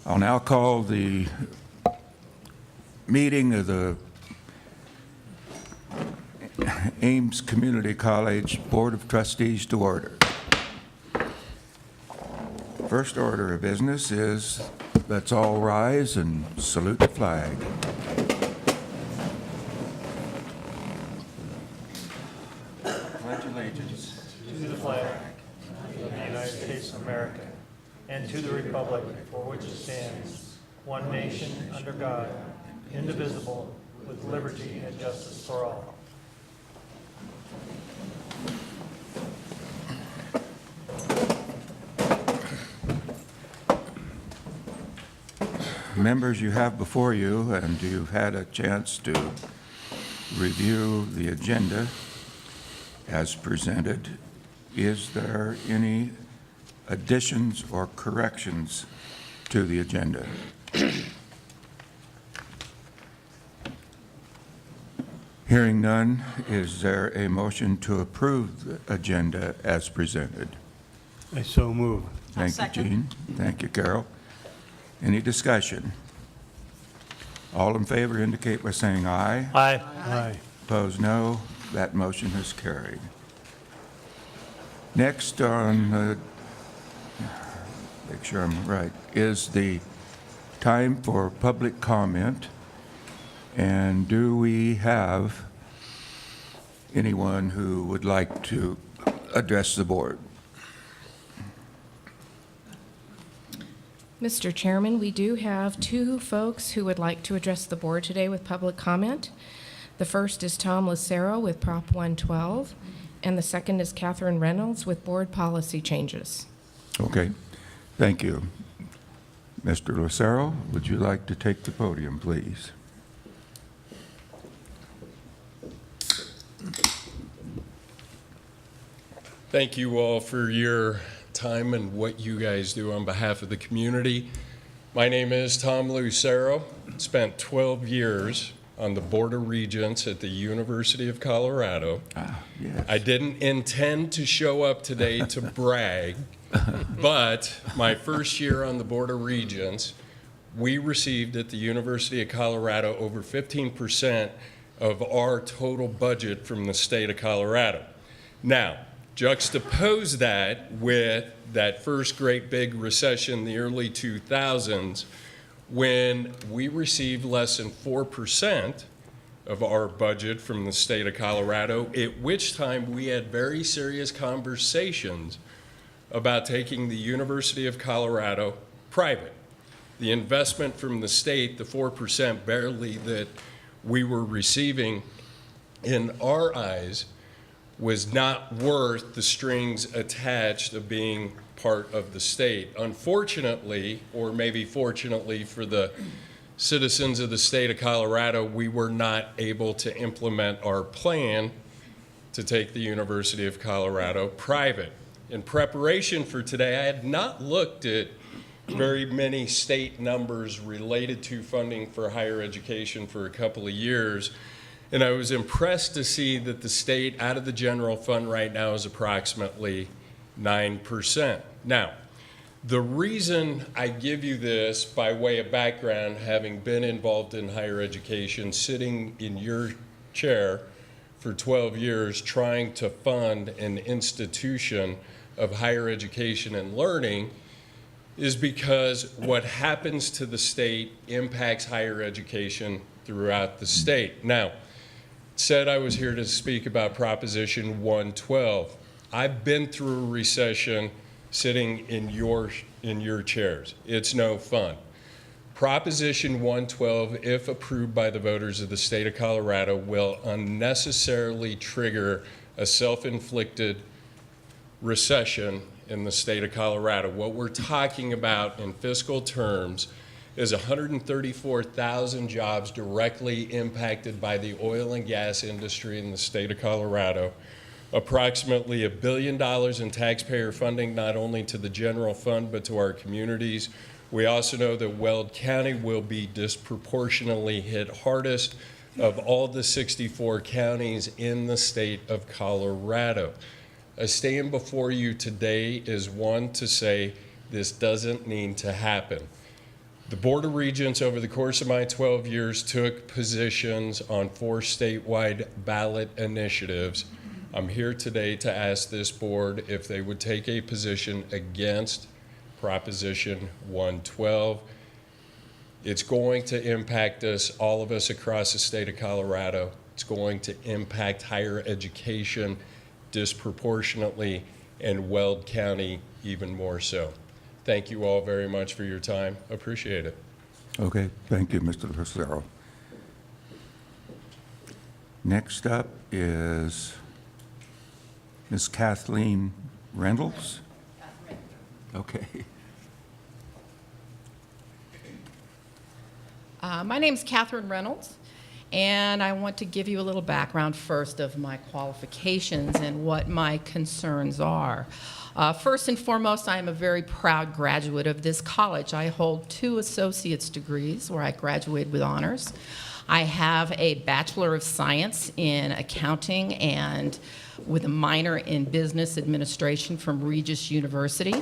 I'll now call the meeting of the Ames Community College Board of Trustees to order. First order of business is let's all rise and salute the flag. Pledge allegiance to the flag of the United States of America and to the republic for which it stands, one nation under God, indivisible, with liberty and justice for all. Members, you have before you, and you've had a chance to review the agenda as presented. Is there any additions or corrections to the agenda? Hearing none, is there a motion to approve the agenda as presented? I so move. Thank you, Gene. Thank you, Carol. Any discussion? All in favor indicate by saying aye. Aye. Aye. Opposed, no. That motion is carried. Next on make sure I'm right, is the time for public comment. And do we have anyone who would like to address the board? Mr. Chairman, we do have two folks who would like to address the board today with public comment. The first is Tom Lucero with Prop 112, and the second is Catherine Reynolds with board policy changes. Okay, thank you. Mr. Lucero, would you like to take the podium, please? Thank you all for your time and what you guys do on behalf of the community. My name is Tom Lucero. Spent 12 years on the Board of Regents at the University of Colorado. Yes. I didn't intend to show up today to brag, but my first year on the Board of Regents, we received at the University of Colorado over 15% of our total budget from the state of Colorado. Now, juxtapose that with that first great big recession, the early 2000s, when we received less than 4% of our budget from the state of Colorado, at which time we had very serious conversations about taking the University of Colorado private. The investment from the state, the 4% barely that we were receiving, in our eyes, was not worth the strings attached of being part of the state. Unfortunately, or maybe fortunately for the citizens of the state of Colorado, we were not able to implement our plan to take the University of Colorado private. In preparation for today, I had not looked at very many state numbers related to funding for higher education for a couple of years. And I was impressed to see that the state out of the general fund right now is approximately 9%. Now, the reason I give you this by way of background, having been involved in higher education, sitting in your chair for 12 years trying to fund an institution of higher education and learning, is because what happens to the state impacts higher education throughout the state. Now, said I was here to speak about Proposition 112. I've been through a recession sitting in your chairs. It's no fun. Proposition 112, if approved by the voters of the state of Colorado, will unnecessarily trigger a self-inflicted recession in the state of Colorado. What we're talking about in fiscal terms is 134,000 jobs directly impacted by the oil and gas industry in the state of Colorado, approximately $1 billion in taxpayer funding, not only to the general fund, but to our communities, We also know that Weld County will be disproportionately hit hardest of all the 64 counties in the state of Colorado. I stand before you today is one to say this doesn't need to happen. The Board of Regents over the course of my 12 years took positions on 4 statewide ballot initiatives. I'm here today to ask this board if they would take a position against Proposition 112. It's going to impact us, all of us across the state of Colorado. It's going to impact higher education disproportionately, and Weld County even more so. Thank you all very much for your time. Appreciate it. Okay, thank you, Mr. Lucero. Next up is Ms. Kathleen Reynolds. Okay. My name's Catherine Reynolds, and I want to give you a little background first of my qualifications and what my concerns are. First and foremost, I am a very proud graduate of this college. I hold 2 associate's degrees where I graduated with honors. I have a Bachelor of Science in Accounting and with a minor in Business Administration from Regis University.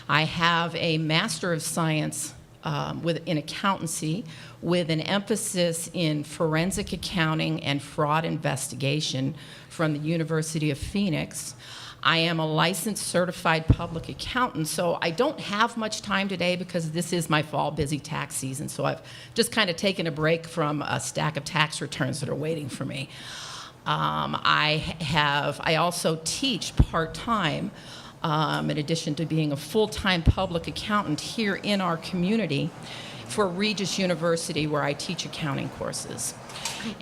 I have a Master of Science in Accountancy with an emphasis in Forensic Accounting and Fraud Investigation from the University of Phoenix. I am a licensed certified public accountant, so I don't have much time today because this is my fall busy tax season, so I've just kind of taken a break from a stack of tax returns that are waiting for me. I also teach part-time in addition to being a full-time public accountant here in our community for Regis University, where I teach accounting courses.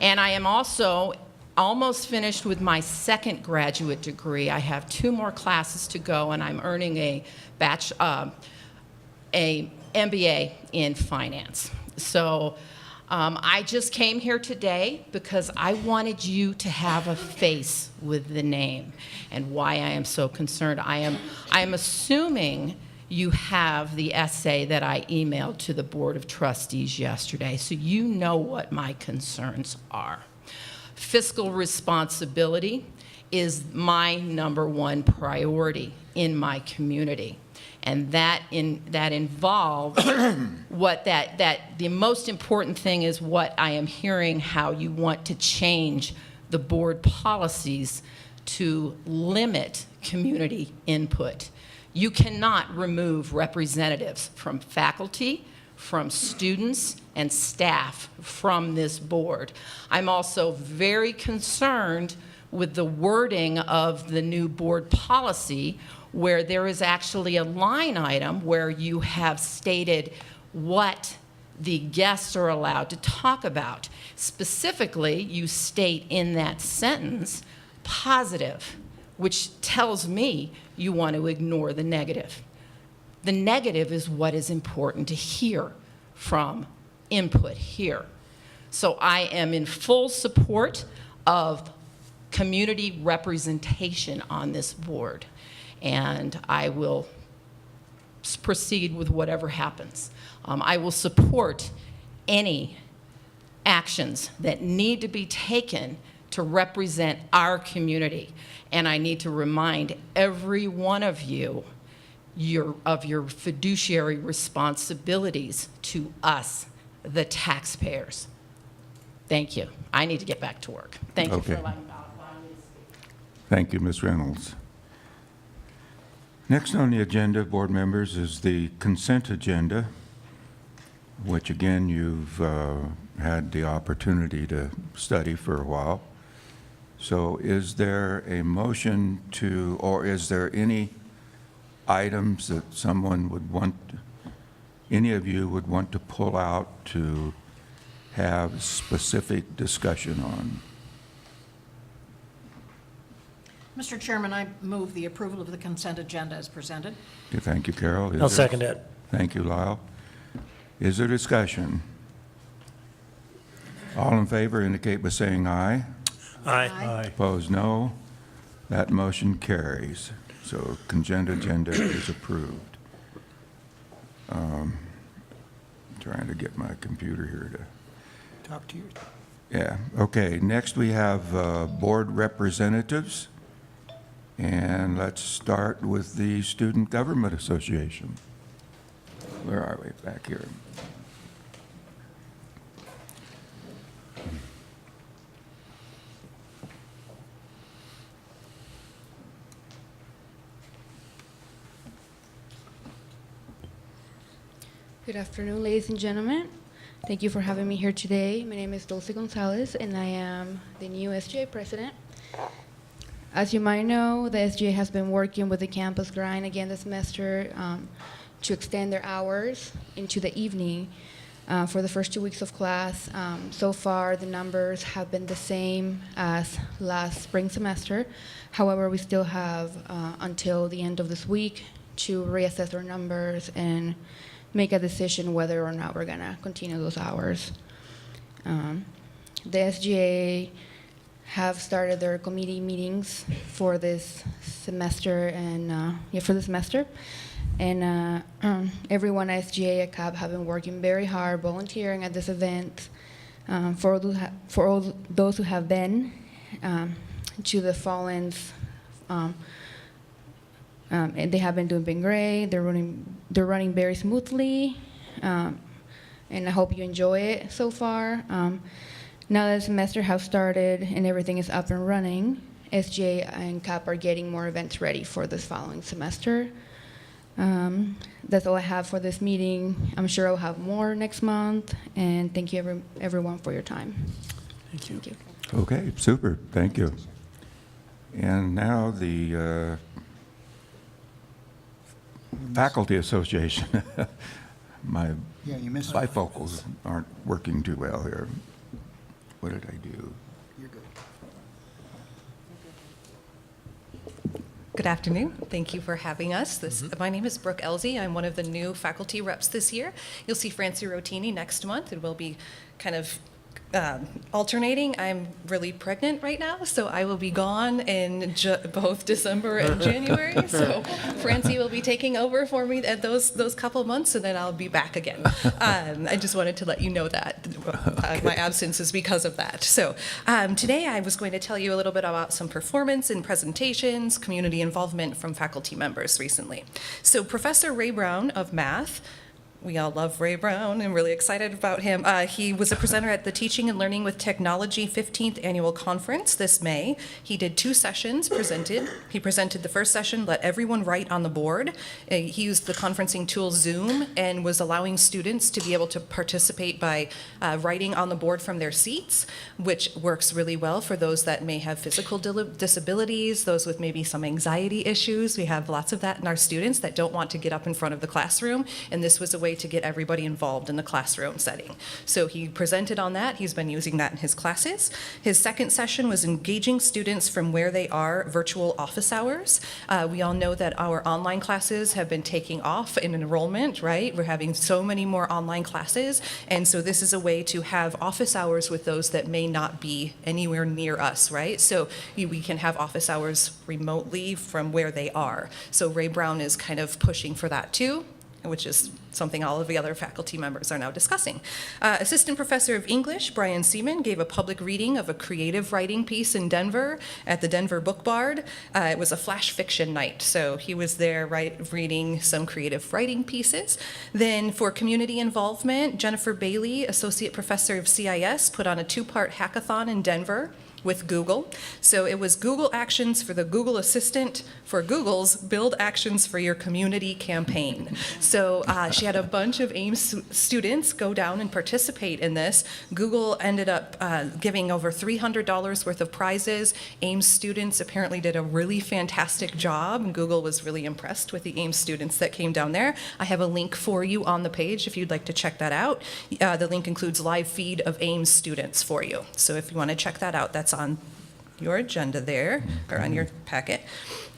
And I am also almost finished with my 2nd graduate degree. I have 2 more classes to go, and I'm earning a MBA in finance. So I just came here today because I wanted you to have a face with the name and why I am so concerned. I am assuming you have the essay that I emailed to the Board of Trustees yesterday, so you know what my concerns are. Fiscal responsibility is my #1 priority in my community. And that involves the most important thing is what I am hearing, how you want to change the board policies to limit community input. You cannot remove representatives from faculty, from students, and staff from this board. I'm also very concerned with the wording of the new board policy, where there is actually a line item where you have stated what the guests are allowed to talk about. Specifically, you state in that sentence, positive, which tells me you want to ignore the negative. The negative is what is important to hear from input here. So I am in full support of community representation on this board, and I will proceed with whatever happens. I will support any actions that need to be taken to represent our community. And I need to remind every one of you of your fiduciary responsibilities to us, the taxpayers. Thank you. I need to get back to work. Thank you for allowing me to speak. Thank you, Ms. Reynolds. Next on the agenda, board members, is the consent agenda, which again you've had the opportunity to study for a while. So is there a motion to, or is there any items that someone would want, any of you would want to pull out to have specific discussion on? Mr. Chairman, I move the approval of the consent agenda as presented. Okay, thank you, Carol. I'll second it. Thank you, Lyle. Is there discussion? All in favor indicate by saying aye. Aye. Opposed, no. That motion carries. So consent agenda is approved. Trying to get my computer here to... Talk to you. Yeah, okay. Next we have board representatives. And let's start with the Student Government Association. Where are we? Back here. Good afternoon, ladies and gentlemen. Thank you for having me here today. My name is Dulce Gonzalez, and I am the new SGA president. As you might know, the SGA has been working with the campus grind again this semester to extend their hours into the evening for the first 2 weeks of class. So far, the numbers have been the same as last spring semester. However, we still have until the end of this week to reassess our numbers and make a decision whether or not we're going to continue those hours. The SGA have started their committee meetings for this semester and everyone at SGA at CAP have been working very hard, volunteering at this event. For all those who have been to the Fallens, and they have been great. They're running very smoothly, and I hope you enjoy it so far. Now that the semester has started and everything is up and running, SGA and CAP are getting more events ready for this following semester. That's all I have for this meeting. I'm sure I'll have more next month, and thank you everyone for your time. Thank you. Thank you. Okay, super. Thank you. And now the Faculty Association. My Yeah, you missed. bifocals aren't working too well here. What did I do? You're good. Good afternoon. Thank you for having us. My name is Brooke Elsie. I'm one of the new faculty reps this year. You'll see Francie Rotini next month. It will be kind of alternating. I'm really pregnant right now, so I will be gone in both December and January. So Francie will be taking over for me at those couple months, and then I'll be back again. I just wanted to let you know that my absence is because of that. So today I was going to tell you a little bit about some performance and presentations, community involvement from faculty members recently. So Professor Ray Brown of math, we all love Ray Brown and really excited about him. He was a presenter at the Teaching and Learning with Technology 15th Annual Conference this May. He did 2 sessions presented. He presented the first session, Let Everyone Write on the Board. He used the conferencing tool Zoom and was allowing students to be able to participate by writing on the board from their seats, which works really well for those that may have physical disabilities, those with maybe some anxiety issues. We have lots of that in our students that don't want to get up in front of the classroom, and this was a way to get everybody involved in the classroom setting. So he presented on that. He's been using that in his classes. His second session was engaging students from where they are, virtual office hours. We all know that our online classes have been taking off in enrollment, right? We're having so many more online classes, and so this is a way to have office hours with those that may not be anywhere near us, right? So we can have office hours remotely from where they are. So Ray Brown is kind of pushing for that too, which is something all of the other faculty members are now discussing. Assistant Professor of English, Brian Seaman, gave a public reading of a creative writing piece in Denver at the Denver Book Bard. It was a flash fiction night, so he was there reading some creative writing pieces. Then for community involvement, Jennifer Bailey, Associate Professor of CIS, put on a 2-part hackathon in Denver with Google. So it was Google Actions for the Google Assistant for Google's Build Actions for Your Community campaign. So she had a bunch of AIMS students go down and participate in this. Google ended up giving over $300 worth of prizes. AIMS students apparently did a really fantastic job, and Google was really impressed with the AIMS students that came down there. I have a link for you on the page if you'd like to check that out. The link includes live feed of AIMS students for you. So if you want to check that out, that's on your agenda there, or on your packet.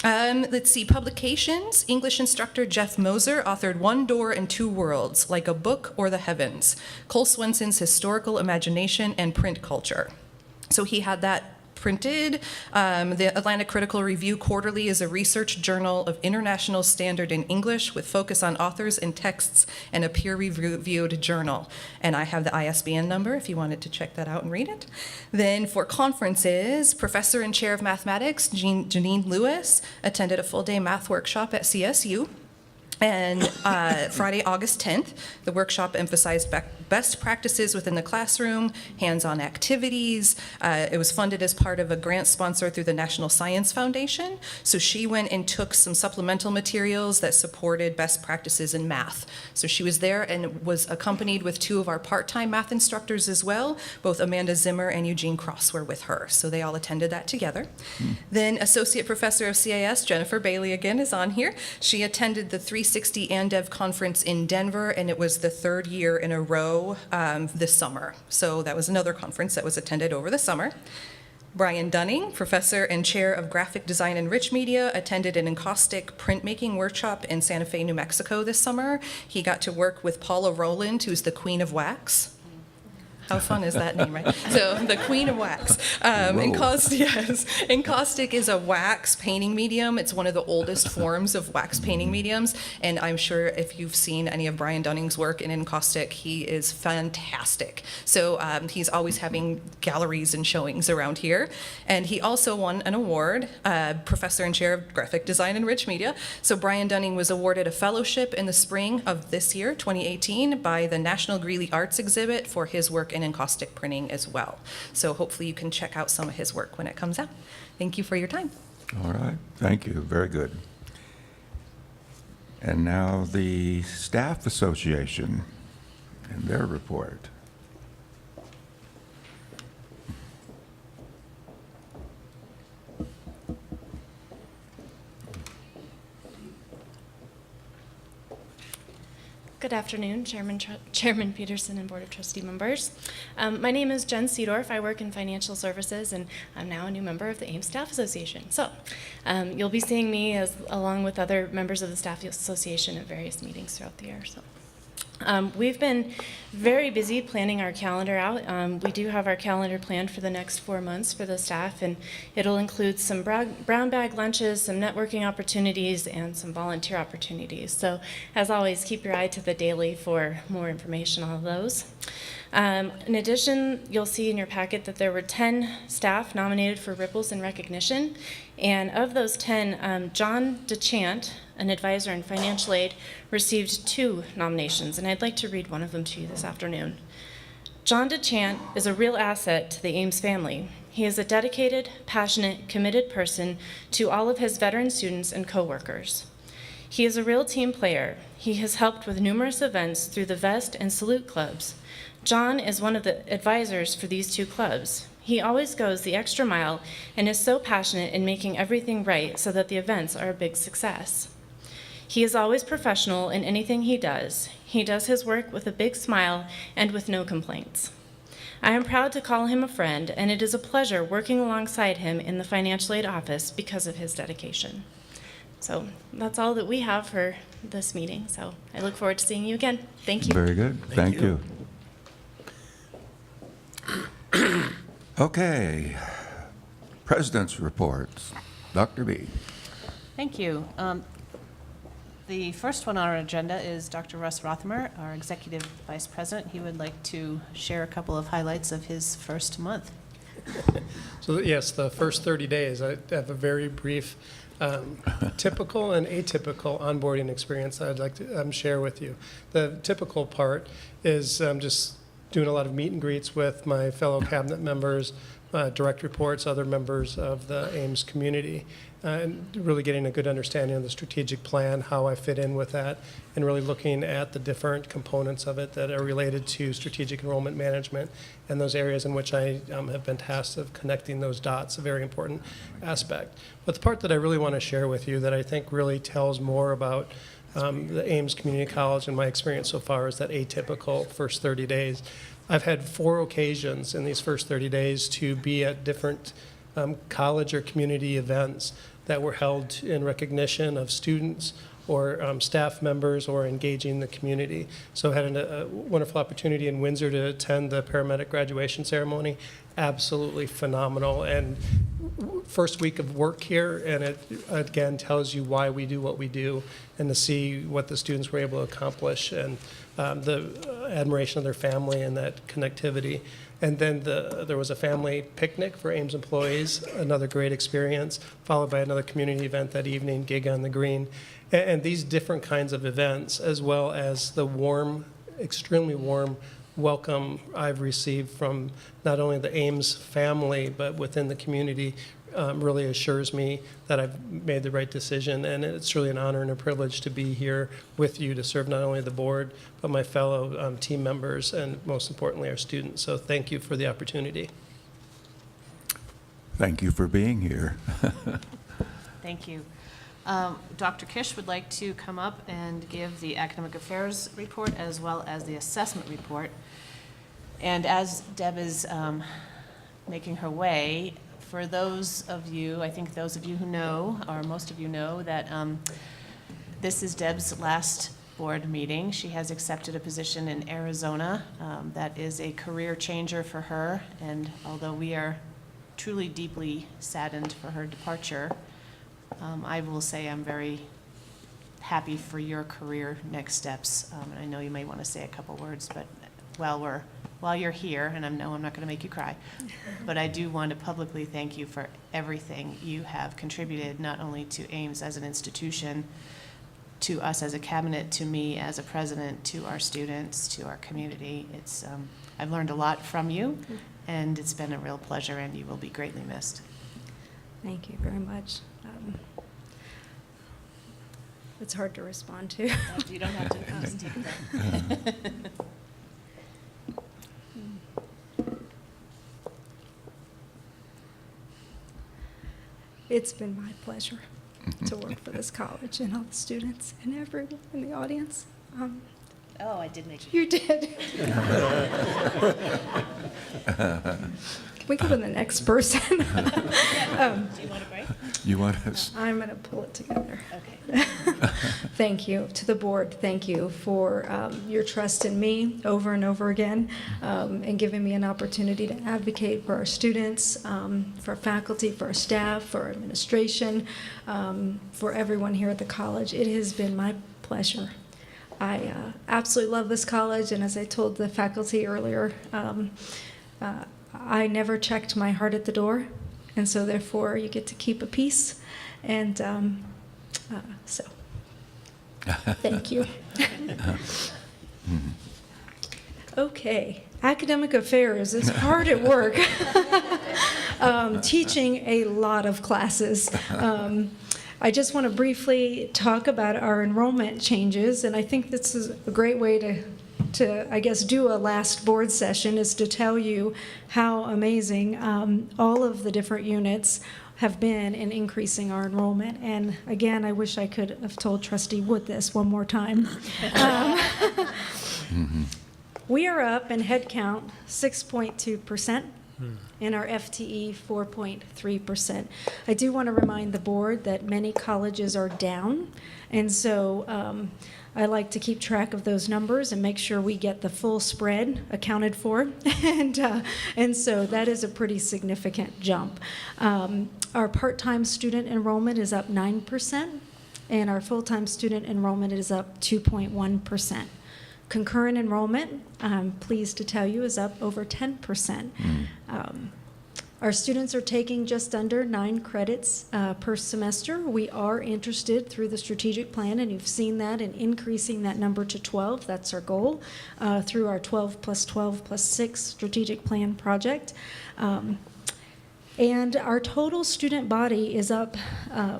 Let's see, publications. English instructor Jeff Moser authored One Door and Two Worlds, Like a Book or the Heavens, Cole Swenson's Historical Imagination and Print Culture. So he had that printed. The Atlantic Critical Review Quarterly is a research journal of international standard in English with focus on authors and texts, and a peer-reviewed journal. And I have the ISBN number if you wanted to check that out and read it. Then for conferences, Professor and Chair of Mathematics Janine Lewis attended a full-day math workshop at CSU. And Friday, August 10th, the workshop emphasized best practices within the classroom, hands-on activities. It was funded as part of a grant sponsor through the National Science Foundation. So she went and took some supplemental materials that supported best practices in math. So she was there and was accompanied with 2 of our part-time math instructors as well. Both Amanda Zimmer and Eugene Cross were with her. So they all attended that together. Then Associate Professor of CIS, Jennifer Bailey again, is on here. She attended the 360 ANDEV conference in Denver, and it was the 3rd year in a row this summer. So that was another conference that was attended over the summer. Brian Dunning, Professor and Chair of Graphic Design and Rich Media, attended an encaustic printmaking workshop in Santa Fe, New Mexico this summer. He got to work with Paula Rowland, who's the Queen of Wax. How fun is that name, right? So the Queen of Wax. Encaustic is a wax painting medium. It's one of the oldest forms of wax painting mediums, and I'm sure if you've seen any of Brian Dunning's work in encaustic, he is fantastic. So he's always having galleries and showings around here, and he also won an award, Professor and Chair of Graphic Design and Rich Media. So Brian Dunning was awarded a fellowship in the spring of this year, 2018, by the National Greeley Arts Exhibit for his work in encaustic printing as well. So hopefully you can check out some of his work when it comes out. Thank you for your time. All right, thank you, very good. And now the Staff Association and their report. Good afternoon, Chairman Peterson and Board of Trustee members. My name is Jen Seedorf. I work in financial services, and I'm now a new member of the Ames Staff Association. So you'll be seeing me along with other members of the Staff Association at various meetings throughout the year. So we've been very busy planning our calendar out. We do have our calendar planned for the next 4 months for the staff, and it'll include some brown bag lunches, some networking opportunities, and some volunteer opportunities. So as always, keep your eye to the daily for more information on those. In addition, you'll see in your packet that there were 10 staff nominated for Ripples in Recognition, and of those 10, John DeChant, an advisor in financial aid, received 2 nominations, and I'd like to read one of them to you this afternoon. John DeChant is a real asset to the Ames family. He is a dedicated, passionate, committed person to all of his veteran students and coworkers. He is a real team player. He has helped with numerous events through the Vest and Salute clubs. John is one of the advisors for these 2 clubs. He always goes the extra mile and is so passionate in making everything right so that the events are a big success. He is always professional in anything he does. He does his work with a big smile and with no complaints. I am proud to call him a friend, and it is a pleasure working alongside him in the financial aid office because of his dedication. So that's all that we have for this meeting. So I look forward to seeing you again. Thank you. Very good, thank you. Okay, President's reports. Dr. B. Thank you. The first one on our agenda is Dr. Russ Rothamer, our Executive Vice President. He would like to share a couple of highlights of his first month. So yes, the first 30 days, I have a very brief typical and atypical onboarding experience I'd like to share with you. The typical part is just doing a lot of meet and greets with my fellow cabinet members, direct reports, other members of the Ames community, and really getting a good understanding of the strategic plan, how I fit in with that, and really looking at the different components of it that are related to strategic enrollment management and those areas in which I have been tasked of connecting those dots, a very important aspect. But the part that I really want to share with you that I think really tells more about the Ames Community College and my experience so far is that atypical first 30 days. I've had 4 occasions in these first 30 days to be at different college or community events that were held in recognition of students or staff members or engaging the community. So I had a wonderful opportunity in Windsor to attend the paramedic graduation ceremony. Absolutely phenomenal. And first week of work here, and it again tells you why we do what we do, and to see what the students were able to accomplish, and the admiration of their family and that connectivity. And then there was a family picnic for Ames employees, another great experience, followed by another community event that evening, Gig on the Green. And these different kinds of events, as well as the warm, extremely warm welcome I've received from not only the Ames family, but within the community, really assures me that I've made the right decision. And it's really an honor and a privilege to be here with you to serve not only the board, but my fellow team members, and most importantly, our students. So thank you for the opportunity. Thank you for being here. Thank you. Dr. Kish would like to come up and give the academic affairs report as well as the assessment report. And as Deb is making her way, for those of you, I think those of you who know, or most of you know, that this is Deb's last board meeting. She has accepted a position in Arizona that is a career changer for her. And although we are truly deeply saddened for her departure, I will say I'm very happy for your career next steps. And I know you may want to say a couple words, but while you're here, and I know I'm not going to make you cry, but I do want to publicly thank you for everything you have contributed, not only to Ames as an institution, to us as a cabinet, to me as a president, to our students, to our community. It's I've learned a lot from you, and it's been a real pleasure, and you will be greatly missed. Thank you very much. It's hard to respond to. You don't have to just take that. It's been my pleasure to work for this college and all the students and everyone in the audience. Oh, I did make you. You did. Can we go to the next person? Do you want a break? You want us? I'm going to pull it together. Okay. Thank you to the board. Thank you for your trust in me over and over again, and giving me an opportunity to advocate for our students, for our faculty, for our staff, for our administration, for everyone here at the college. It has been my pleasure. I absolutely love this college, and as I told the faculty earlier, I never checked my heart at the door, and so therefore you get to keep a piece, and so thank you. Okay, academic affairs is hard at work. Teaching a lot of classes. I just want to briefly talk about our enrollment changes, and I think this is a great way to I guess, do a last board session, is to tell you how amazing all of the different units have been in increasing our enrollment. And again, I wish I could have told Trustee Wood this one more time. We are up in head count 6.2%. And our FTE 4.3%. I do want to remind the board that many colleges are down, and so I like to keep track of those numbers and make sure we get the full spread accounted for, and so that is a pretty significant jump. Our part-time student enrollment is up 9%, and our full-time student enrollment is up 2.1%. Concurrent enrollment, I'm pleased to tell you, is up over 10%. Our students are taking just under 9 credits per semester. We are interested through the strategic plan, and you've seen that, in increasing that number to 12. That's our goal through our 12 plus 6 strategic plan project. And our total student body is up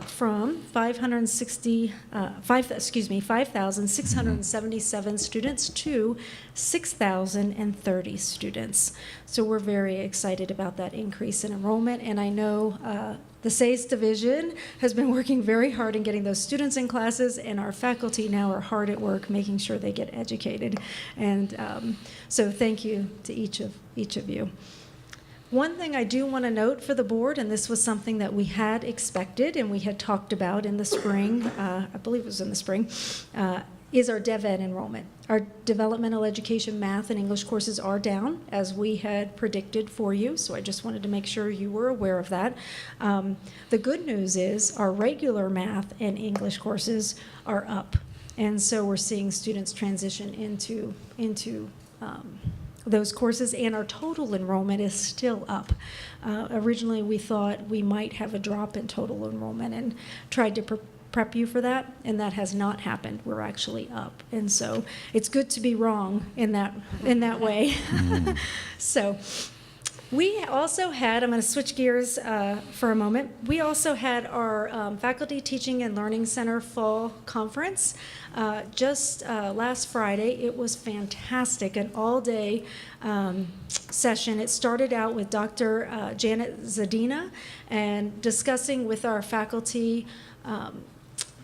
from 5,677 students to 6,030 students. So we're very excited about that increase in enrollment. And I know the SACE division has been working very hard in getting those students in classes, and our faculty now are hard at work making sure they get educated. And so thank you to each of you. One thing I do want to note for the board, and this was something that we had expected and we had talked about in the spring, I believe it was in the spring, is our Dev Ed enrollment. Our developmental education math and English courses are down, as we had predicted for you, so I just wanted to make sure you were aware of that. The good news is our regular math and English courses are up, and so we're seeing students transition into those courses, and our total enrollment is still up. Originally, we thought we might have a drop in total enrollment and tried to prep you for that, and that has not happened. We're actually up, and so it's good to be wrong in that way. So we also had, I'm going to switch gears for a moment. We also had our Faculty Teaching and Learning Center Fall Conference just last Friday. It was fantastic, an all-day session. It started out with Dr. Janet Zadina and discussing with our faculty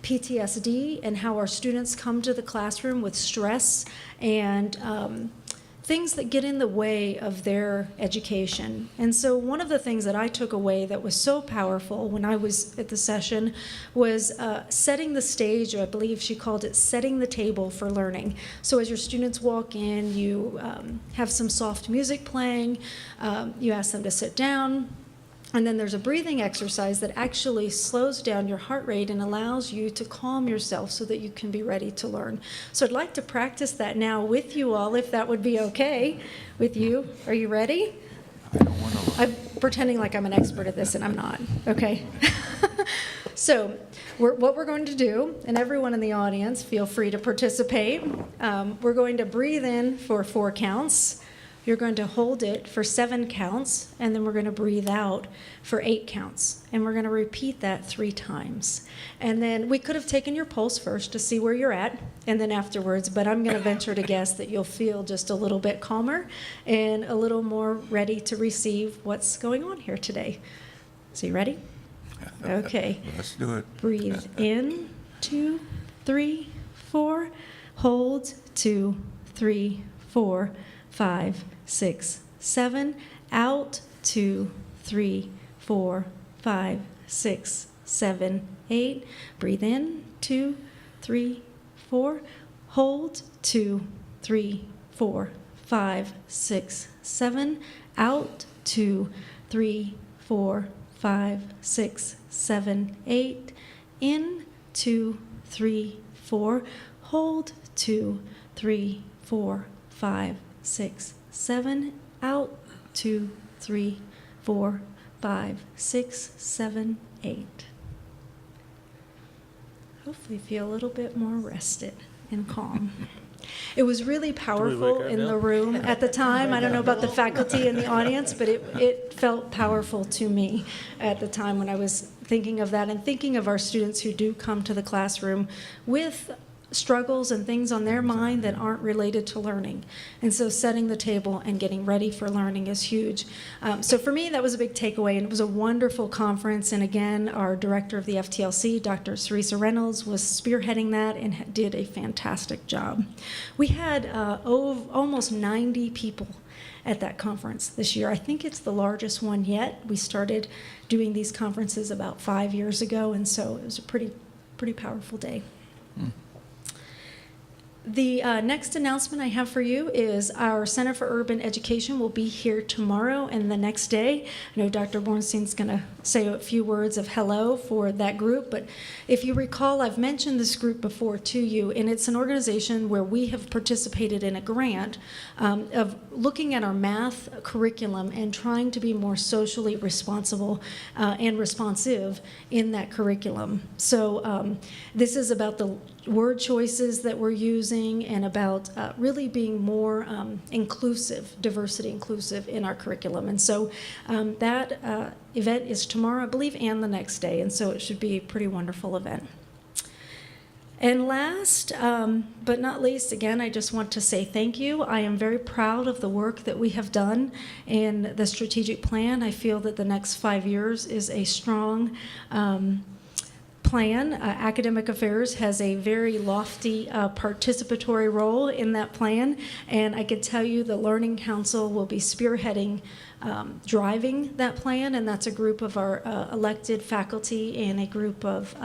PTSD and how our students come to the classroom with stress and things that get in the way of their education. And so one of the things that I took away that was so powerful when I was at the session was setting the stage, or I believe she called it setting the table for learning. So as your students walk in, you have some soft music playing, you ask them to sit down, and then there's a breathing exercise that actually slows down your heart rate and allows you to calm yourself so that you can be ready to learn. So I'd like to practice that now with you all, if that would be okay with you. Are you ready? I'm pretending like I'm an expert at this, and I'm not. Okay. So what we're going to do, and everyone in the audience, feel free to participate. We're going to breathe in for 4 counts. You're going to hold it for 7 counts, and then we're going to breathe out for 8 counts. And we're going to repeat that 3 times. And then we could have taken your pulse first to see where you're at, and then afterwards, but I'm going to venture to guess that you'll feel just a little bit calmer and a little more ready to receive what's going on here today. So you ready? Okay. Let's do it. Breathe in, 2, 3, 4. Hold, 2, 3, 4, 5, 6, 7. Out, 2, 3, 4, 5, 6, 7, 8. Breathe in, 2, 3, 4. Hold, 2, 3, 4, 5, 6, 7. Out, 2, 3, 4, 5, 6, 7, 8. In, 2, 3, 4. Hold, 2, 3, 4, 5, 6, 7. Out, 2, 3, 4, 5, 6, 7, 8. Hopefully feel a little bit more rested and calm. It was really powerful in the room at the time. I don't know about the faculty in the audience, but it felt powerful to me at the time when I was thinking of that and thinking of our students who do come to the classroom with struggles and things on their mind that aren't related to learning. And so setting the table and getting ready for learning is huge. So for me, that was a big takeaway, and it was a wonderful conference. And again, our director of the FTLC, Dr. Sarisa Reynolds, was spearheading that and did a fantastic job. We had almost 90 people at that conference this year. I think it's the largest one yet. We started doing these conferences about 5 years ago, and so it was a pretty powerful day. The next announcement I have for you is our Center for Urban Education will be here tomorrow and the next day. I know Dr. Bornstein's going to say a few words of hello for that group, but if you recall, I've mentioned this group before to you, and it's an organization where we have participated in a grant of looking at our math curriculum and trying to be more socially responsible and responsive in that curriculum. So this is about the word choices that we're using and about really being more inclusive, diversity inclusive in our curriculum. And so that event is tomorrow, I believe, and the next day, and so it should be a pretty wonderful event. And last but not least, again, I just want to say thank you. I am very proud of the work that we have done in the strategic plan. I feel that the next 5 years is a strong plan. Academic Affairs has a very lofty participatory role in that plan, and I can tell you the Learning Council will be spearheading driving that plan, and that's a group of our elected faculty and a group of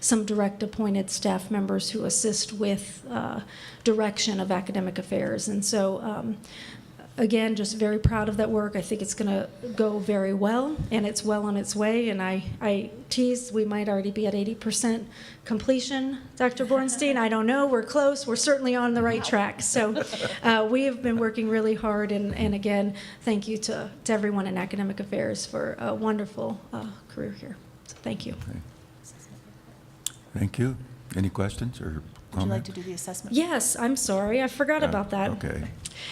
some direct appointed staff members who assist with direction of academic affairs. And so again, just very proud of that work. I think it's going to go very well, and it's well on its way. And I teased we might already be at 80% completion, Dr. Bornstein. I don't know. We're close. We're certainly on the right track. So we have been working really hard. And again, thank you to everyone in academic affairs for a wonderful career here. So thank you. Okay. Thank you. Any questions or comments? Would you like to do the assessment? Yes, I'm sorry. I forgot about that. Okay.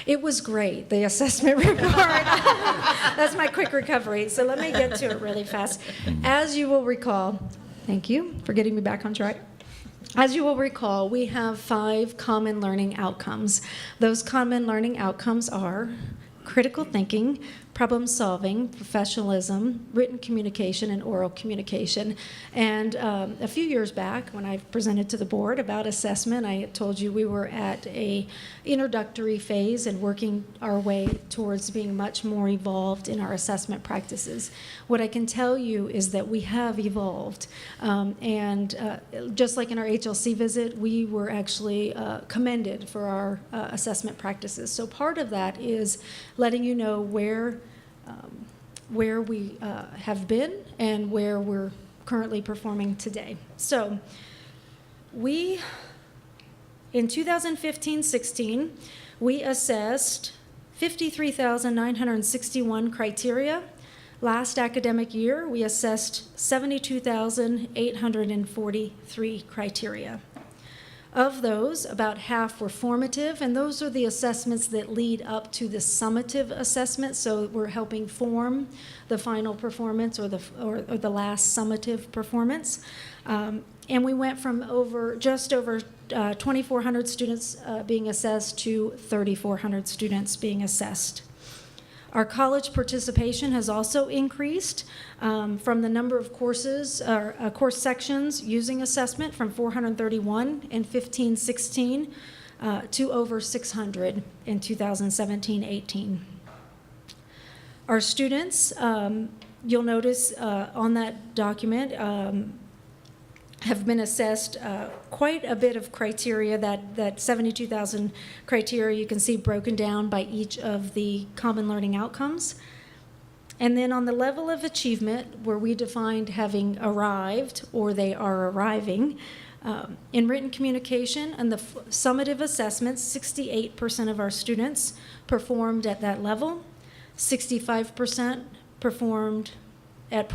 It was great, the assessment report. That's my quick recovery. So let me get to it really fast. As you will recall, thank you for getting me back on track. As you will recall, we have 5 common learning outcomes. Those common learning outcomes are critical thinking, problem solving, professionalism, written communication, and oral communication. And a few years back, when I presented to the board about assessment, I had told you we were at a introductory phase and working our way towards being much more evolved in our assessment practices. What I can tell you is that we have evolved. Just like in our HLC visit, we were actually commended for our assessment practices. So part of that is letting you know where we have been and where we're currently performing today. So in 2015-16, we assessed 53,961 criteria. Last academic year, we assessed 72,843 criteria. Of those, about half were formative, and those are the assessments that lead up to the summative assessment. So we're helping form the final performance or the last summative performance. And we went from just over 2,400 students being assessed to 3,400 students being assessed. Our college participation has also increased from the number of courses, or course sections using assessment from 431 in 15-16 to over 600 in 2017-18. Our students, you'll notice on that document, have been assessed quite a bit of criteria. That 72,000 criteria you can see broken down by each of the common learning outcomes. And then on the level of achievement, where we defined having arrived or they are arriving, in written communication and the summative assessments, 68% of our students performed at that level, 65% performed at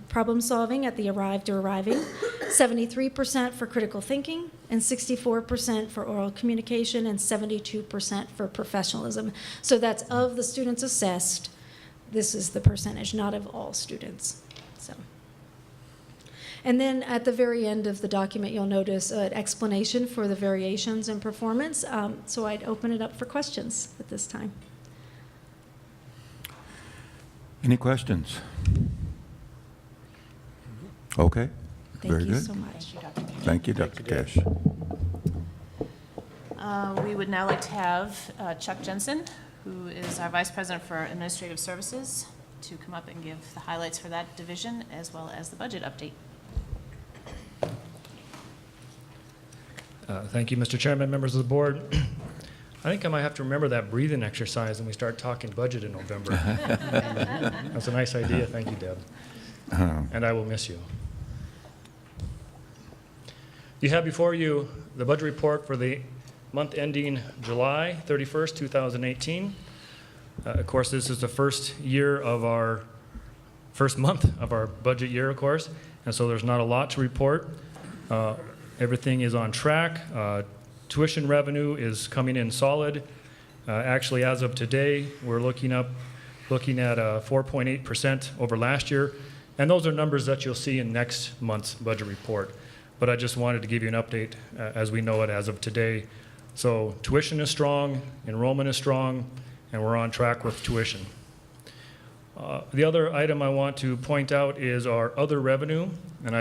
problem solving at the arrived or arriving, 73% for critical thinking, and 64% for oral communication, and 72% for professionalism. So that's of the students assessed. This is the percentage, not of all students. So. And then at the very end of the document, you'll notice an explanation for the variations in performance. So I'd open it up for questions at this time. Any questions? Okay. Very Thank you good. so much. Thank you, Dr. Cash. We would now like to have Chuck Jensen, who is our Vice President for Administrative Services, to come up and give the highlights for that division as well as the budget update. Thank you, Mr. Chairman, members of the board. I think I might have to remember that breathing exercise when we start talking budget in November. That's a nice idea. Thank you, Deb. And I will miss you. You have before you the budget report for the month ending July 31st, 2018. Of course, this is the first month of our budget year, of course, and so there's not a lot to report. Everything is on track. Tuition revenue is coming in solid. Actually, as of today, we're looking at 4.8% over last year, and those are numbers that you'll see in next month's budget report. But I just wanted to give you an update as we know it as of today. So tuition is strong, enrollment is strong, and we're on track with tuition. The other item I want to point out is our other revenue, and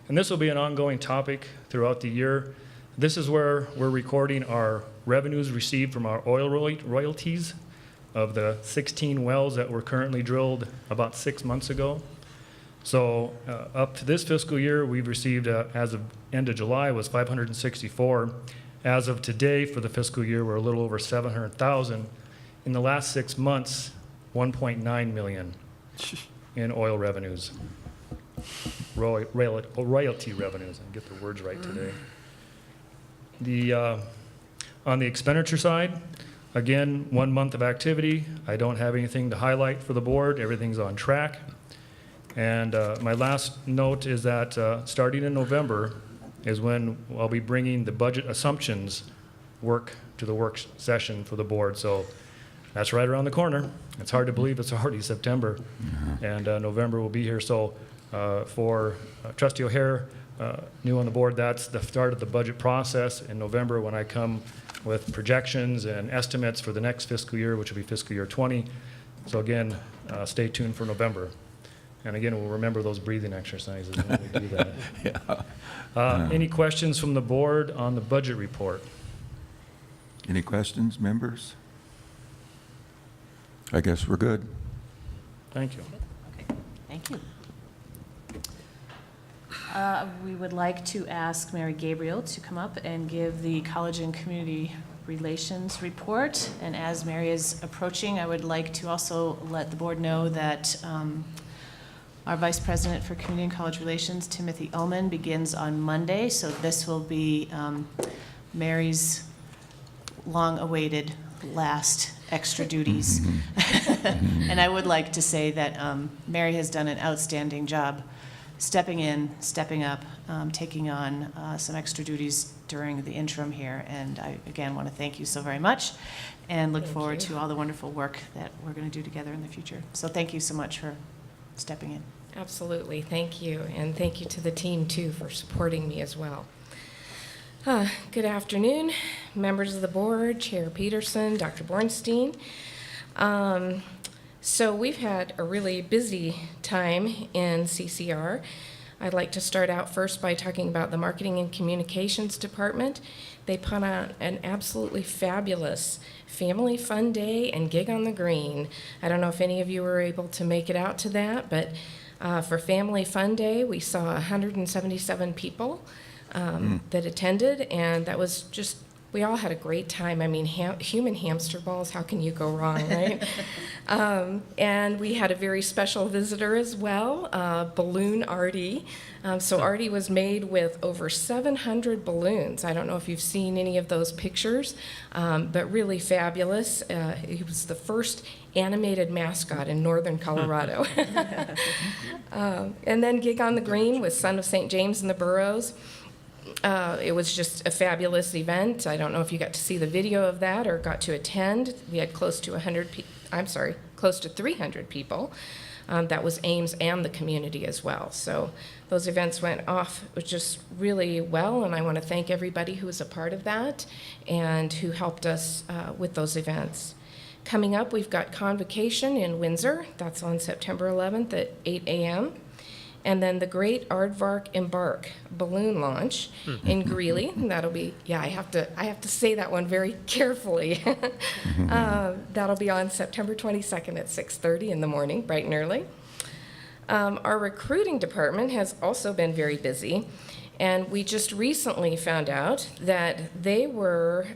And this will be an ongoing topic throughout the year. This is where we're recording our revenues received from our oil royalties of the 16 wells that were currently drilled about 6 months ago. So up to this fiscal year, we've received, as of end of July, was 564. As of today, for the fiscal year, we're a little over 700,000. In the last 6 months, 1.9 million in oil revenues, royalty revenues. I get the words right today. On the expenditure side, again, 1 month of activity. I don't have anything to highlight for the board. Everything's on track. And my last note is that starting in November is when I'll be bringing the budget assumptions work to the work session for the board. So that's right around the corner. It's hard to believe it's already September, and November will be here. So for Trustee O'Hare, new on the board, that's the start of the budget process in November when I come with projections and estimates for the next fiscal year, which will be fiscal year 20. So again, stay tuned for November. And again, we'll remember those breathing exercises when we do that. Any questions from the board on the budget report? Any questions, members? I guess we're good. Thank you. Okay, thank you. We would like to ask Mary Gabriel to come up and give the College and Community Relations report. And as Mary is approaching, I would like to also let the board know that our Vice President for Community and College Relations, Timothy Ullman, begins on Monday. So this will be Mary's long-awaited last extra duties. And I would like to say that Mary has done an outstanding job stepping in, stepping up, taking on some extra duties during the interim here. And I, again, want to thank you so very much and look forward to all the wonderful work that we're going to do together in the future. So thank you so much for stepping in. Absolutely, thank you. And thank you to the team, too, for supporting me as well. Good afternoon, members of the board, Chair Peterson, Dr. Bornstein. So we've had a really busy time in CCR. I'd like to start out first by talking about the Marketing and Communications Department. They put on an absolutely fabulous Family Fun Day and Gig on the Green. I don't know if any of you were able to make it out to that, but for Family Fun Day, we saw 177 people that attended, and that was just, we all had a great time. I mean, human hamster balls, how can you go wrong, right? And we had a very special visitor as well, Balloon Artie. So Artie was made with over 700 balloons. I don't know if you've seen any of those pictures, but really fabulous. He was the first animated mascot in northern Colorado. And then Gig on the Green with Son of St. James and the Burros. It was just a fabulous event. I don't know if you got to see the video of that or got to attend. We had close to 300 people. That was Ames and the community as well. So those events went off just really well, and I want to thank everybody who was a part of that and who helped us with those events. Coming up, we've got Convocation in Windsor. That's on September 11th at 8 a.m. And then the Great Aardvark Embark balloon launch in Greeley. That'll be, yeah, I have to say that one very carefully. That'll be on September 22nd at 6:30 in the morning, bright and early. Our recruiting department has also been very busy, and we just recently found out that they were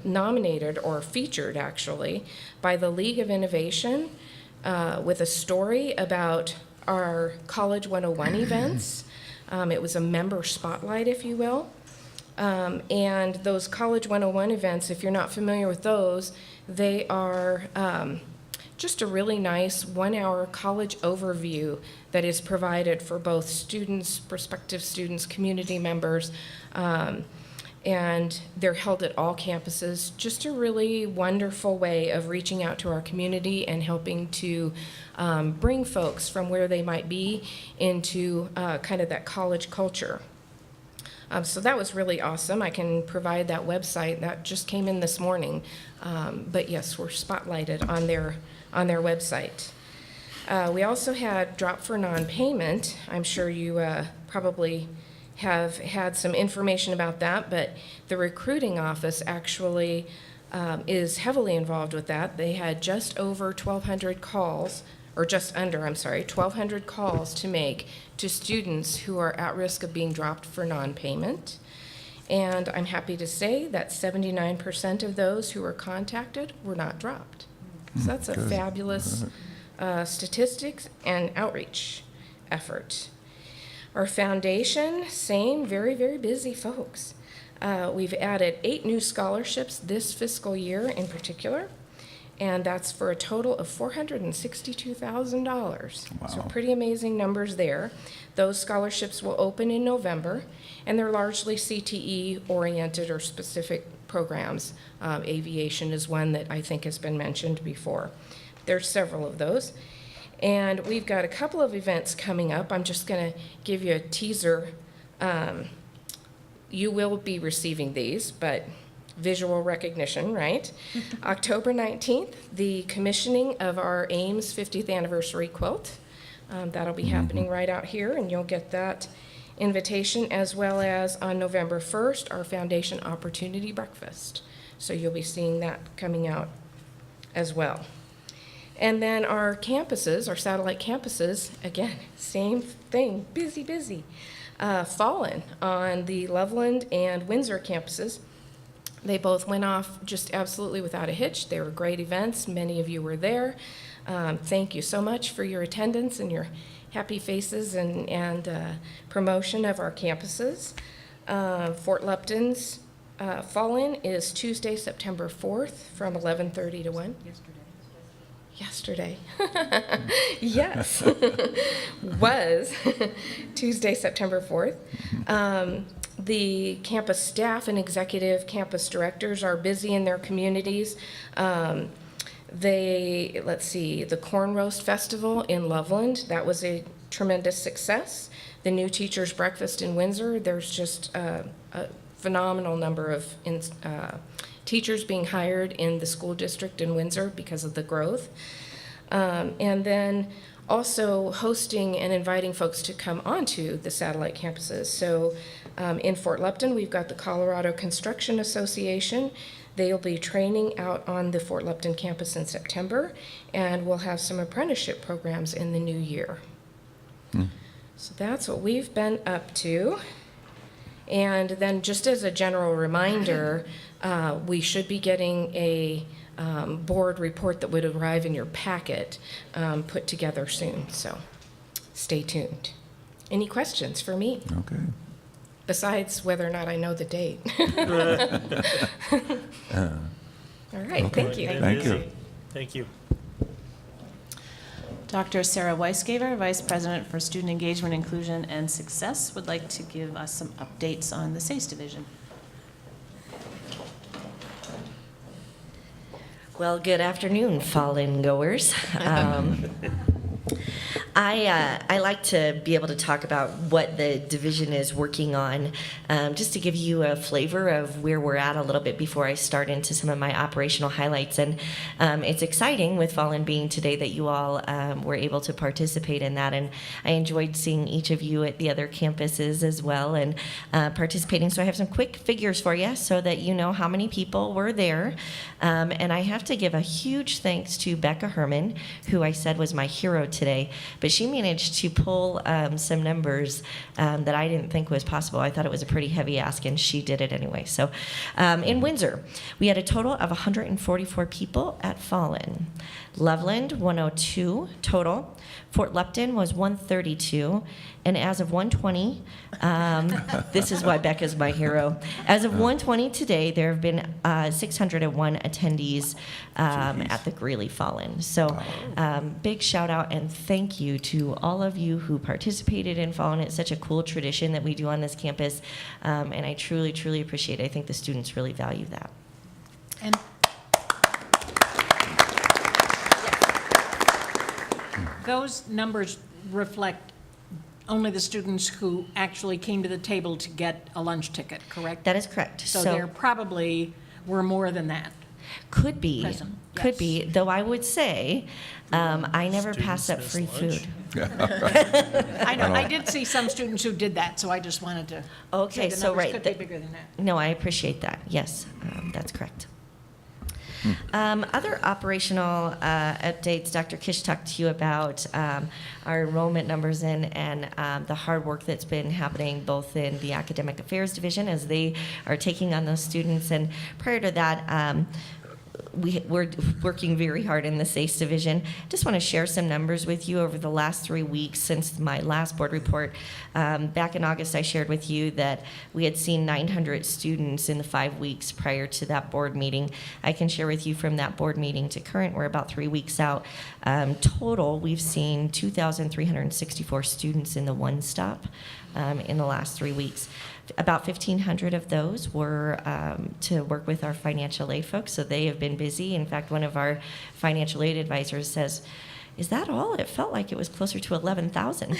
nominated, or featured actually, by the League of Innovation with a story about our College 101 events. It was a member spotlight, if you will. And those College 101 events, if you're not familiar with those, they are just a really nice 1-hour college overview that is provided for both students, prospective students, community members, and they're held at all campuses. Just a really wonderful way of reaching out to our community and helping to bring folks from where they might be into kind of that college culture. So that was really awesome. I can provide that website. That just came in this morning. But yes, we're spotlighted on their website. We also had Drop for Non-Payment. I'm sure you probably have had some information about that, but the recruiting office actually is heavily involved with that. They had just over 1,200 calls, or just under, I'm sorry, 1,200 calls to make to students who are at risk of being dropped for non-payment. And I'm happy to say that 79% of those who were contacted were not dropped. So that's a Good. fabulous statistics and outreach effort. Our foundation, same, very, very busy folks. We've added 8 new scholarships this fiscal year in particular, and that's for a total of $462,000. So Wow. pretty amazing numbers there. Those scholarships will open in November, and they're largely CTE-oriented or specific programs. Aviation is one that I think has been mentioned before. There's several of those. And we've got a couple of events coming up. I'm just going to give you a teaser. You will be receiving these, but visual recognition, right? October 19th, the commissioning of our Ames 50th anniversary quilt. That'll be happening right out here, and you'll get that invitation, as well as on November 1st, our Foundation Opportunity Breakfast. So you'll be seeing that coming out as well. And then our campuses, our satellite campuses, again, same thing, busy, busy. Fallen on the Loveland and Windsor campuses. They both went off just absolutely without a hitch. They were great events. Many of you were there. Thank you so much for your attendance and your happy faces and promotion of our campuses. Fort Lupton's Fall-In is Tuesday, September 4th from 11:30 to 1. Yesterday. Yes. Was Tuesday, September 4th. The campus staff and executive campus directors are busy in their communities. Let's see, the Corn Roast Festival in Loveland, that was a tremendous success. The New Teachers Breakfast in Windsor, there's just a phenomenal number of teachers being hired in the school district in Windsor because of the growth. And then also hosting and inviting folks to come onto the satellite campuses. So in Fort Lupton, we've got the Colorado Construction Association. They'll be training out on the Fort Lupton campus in September, and we'll have some apprenticeship programs in the new year. So that's what we've been up to. And then just as a general reminder, we should be getting a board report that would arrive in your packet put together soon. So stay tuned. Any questions for me? Okay. Besides whether or not I know the date. All right, thank you. Thank you. Thank you. Dr. Sarah Weisgaver, Vice President for Student Engagement, Inclusion, and Success, would like to give us some updates on the SACE division. Well, good afternoon, Fall-In goers. I like to be able to talk about what the division is working on, just to give you a flavor of where we're at a little bit before I start into some of my operational highlights. And it's exciting with Fall-In being today that you all were able to participate in that. And I enjoyed seeing each of you at the other campuses as well and participating. So I have some quick figures for you so that you know how many people were there. And I have to give a huge thanks to Becca Herman, who I said was my hero today. But she managed to pull some numbers that I didn't think was possible. I thought it was a pretty heavy ask, and she did it anyway. So in Windsor, we had a total of 144 people at Fall-In. Loveland, 102 total. Fort Lupton was 132. And as of 1:20, this is why Becca's my hero. As of 1:20 today, there have been 601 attendees at the Greeley Fall-In. So big shout out and thank you to all of you who participated in Fall-In. It's such a cool tradition that we do on this campus, and I truly, truly appreciate it. I think the students really value that. And those numbers reflect only the students who actually came to the table to get a lunch ticket, correct? That is correct. So there probably were more than that. Could be. Present, Could yes. be, though I would say, I never pass up free food. I know, I did see some students who did that, so I just wanted to. Okay, say the so numbers right, could be bigger than that. No, I appreciate that. Yes, that's correct. Other operational updates, Dr. Kish talked to you about our enrollment numbers and the hard work that's been happening both in the Academic Affairs Division as they are taking on those students. And prior to that, we're working very hard in the SACE division. Just want to share some numbers with you over the last 3 weeks since my last board report. Back in August, I shared with you that we had seen 900 students in the 5 weeks prior to that board meeting. I can share with you from that board meeting to current, we're about 3 weeks out. Total, we've seen 2,364 students in the one-stop in the last 3 weeks. About 1,500 of those were to work with our financial aid folks, so they have been busy. In fact, one of our financial aid advisors says, "Is that all? It felt like it was closer to 11,000."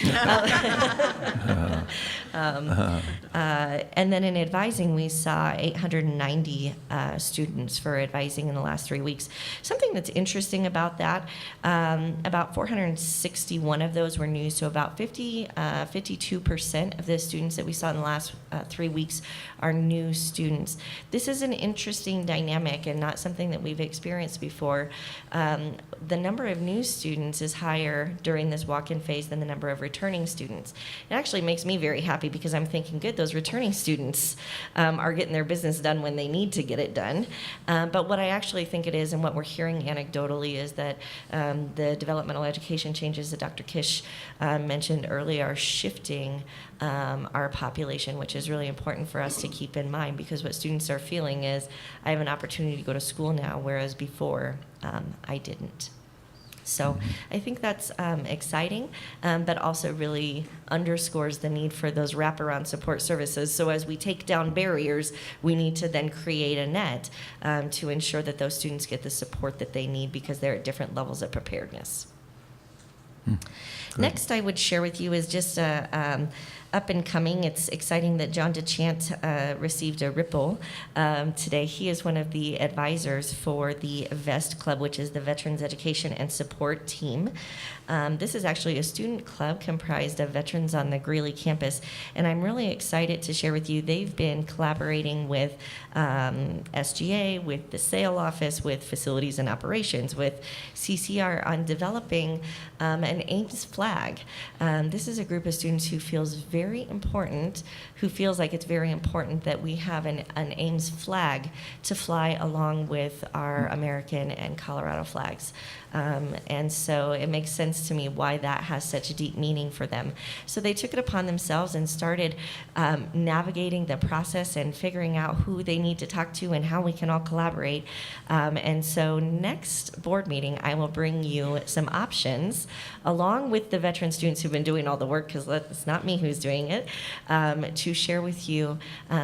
And then in advising, we saw 890 students for advising in the last 3 weeks. Something that's interesting about that, about 461 of those were new, so about 52% of the students that we saw in the last 3 weeks are new students. This is an interesting dynamic and not something that we've experienced before. The number of new students is higher during this walk-in phase than the number of returning students. It actually makes me very happy because I'm thinking, good, those returning students are getting their business done when they need to get it done. But what I actually think it is, and what we're hearing anecdotally, is that the developmental education changes that Dr. Kish mentioned earlier are shifting our population, which is really important for us to keep in mind, because what students are feeling is, I have an opportunity to go to school now, whereas before I didn't. So I think that's exciting, but also really underscores the need for those wraparound support services. So as we take down barriers, we need to then create a net to ensure that those students get the support that they need because they're at different levels of preparedness. Next, I would share with you is just up and coming. It's exciting that John DeChant received a Ripple today. He is one of the advisors for the VEST Club, which is the Veterans Education and Support Team. This is actually a student club comprised of veterans on the Greeley campus, and I'm really excited to share with you, they've been collaborating with SGA, with the sale office, with facilities and operations, with CCR on developing an Ames flag. This is a group of students who feels very important, who feels like it's very important that we have an Ames flag to fly along with our American and Colorado flags. And so it makes sense to me why that has such a deep meaning for them. So they took it upon themselves and started navigating the process and figuring out who they need to talk to and how we can all collaborate. And so next board meeting, I will bring you some options along with the veteran students who've been doing all the work, because it's not me who's doing it, to share with you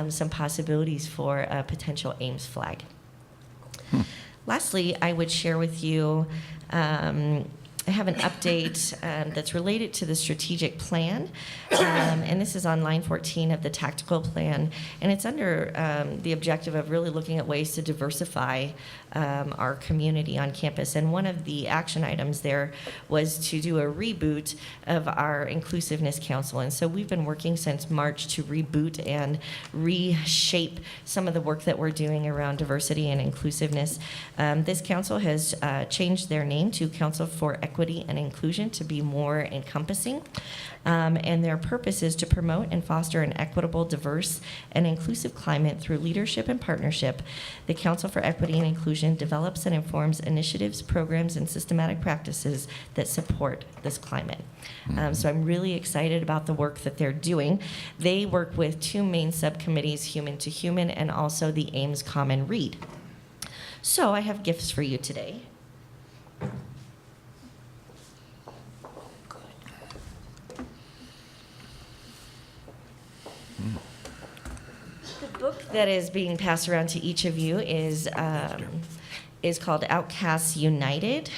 some possibilities for a potential Ames flag. Lastly, I would share with you, I have an update that's related to the strategic plan, and this is on line 14 of the tactical plan, and it's under the objective of really looking at ways to diversify our community on campus. And one of the action items there was to do a reboot of our Inclusiveness Council. And so we've been working since March to reboot and reshape some of the work that we're doing around diversity and inclusiveness. This council has changed their name to Council for Equity and Inclusion to be more encompassing. And their purpose is to promote and foster an equitable, diverse, and inclusive climate through leadership and partnership. The Council for Equity and Inclusion develops and informs initiatives, programs, and systematic practices that support this climate. So I'm really excited about the work that they're doing. They work with two main subcommittees, Human to Human, and also the Ames Common Read. So I have gifts for you today. The book that is being passed around to each of you is called Outcasts United.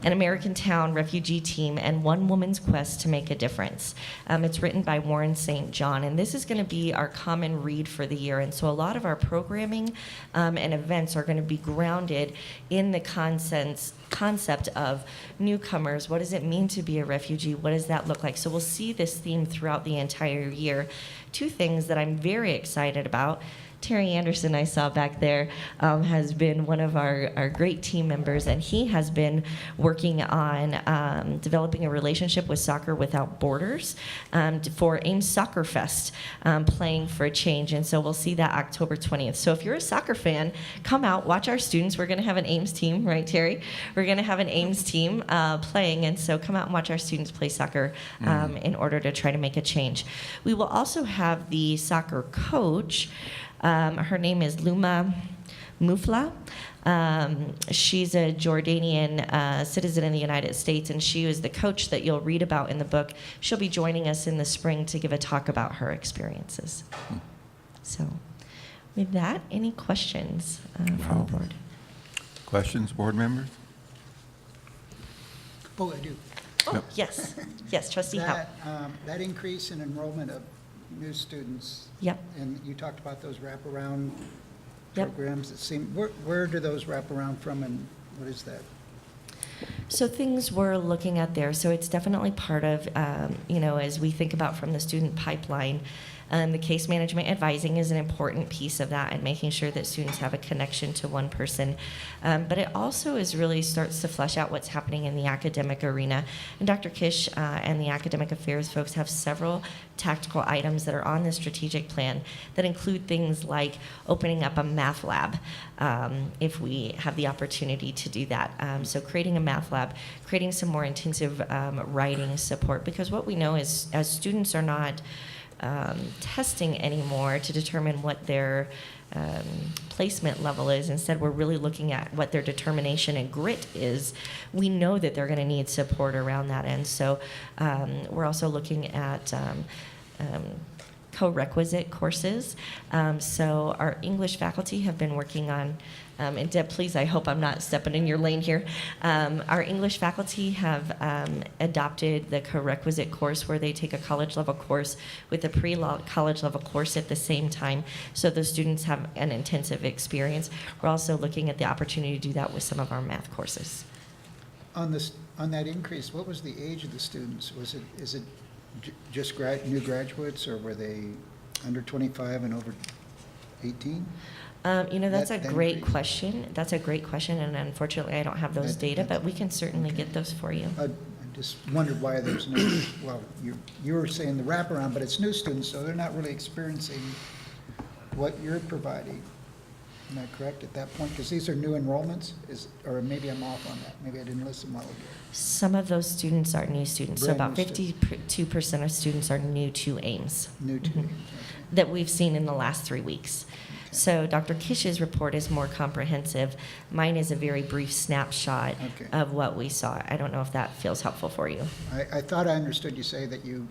An American Town Refugee Team, and One Woman's Quest to Make a Difference. It's written by Warren St. John, and this is going to be our common read for the year. And so a lot of our programming and events are going to be grounded in the concept of newcomers. What does it mean to be a refugee? What does that look like? So we'll see this theme throughout the entire year. Two things that I'm very excited about. Terry Anderson, I saw back there, has been one of our great team members, and he has been working on developing a relationship with Soccer Without Borders for Ames Soccer Fest, Playing for Change. And so we'll see that October 20th. So if you're a soccer fan, come out, watch our students. We're going to have an Ames team, right, Terry? We're going to have an Ames team playing, and so come out and watch our students play soccer in order to try to make a change. We will also have the soccer coach. Her name is Luma Mufla. She's a Jordanian citizen in the United States, and she is the coach that you'll read about in the book. She'll be joining us in the spring to give a talk about her experiences. So with that, any questions from the board? Questions, board members? Oh, I do. Oh, Yep. yes. Yes, Trustee Howe. That increase in enrollment of new students. Yep. And you talked about those wraparound Yep. programs that seem, where do those wrap around from, and what is that? So things we're looking at there. So it's definitely part of, as we think about from the student pipeline, the case management advising is an important piece of that, and making sure that students have a connection to one person. But it also starts to flesh out what's happening in the academic arena. And Dr. Kish and the academic affairs folks have several tactical items that are on the strategic plan that include things like opening up a math lab, if we have the opportunity to do that. So creating a math lab, creating some more intensive writing support, because what we know is as students are not testing anymore to determine what their placement level is. Instead, we're really looking at what their determination and grit is. We know that they're going to need support around that. And so we're also looking at Co-Requisite Courses. So our English faculty have been working on, and Deb, please, I hope I'm not stepping in your lane here. Our English faculty have adopted the Co-Requisite course, where they take a college level course with a pre-college level course at the same time, so the students have an intensive experience. We're also looking at the opportunity to do that with some of our math courses. On that increase, what was the age of the students? Is it just new graduates, or were they under 25 and over 18? That's a That great increase. question. That's a great question, and unfortunately, I don't have those data, but we can certainly get those for you. I just wondered why there's no, well, you were saying the wraparound, but it's new students, so they're not really experiencing what you're providing. Am I correct at that point? Because these are new enrollments, or maybe I'm off on that. Maybe I didn't listen well ago. Some of those students are new students. So Brand about new students. 52% of students are new to Ames New to Mhm. that we've seen in the last 3 weeks. So Dr. Kish's report is more comprehensive. Mine is a very brief snapshot Okay. of what we saw. I don't know if that feels helpful for you. I thought I understood you say that you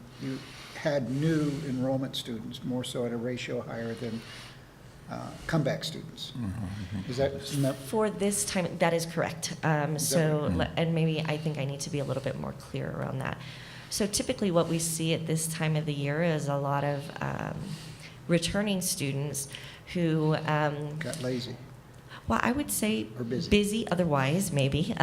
had new enrollment students, more so at a ratio higher than comeback students. Is that, For this time, that is correct. And maybe I think I need to be a little bit more clear around that. So typically what we see at this time of the year is a lot of returning students who got lazy? Well, I would say Or busy. otherwise, maybe,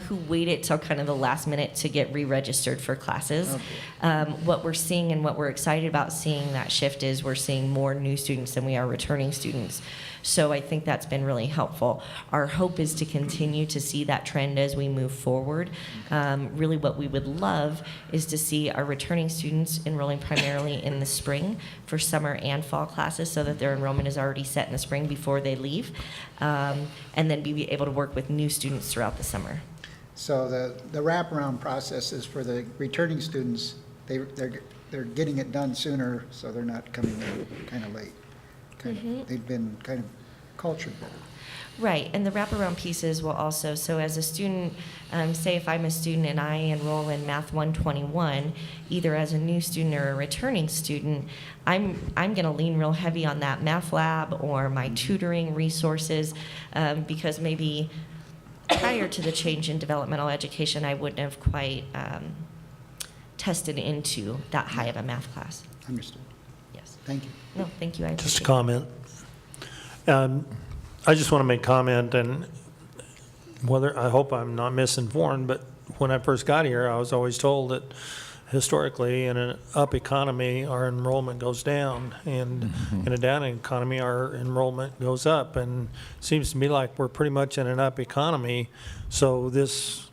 who waited till kind of the last minute to get re-registered for classes. Okay. What we're seeing and what we're excited about seeing that shift is we're seeing more new students than we are returning students. So I think that's been really helpful. Our hope is to continue to see that trend as we move forward. Really what we would love is to see our returning students enrolling primarily in the spring for summer and fall classes, so that their enrollment is already set in the spring before they leave, and then be able to work with new students throughout the summer. So the wraparound process is for the returning students, they're getting it done sooner, so they're not coming in kind of late. They've been kind of cultured better. Right, and the wraparound pieces will also, so as a student, say if I'm a student and I enroll in Math 121, either as a new student or a returning student, I'm going to lean real heavy on that math lab or my tutoring resources, because maybe prior to the change in developmental education, I wouldn't have quite tested into that high of a math class. Understood. Yes. Thank you. No, thank you. I Just a appreciate it. comment. I just want to make comment, and whether, I hope I'm not misinformed, but when I first got here, I was always told that historically, in an up economy, our enrollment goes down, and in a down economy, our enrollment goes up. And it seems to me like we're pretty much in an up economy, so this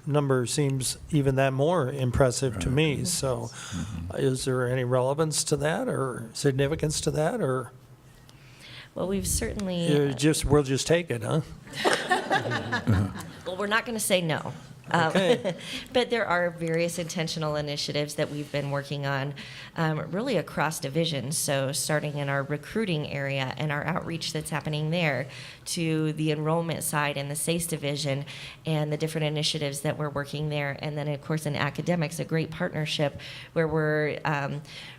number seems even that more impressive to me. So is there any relevance to that or significance to that, or Well, we've certainly. we'll just take it, huh? Well, we're not going to say no. Okay. But there are various intentional initiatives that we've been working on really across divisions. So starting in our recruiting area and our outreach that's happening there, to the enrollment side and the SACE division and the different initiatives that we're working there. And then, of course, in academics, a great partnership where we're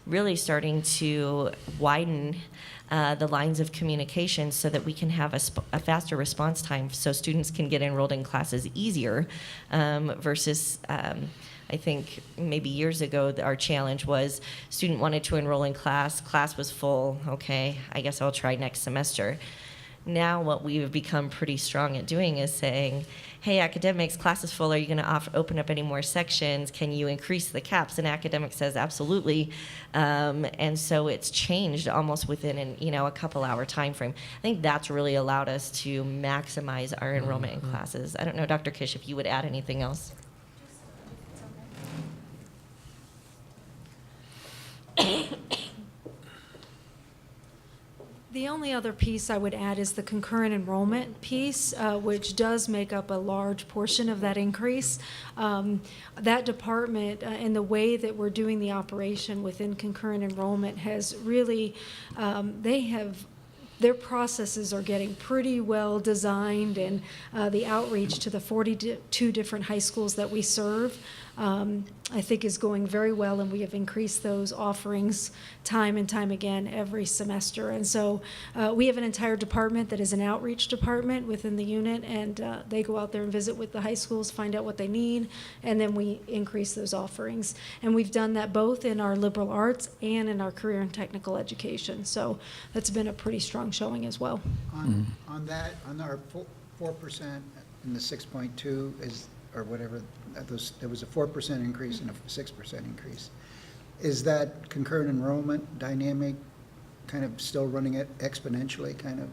really starting to widen the lines of communication so that we can have a faster response time so students can get enrolled in classes easier versus I think maybe years ago our challenge was student wanted to enroll in class was full, okay, I guess I'll try next semester. Now what we've become pretty strong at doing is saying, hey, academics, class is full. Are you going to open up any more sections? Can you increase the caps? And academics says absolutely. And so it's changed almost within a couple-hour time frame. I think that's really allowed us to maximize our enrollment in classes. I don't know, Dr. Kish, if you would add anything else. The only other piece I would add is the concurrent enrollment piece, which does make up a large portion of that increase. That department and the way that we're doing the operation within concurrent enrollment has really, their processes are getting pretty well designed, and the outreach to the 42 different high schools that we serve, I think is going very well, and we have increased those offerings time and time again every semester. And so we have an entire department that is an outreach department within the unit, and they go out there and visit with the high schools, find out what they need, and then we increase those offerings. And we've done that both in our liberal arts and in our career and technical education. So that's been a pretty strong showing as well. On that, on our 4% and the 6.2 is, or whatever, there was a 4% increase and a 6% increase. Is that concurrent enrollment dynamic kind of still running it exponentially, kind of?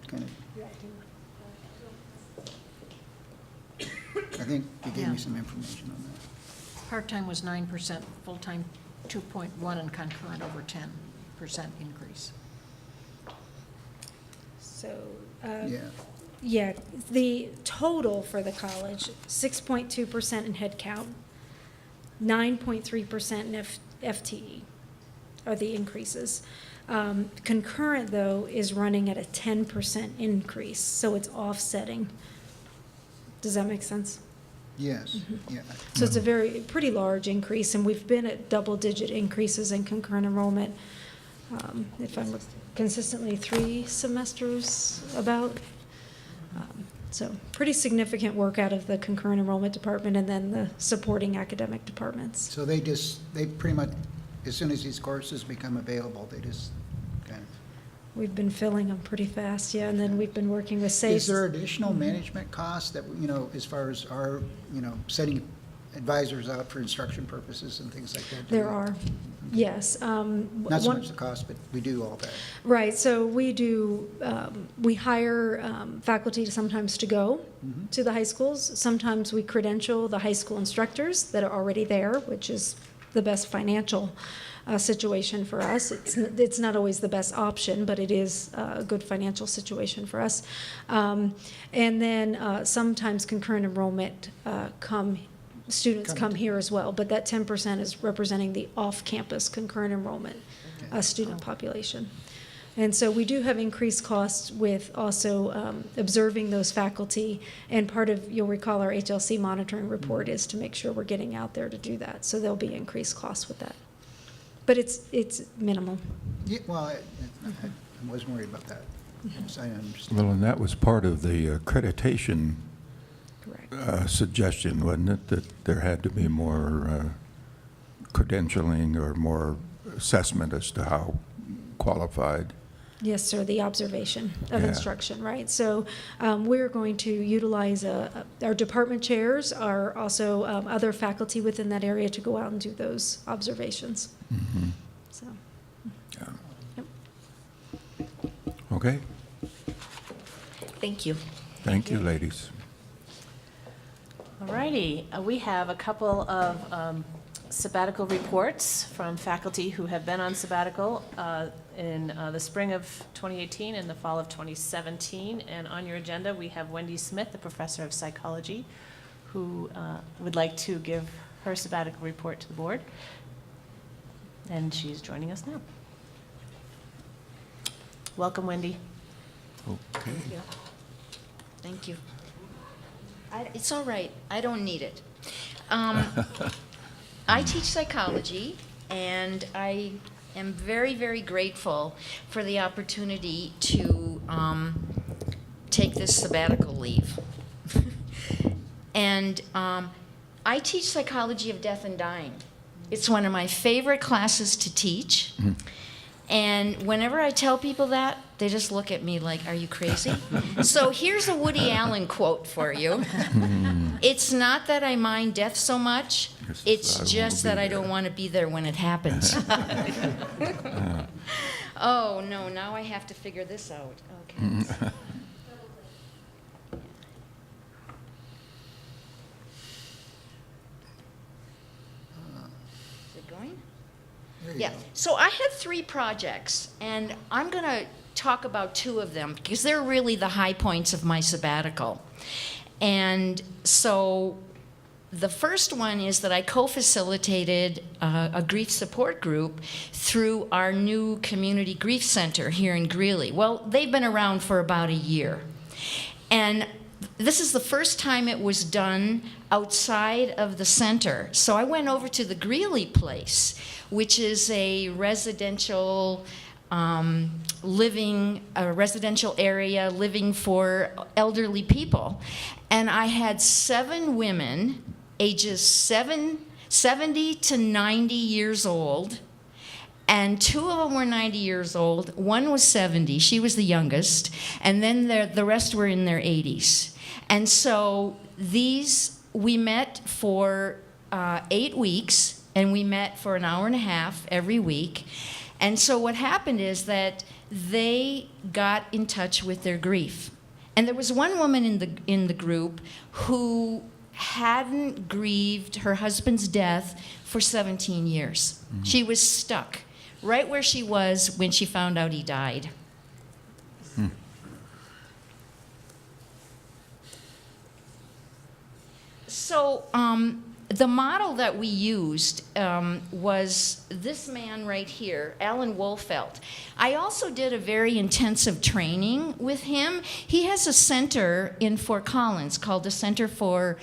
I think you gave me some information on that. Part-time was 9%, full-time 2.1, and concurrent over 10% increase. So, Yeah. the total for the college, 6.2% in head count, 9.3% in FTE are the increases. Concurrent, though, is running at a 10% increase, so it's offsetting. Does that make sense? Yes, yeah. So it's a pretty large increase, and we've been at double-digit increases in concurrent enrollment, if I'm consistently 3 semesters about. So pretty significant work out of the concurrent enrollment department and then the supporting academic departments. So they pretty much, as soon as these courses become available, they just kind of. We've been filling them pretty fast, yeah, and then we've been working with SACE. Is there additional management costs that, as far as our, setting advisors out for instruction purposes and things like that? There are, yes. Not so much the cost, but we do all that. Right, so we do, we hire faculty sometimes to go to the high schools. Sometimes we credential the high school instructors that are already there, which is the best financial situation for us. It's not always the best option, but it is a good financial situation for us. And then sometimes concurrent enrollment students come here as well, but that 10% is representing the off-campus concurrent enrollment student population. And so we do have increased costs with also observing those faculty, and part of, you'll recall, our HLC monitoring report is to make sure we're getting out there to do that. So there'll be increased costs with that. But it's minimal. Yeah, well, I wasn't worried about that. So I understand. Well, and that was part of the accreditation Correct. suggestion, wasn't it, that there had to be more credentialing or more assessment as to how qualified? Yes, sir, the observation of Yeah. instruction, right? So we're going to utilize our department chairs, are also other faculty within that area to go out and do those observations. Mm-hmm. So, Yeah. yep. Okay, Thank you. thank you, ladies. All righty, we have a couple of sabbatical reports from faculty who have been on sabbatical in the spring of 2018 and the fall of 2017. And on your agenda, we have Wendy Smith, the professor of psychology, who would like to give her sabbatical report to the board. And she's joining us now. Welcome, Wendy. Okay. Thank you. It's all right. I don't need it. I teach psychology, and I am very, very grateful for the opportunity to take this sabbatical leave. And I teach psychology of death and dying. It's one of my favorite classes to teach. And whenever I tell people that, they just look at me like, are you crazy? So here's a Woody Allen quote for you. It's not that I mind death so much, it's just that I don't want to be there when it happens. Oh, no, now I have to figure this out. Okay. Is it going? Yeah, so I had 3 projects, and I'm going to talk about 2 of them because they're really the high points of my sabbatical. And so the first one is that I co-facilitated a grief support group through our new community grief center here in Greeley. Well, they've been around for about a year. And this is the first time it was done outside of the center. So I went over to the Greeley place, which is a residential residential area living for elderly people. And I had 7 women, ages 70 to 90 years old, and 2 of them were 90 years old. One was 70, she was the youngest, and then the rest were in their 80s. And so we met for 8 weeks, and we met for an hour and a half every week. And so what happened is that they got in touch with their grief. And there was one woman in the group who hadn't grieved her husband's death for 17 years. Mm-hmm. She was stuck right where she was when she found out he died. So the model that we used was this man right here, Alan Wolfelt. I also did a very intensive training with him. He has a center in Fort Collins called the Center for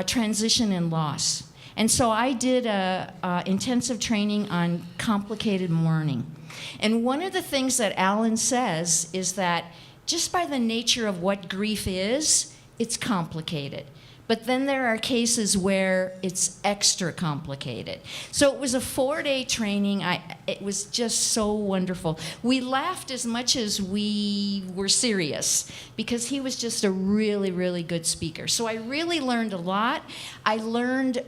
Transition and Loss. And so I did a intensive training on complicated mourning. And one of the things that Alan says is that just by the nature of what grief is, it's complicated. But then there are cases where it's extra complicated. So it was a 4-day training. It was just so wonderful. We laughed as much as we were serious because he was just a really, really good speaker. So I really learned a lot. I learned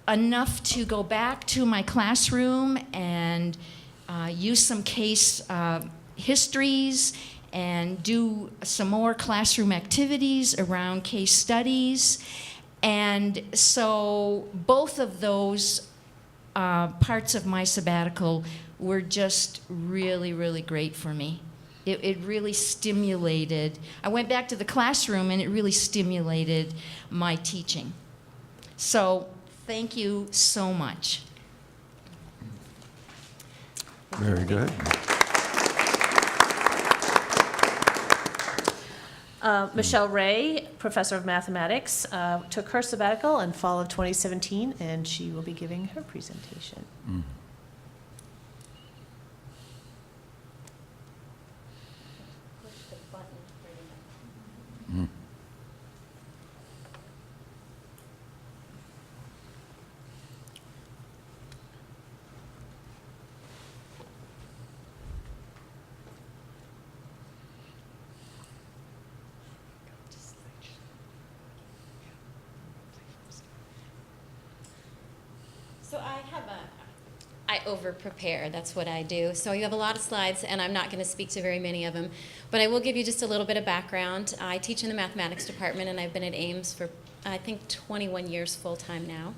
enough to go back to my classroom and use some case histories and do some more classroom activities around case studies. And so both of those parts of my sabbatical were just really, really great for me. It really stimulated. I went back to the classroom and it really stimulated my teaching. So thank you so much. Very good. Michelle Ray, professor of mathematics, took her sabbatical in fall of 2017, and she will be giving her presentation. So I over-prepare, that's what I do. So you have a lot of slides, and I'm not going to speak to very many of them. But I will give you just a little bit of background. I teach in the mathematics department, and I've been at Ames for, I think, 21 years full-time now.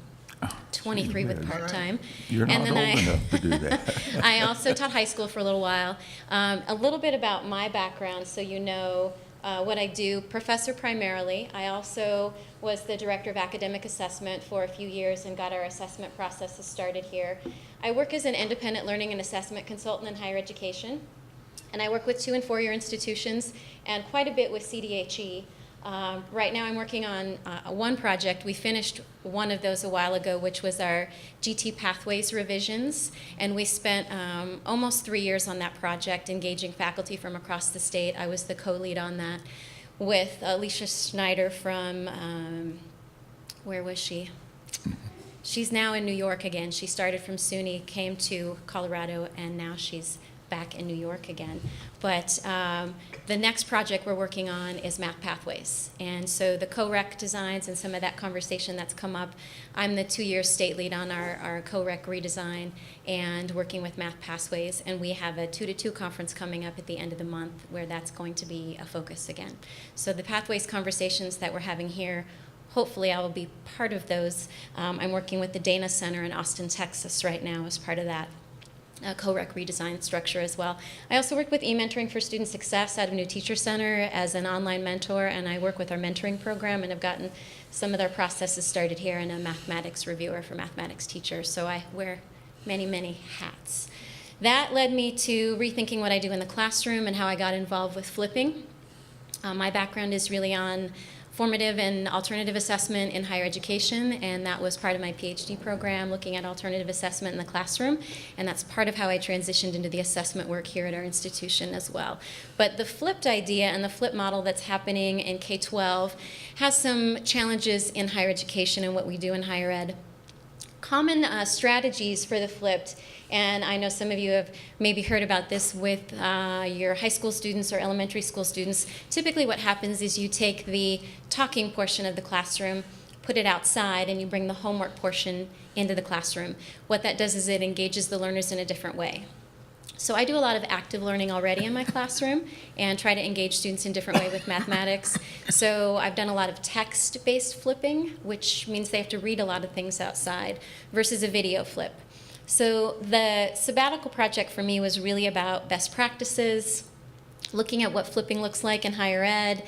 23 with part-time. You're not old enough to do that. I also taught high school for a little while. A little bit about my background, so you know what I do. Professor primarily. I also was the director of academic assessment for a few years and got our assessment processes started here. I work as an independent learning and assessment consultant in higher education, and I work with 2- and 4-year institutions and quite a bit with CDHE. Right now I'm working on one project. We finished one of those a while ago, which was our GT Pathways revisions, and we spent almost 3 years on that project, engaging faculty from across the state. I was the co-lead on that with Alicia Schneider from, where was she? She's now in New York again. She started from SUNY, came to Colorado, and now she's back in New York again. But the next project we're working on is Math Pathways. And so the co-rec designs and some of that conversation that's come up, I'm the 2-year state lead on our co-rec redesign and working with Math Pathways. And we have a 2-to-2 conference coming up at the end of the month where that's going to be a focus again. So the Pathways conversations that we're having here, hopefully I will be part of those. I'm working with the Dana Center in Austin, Texas right now as part of that co-rec redesign structure as well. I also work with e-mentoring for student success out of New Teacher Center as an online mentor, and I work with our mentoring program and have gotten some of their processes started here, and a mathematics reviewer for mathematics teachers. So I wear many, many hats. That led me to rethinking what I do in the classroom and how I got involved with flipping. My background is really on formative and alternative assessment in higher education, and that was part of my PhD program, looking at alternative assessment in the classroom, and that's part of how I transitioned into the assessment work here at our institution as well. But the flipped idea and the flip model that's happening in K-12 has some challenges in higher education and what we do in higher ed. Common strategies for the flipped, and I know some of you have maybe heard about this with your high school students or elementary school students. Typically what happens is you take the talking portion of the classroom, put it outside, and you bring the homework portion into the classroom. What that does is it engages the learners in a different way. So I do a lot of active learning already in my classroom and try to engage students in a different way with mathematics. So I've done a lot of text-based flipping, which means they have to read a lot of things outside, versus a video flip. So the Sabbatical Project for me was really about best practices, looking at what flipping looks like in higher ed,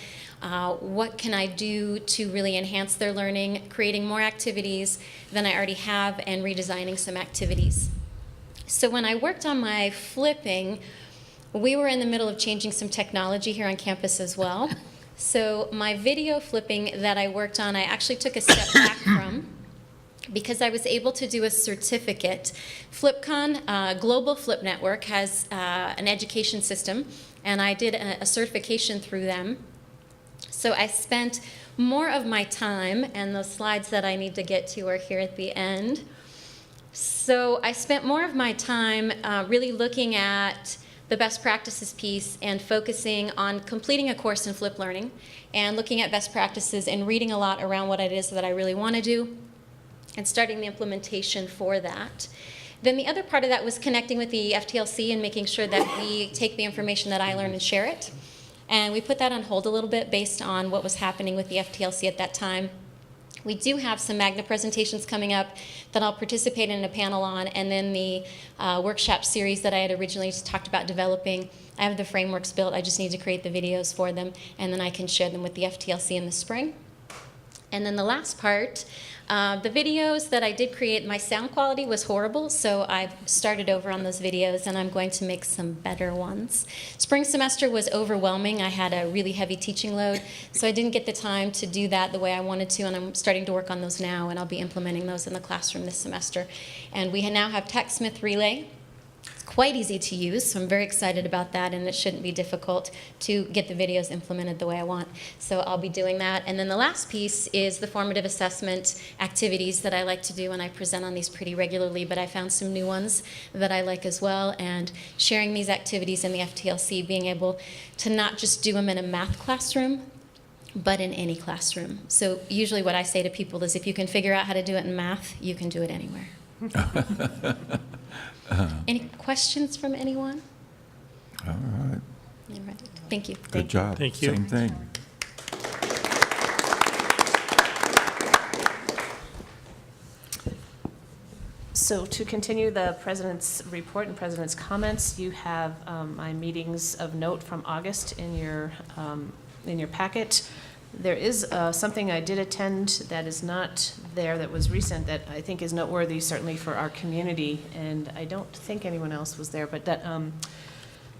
what can I do to really enhance their learning, creating more activities than I already have, and redesigning some activities. So when I worked on my flipping, we were in the middle of changing some technology here on campus as well. So my video flipping that I worked on, I actually took a step back from, because I was able to do a certificate. FlipCon, Global Flip Network, has an education system, and I did a certification through them. So I spent more of my time, and the slides that I need to get to are here at the end. So I spent more of my time really looking at the best practices piece and focusing on completing a course in flip learning and looking at best practices and reading a lot around what it is that I really want to do and starting the implementation for that. Then the other part of that was connecting with the FTLC and making sure that we take the information that I learn and share it. And we put that on hold a little bit based on what was happening with the FTLC at that time. We do have some Magna presentations coming up that I'll participate in a panel on, and then the workshop series that I had originally talked about developing. I have the frameworks built, I just need to create the videos for them, and then I can share them with the FTLC in the spring. And then the last part, the videos that I did create, my sound quality was horrible, so I've started over on those videos, and I'm going to make some better ones. Spring semester was overwhelming. I had a really heavy teaching load, so I didn't get the time to do that the way I wanted to, and I'm starting to work on those now, and I'll be implementing those in the classroom this semester. And we now have TechSmith Relay. Quite easy to use, so I'm very excited about that, and it shouldn't be difficult to get the videos implemented the way I want. So I'll be doing that. And then the last piece is the formative assessment activities that I like to do, and I present on these pretty regularly, but I found some new ones that I like as well, and sharing these activities in the FTLC, being able to not just do them in a math classroom, but in any classroom. So usually what I say to people is if you can figure out how to do it in math, you can do it anywhere. Any questions from anyone? All right. All right. Thank you. Good job. Thank you. Same thing. So to continue the president's report and president's comments, you have my meetings of note from August in your packet. There is something I did attend that is not there that was recent that I think is noteworthy, certainly for our community, and I don't think anyone else was there, but that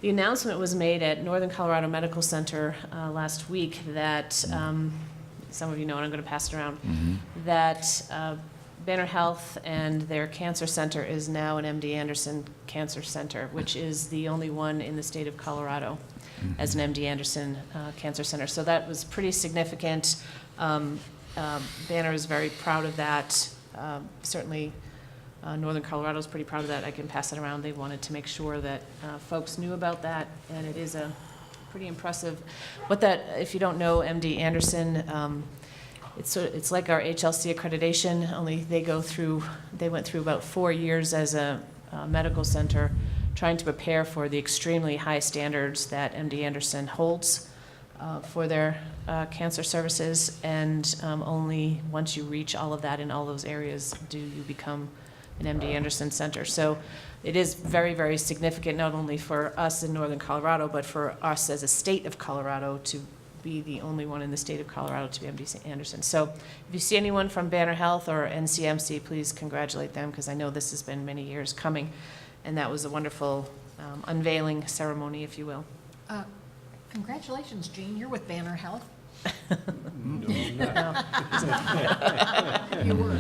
the announcement was made at Northern Colorado Medical Center last week that, some of you know, and I'm going to pass it around, that Banner Health and their cancer center is now an MD Anderson Cancer Center, which is the only one in the state of Colorado as an MD Anderson Cancer Center. So that was pretty significant. Banner is very proud of that. Certainly, Northern Colorado is pretty proud of that. I can pass it around. They wanted to make sure that folks knew about that, and it is a pretty impressive. What that, if you don't know, MD Anderson, it's like our HLC accreditation, only they went through about 4 years as a medical center trying to prepare for the extremely high standards that MD Anderson holds for their cancer services, and only once you reach all of that in all those areas do you become an MD Anderson center. So it is very, very significant, not only for us in Northern Colorado, but for us as a state of Colorado to be the only one in the state of Colorado to be MD Anderson. So if you see anyone from Banner Health or NCMC, please congratulate them, because I know this has been many years coming, and that was a wonderful unveiling ceremony, if you will. Congratulations, Jean, you're with Banner Health. You were.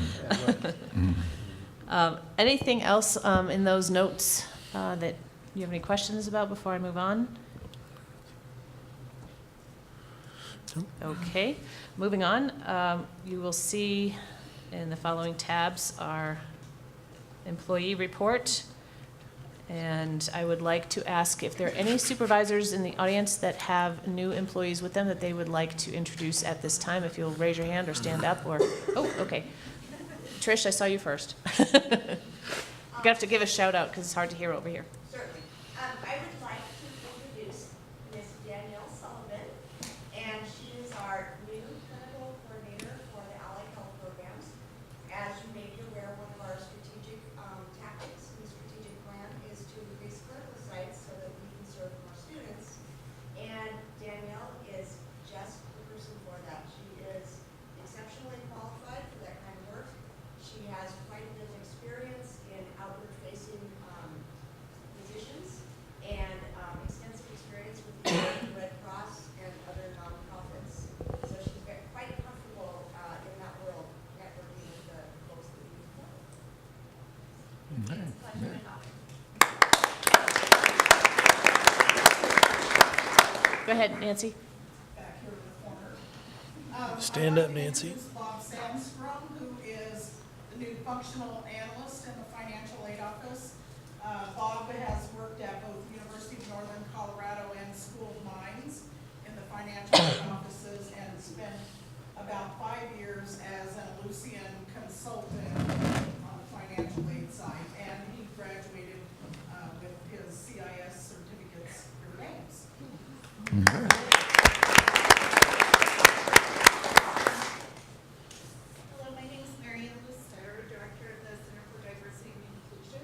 Anything else in those notes that you have any questions about before I move on? Okay, moving on. You will see in the following tabs our employee report. And I would like to ask if there are any supervisors in the audience that have new employees with them that they would like to introduce at this time. If you'll raise your hand or stand up or, oh, okay. Trish, I saw you first. You're going to have to give a shout out because it's hard to hear over here. Certainly. I would like to introduce Ms. Danielle Sullivan, and she is our new clinical coordinator for the allied health programs. As you may be aware, one of our strategic tactics in the strategic plan is to increase clinical sites so that we can serve more students. And Danielle is just the person for that. She is exceptionally qualified for that kind of work. She has quite a bit of experience in outward-facing positions and extensive experience with the American Red Cross and other nonprofits. So she's quite comfortable in that world, networking with the folks that we employ. It's a pleasure and honor. Go ahead, Nancy. Back here in the corner. Stand up, Nancy. Bob Sandstrom, who is the new functional analyst in the financial aid office. Bob has worked at both University of Northern Colorado and School of Mines in the financial aid offices, and spent about 5 years as an Lucian consultant on the financial aid side. And he graduated with his CIS certificates for names. Hello, my name is Marian Lucero, Director of the Center for Diversity and Inclusion.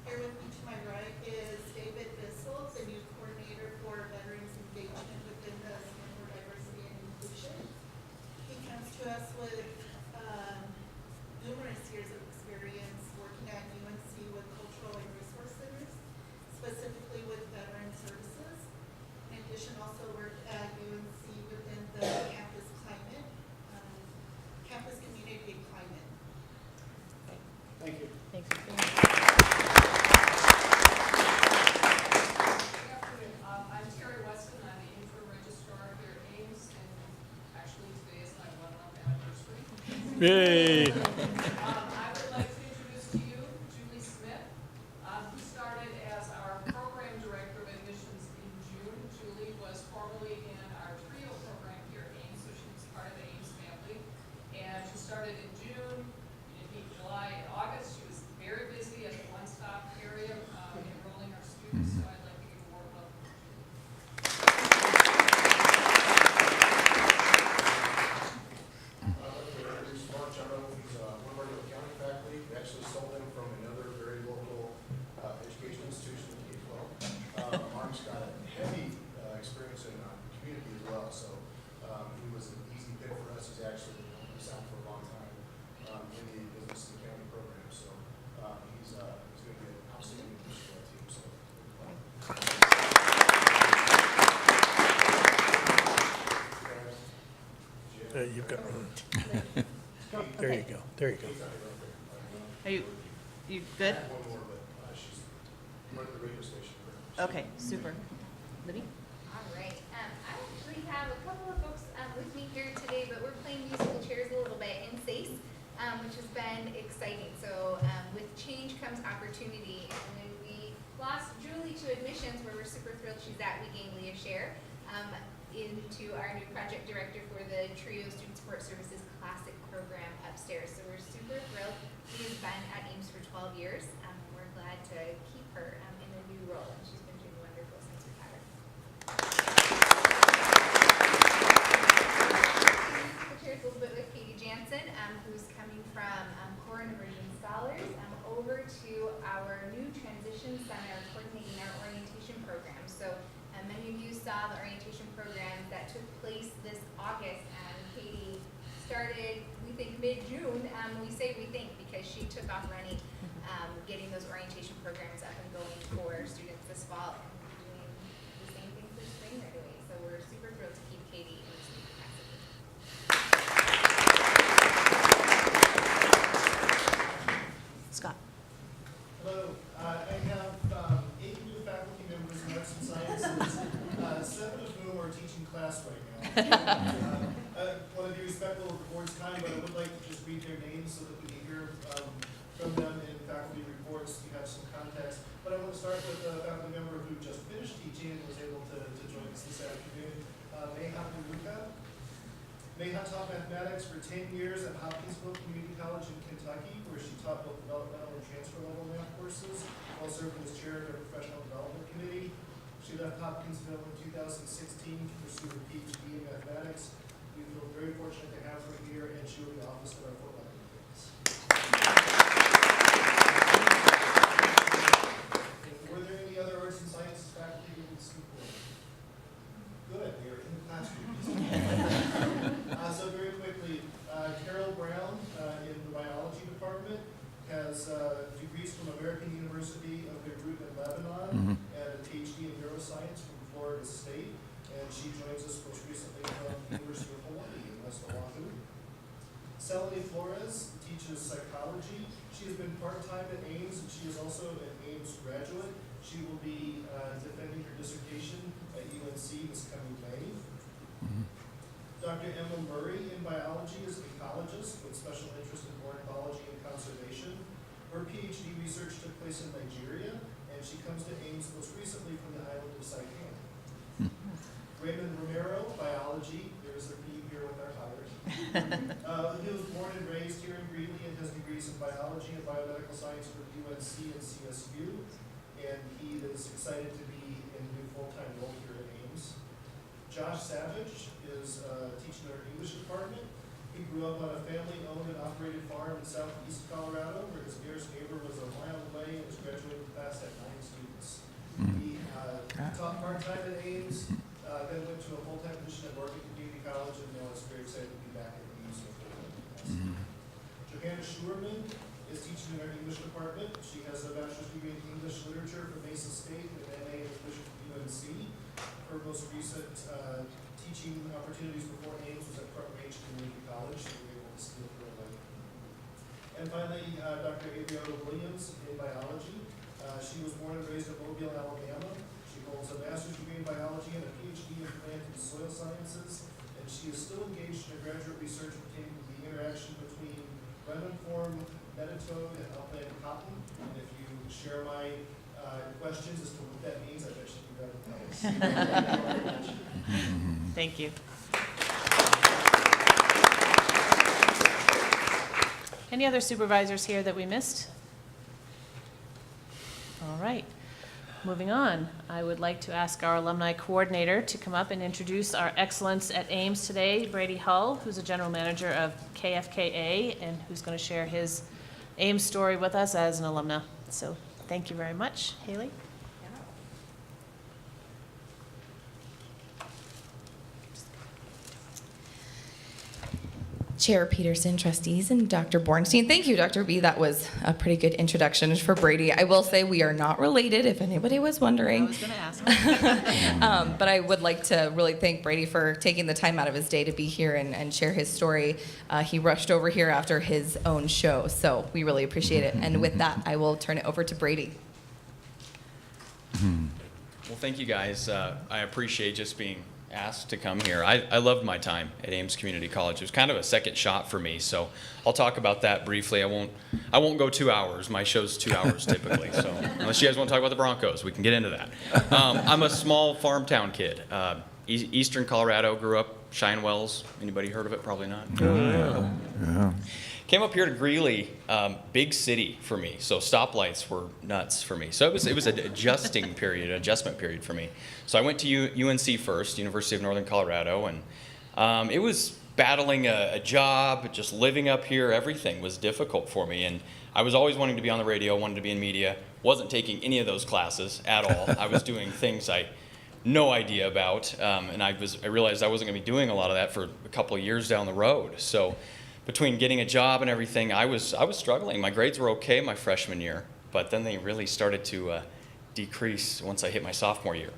Here with me to my right is David Bissell, the new coordinator for Veterans Engagement within the Center for Diversity and Inclusion. He comes to us with numerous years of experience working at UNC with cultural and resource centers, specifically with veteran services. In addition, also worked at UNC within the campus climate, campus community and climate. Thank you. Thanks. Good afternoon. I'm Terry Weston. I'm the interim registrar here at Ames, and actually today is my 1-month anniversary. Yay. I would like to introduce to you Julie Smith, who started as our program director of admissions in June. Julie was formerly in our TRIO program here at Ames, so she was part of the Ames family. And she started in June, in July, and August. She was very so he's going to be an outstanding addition to our team. So. You've got. There you go. There you go. Are you good? One more, but she's part of the radio station. Okay, super. Libby? All right. I actually have a couple of folks with me here today, but we're playing musical chairs a little bit in SACE, which has been exciting. So with change comes opportunity. And when we lost Julie to admissions, where we're super thrilled she's at, we gained Leah Scher into our new project director for the TRIO Student Support Services Classic program upstairs. So we're super thrilled. Leah's been at Ames for 12 years. We're glad to keep her in a new role, and she's been doing wonderful since we've had her. The chair a little bit with Katie Jansen, who's coming from Core and Immersion Scholars over to our new transition center coordinating our orientation program. So many of you saw the orientation program that took place this August. Katie started, we think, mid-June. We say we think because she took off running, getting those orientation programs up and going for students this fall, and we're doing the same thing for spring right away. So we're super thrilled to keep Katie in this new capacity. Scott. Hello. I have 8 new faculty members in Arts and Sciences, 7 of whom are teaching class right now. I want to be respectful of the board's time, but I would like to just read their names so that we can hear from them in faculty reports. You have some context. But I want to start with a faculty member who just finished teaching and was able to join us this afternoon, Meha Luka. Meha taught mathematics for 10 years at Hopkinsville Community College in Kentucky, where she taught both developmental and transfer level math courses, while serving as chair of their professional development committee. She left Hopkinsville in 2016 to pursue a PhD in mathematics. We feel very fortunate to have her here, and she will be office at our Fort Lauderdale campus. Were there any other arts and sciences faculty who would speak for? Good, we are in the classroom. So very quickly, Carol Brown in the biology department has degrees from American University of Beirut in Lebanon and a PhD in neuroscience from Florida State. And she joins us most recently from the University of Hawaii in West Oahu. Selene Flores teaches psychology. She has been part-time at Ames, and she is also an Ames graduate. She will be defending her dissertation at UNC this coming May. Dr. Emma Murray in biology is an ecologist with special interest in ornithology and conservation. Her PhD research took place in Nigeria, and she comes to Ames most recently from the island of Saipan. Raymond Romero, biology. There is a theme here with our hires. He was born and raised here in Greeley and has degrees in biology and biomedical science from UNC and CSU. And he is excited to be in a new full-time role here at Ames. Josh Savage is teaching in our English department. He grew up on a family-owned and operated farm in southeast Colorado, where his nearest neighbor was a mile away, and his graduating class had 9 students. He taught part-time at Ames, then went to a full-time position at Oregon Community College, and now is very excited to be back at Ames with full-time. Johanna Schurman is teaching in our English department. She has a bachelor's degree in English literature from Mesa State and an MA in English from UNC. Her most recent teaching opportunities before Ames was at Front Range Community College, so we were able to steal her away. And finally, Dr. Adriana Williams in biology. She was born and raised in Mobile, Alabama. She holds a master's degree in biology and a PhD in plant and soil sciences, and she is still engaged in a graduate research pertaining to the interaction between reniform nematode and upland cotton. And if you share my questions as to what that means, I bet you can better tell us. Thank you. Any other supervisors here that we missed? All right. Moving on, I would like to ask our alumni coordinator to come up and introduce our excellence at Ames today, Brady Hull, who's a general manager of KFKA and who's going to share his Ames story with us as an alumna. So thank you very much. Haley? Chair Peterson, trustees, and Dr. Bornstein. Thank you, Dr. B. That was a pretty good introduction for Brady. I will say we are not related, if anybody was wondering. I was going to ask. But I would like to really thank Brady for taking the time out of his day to be here and share his story. He rushed over here after his own show, so we really appreciate it. And with that, I will turn it over to Brady. Well, thank you guys. I appreciate just being asked to come here. I loved my time at Ames Community College. It was kind of a second shot for me, so I'll talk about that briefly. I won't go 2 hours. My show's 2 hours typically, so unless you guys want to talk about the Broncos, we can get into that. I'm a small farm town kid. Eastern Colorado, grew up Shinewells. Anybody heard of it? Probably not. Yeah. Came up here to Greeley, big city for me, so stoplights were nuts for me. So it was an adjustment period for me. So I went to UNC first, University of Northern Colorado, and it was battling a job, just living up here. Everything was difficult for me, and I was always wanting to be on the radio, wanted to be in media. Wasn't taking any of those classes at all. I was doing things I no idea about, and I realized I wasn't going to be doing a lot of that for a couple of years down the road. So between getting a job and everything, I was struggling. My grades were okay my freshman year, but then they really started to decrease once I hit my sophomore year.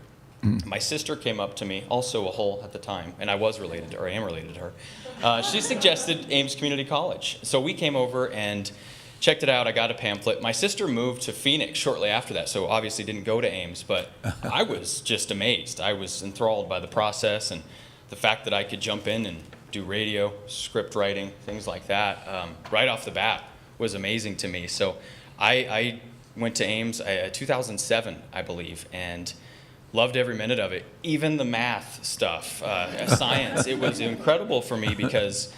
My sister came up to me, also a Hull at the time, and I was related to her, or I am related to her. She suggested Ames Community College. So we came over and checked it out. I got a pamphlet. My sister moved to Phoenix shortly after that, so obviously didn't go to Ames, but I was just amazed. I was enthralled by the process and the fact that I could jump in and do radio, script writing, things like that, right off the bat was amazing to me. So I went to Ames 2007, I believe, and loved every minute of it. Even the math stuff, science, it was incredible for me because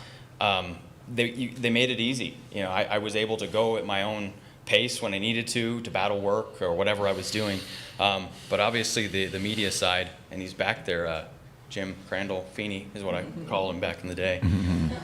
they made it easy. You know, I was able to go at my own pace when I needed to battle work or whatever I was doing. But obviously the media side, and he's back there, Jim Crandall Feeney is what I called him back in the day.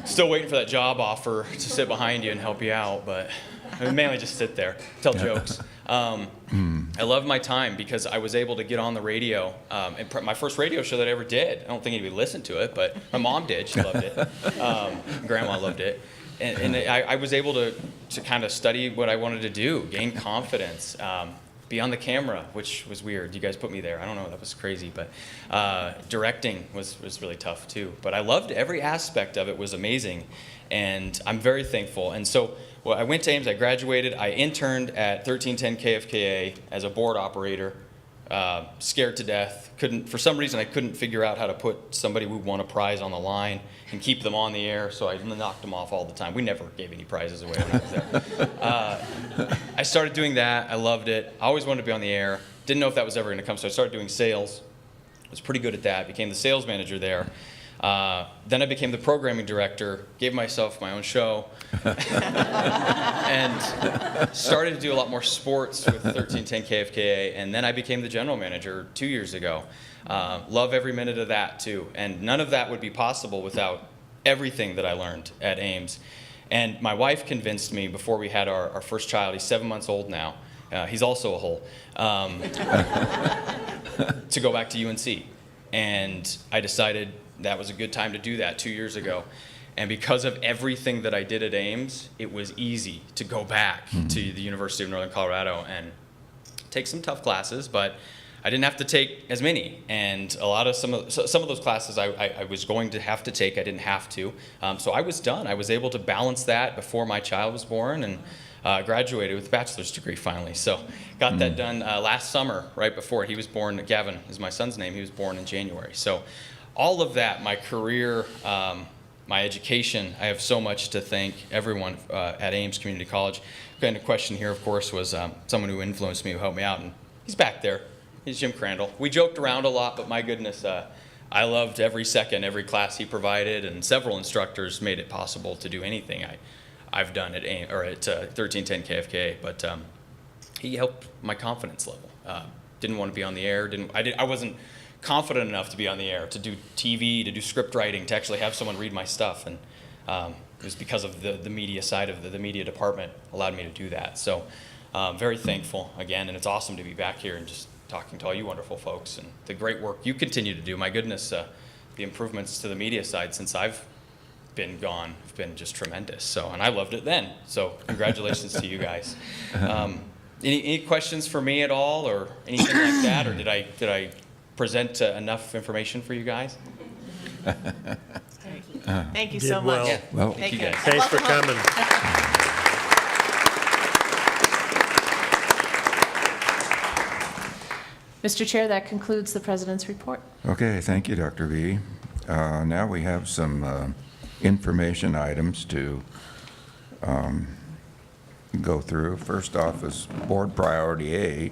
Still waiting for that job offer to sit behind you and help you out, but I would mainly just sit there, tell jokes. I love my time because I was able to get on the radio. And my first radio show that I ever did, I don't think anybody listened to it, but my mom did. She loved it. Grandma loved it. And I was able to kind of study what I wanted to do, gain confidence, be on the camera, which was weird. You guys put me there. I don't know, that was crazy. But directing was really tough too. But I loved every aspect of it, was amazing. And I'm very thankful. And so I went to Ames, I graduated, I interned at 1310 KFKA as a board operator, scared to death. For some reason, I couldn't figure out how to put somebody who won a prize on the line and keep them on the air, so I knocked them off all the time. We never gave any prizes away when I was there. I started doing that. I loved it. I always wanted to be on the air. Didn't know if that was ever going to come, so I started doing sales. I was pretty good at that. Became the sales manager there. Then I became the programming director, gave myself my own show, and started to do a lot more sports with 1310 KFKA, and then I became the general manager 2 years ago. Love every minute of that too, and none of that would be possible without everything that I learned at Ames. And my wife convinced me before we had our first child, he's 7 months old now, he's also a Hull, to go back to UNC. And I decided that was a good time to do that 2 years ago. And because of everything that I did at Ames, it was easy to go back to the University of Northern Colorado and take some tough classes, but I didn't have to take as many. And some of those classes I was going to have to take, I didn't have to. So I was done. I was able to balance that before my child was born, and graduated with a bachelor's degree finally. So got that done last summer, right before he was born. Gavin is my son's name. He was born in January. So all of that, my career, my education, I have so much to thank everyone at Ames Community College. The question here, of course, was someone who influenced me, who helped me out, and he's back there. He's Jim Crandall. We joked around a lot, but my goodness, I loved every second, every class he provided, and several instructors made it possible to do anything I've done at 1310 KFKA. But he helped my confidence level. Didn't want to be on the air. I wasn't confident enough to be on the air, to do TV, to do script writing, to actually have someone read my stuff. And it was because of the media side of the media department allowed me to do that. So very thankful again, and it's awesome to be back here and just talking to all you wonderful folks and the great work you continue to do. My goodness, the improvements to the media side since I've been gone have been just tremendous. So, and I loved it then. So congratulations to you guys. Any questions for me at all or anything like that? Or did I present enough information for you guys? Thank you Did so well. much. Yeah. Well, Thank you guys. Thanks for coming. Mr. Chair, that concludes the President's report. Okay, thank you, Dr. V. Now we have some information items to go through. First off is Board Priority A,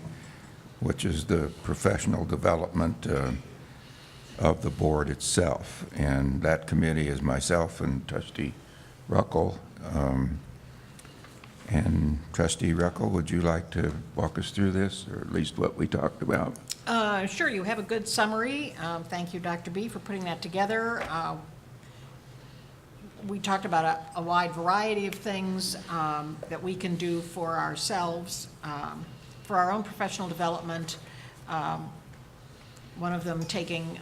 which is the professional development of the board itself. And that committee is myself and Trustee Ruckel. And Trustee Ruckel, would you like to walk us through this, or at least what we talked about? Sure, you have a good summary. Thank you, Dr. B, for putting that together. We talked about a wide variety of things that we can do for ourselves, for our own professional development. One of them taking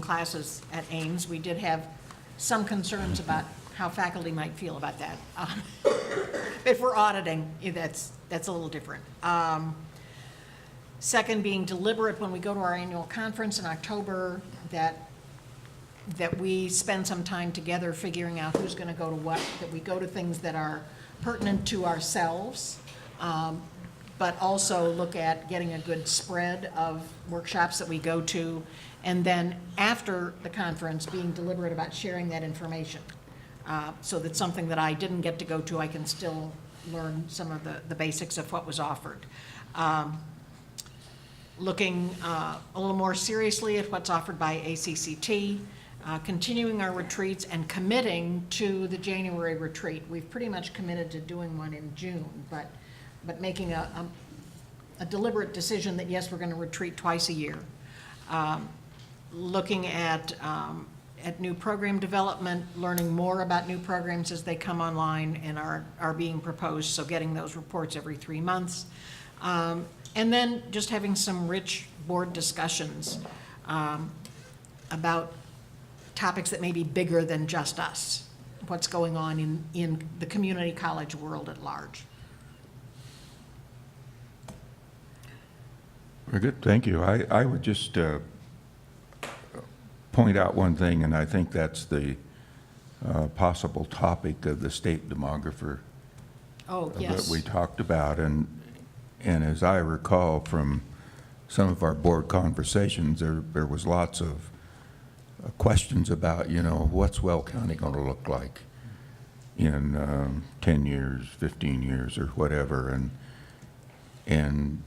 classes at Ames. We did have some concerns about how faculty might feel about that. If we're auditing, that's a little different. Second, being deliberate when we go to our annual conference in October, that we spend some time together figuring out who's going to go to what, that we go to things that are pertinent to ourselves, but also look at getting a good spread of workshops that we go to, and then after the conference, being deliberate about sharing that information, so that something that I didn't get to go to, I can still learn some of the basics of what was offered. Looking a little more seriously at what's offered by ACCT, continuing our retreats and committing to the January retreat. We've pretty much committed to doing one in June, but making a deliberate decision that yes, we're going to retreat twice a year. Looking at new program development, learning more about new programs as they come online and are being proposed, so getting those reports every 3 months. And then just having some rich board discussions about topics that may be bigger than just us, what's going on in the community college world at large. Very good, thank you. I would just point out one thing, and I think that's the possible topic of the state demographer Yes. that we talked about. And as I recall from some of our board conversations, there was lots of questions about, what's Weld County going to look like in 10 years, 15 years, or whatever. And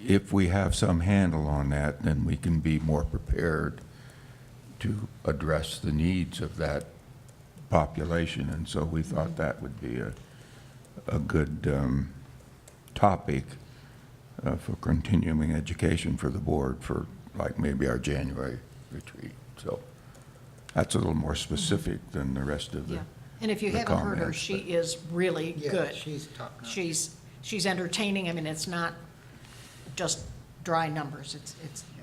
if we have some handle on that, then we can be more prepared to address the needs of that population. And so we thought that would be a good topic for continuing education for the board for like maybe our January retreat. So that's a little more specific than the rest of the And if you the haven't heard her, comments, she is really good. She's top notch. She's entertaining. I mean, it's not just dry numbers.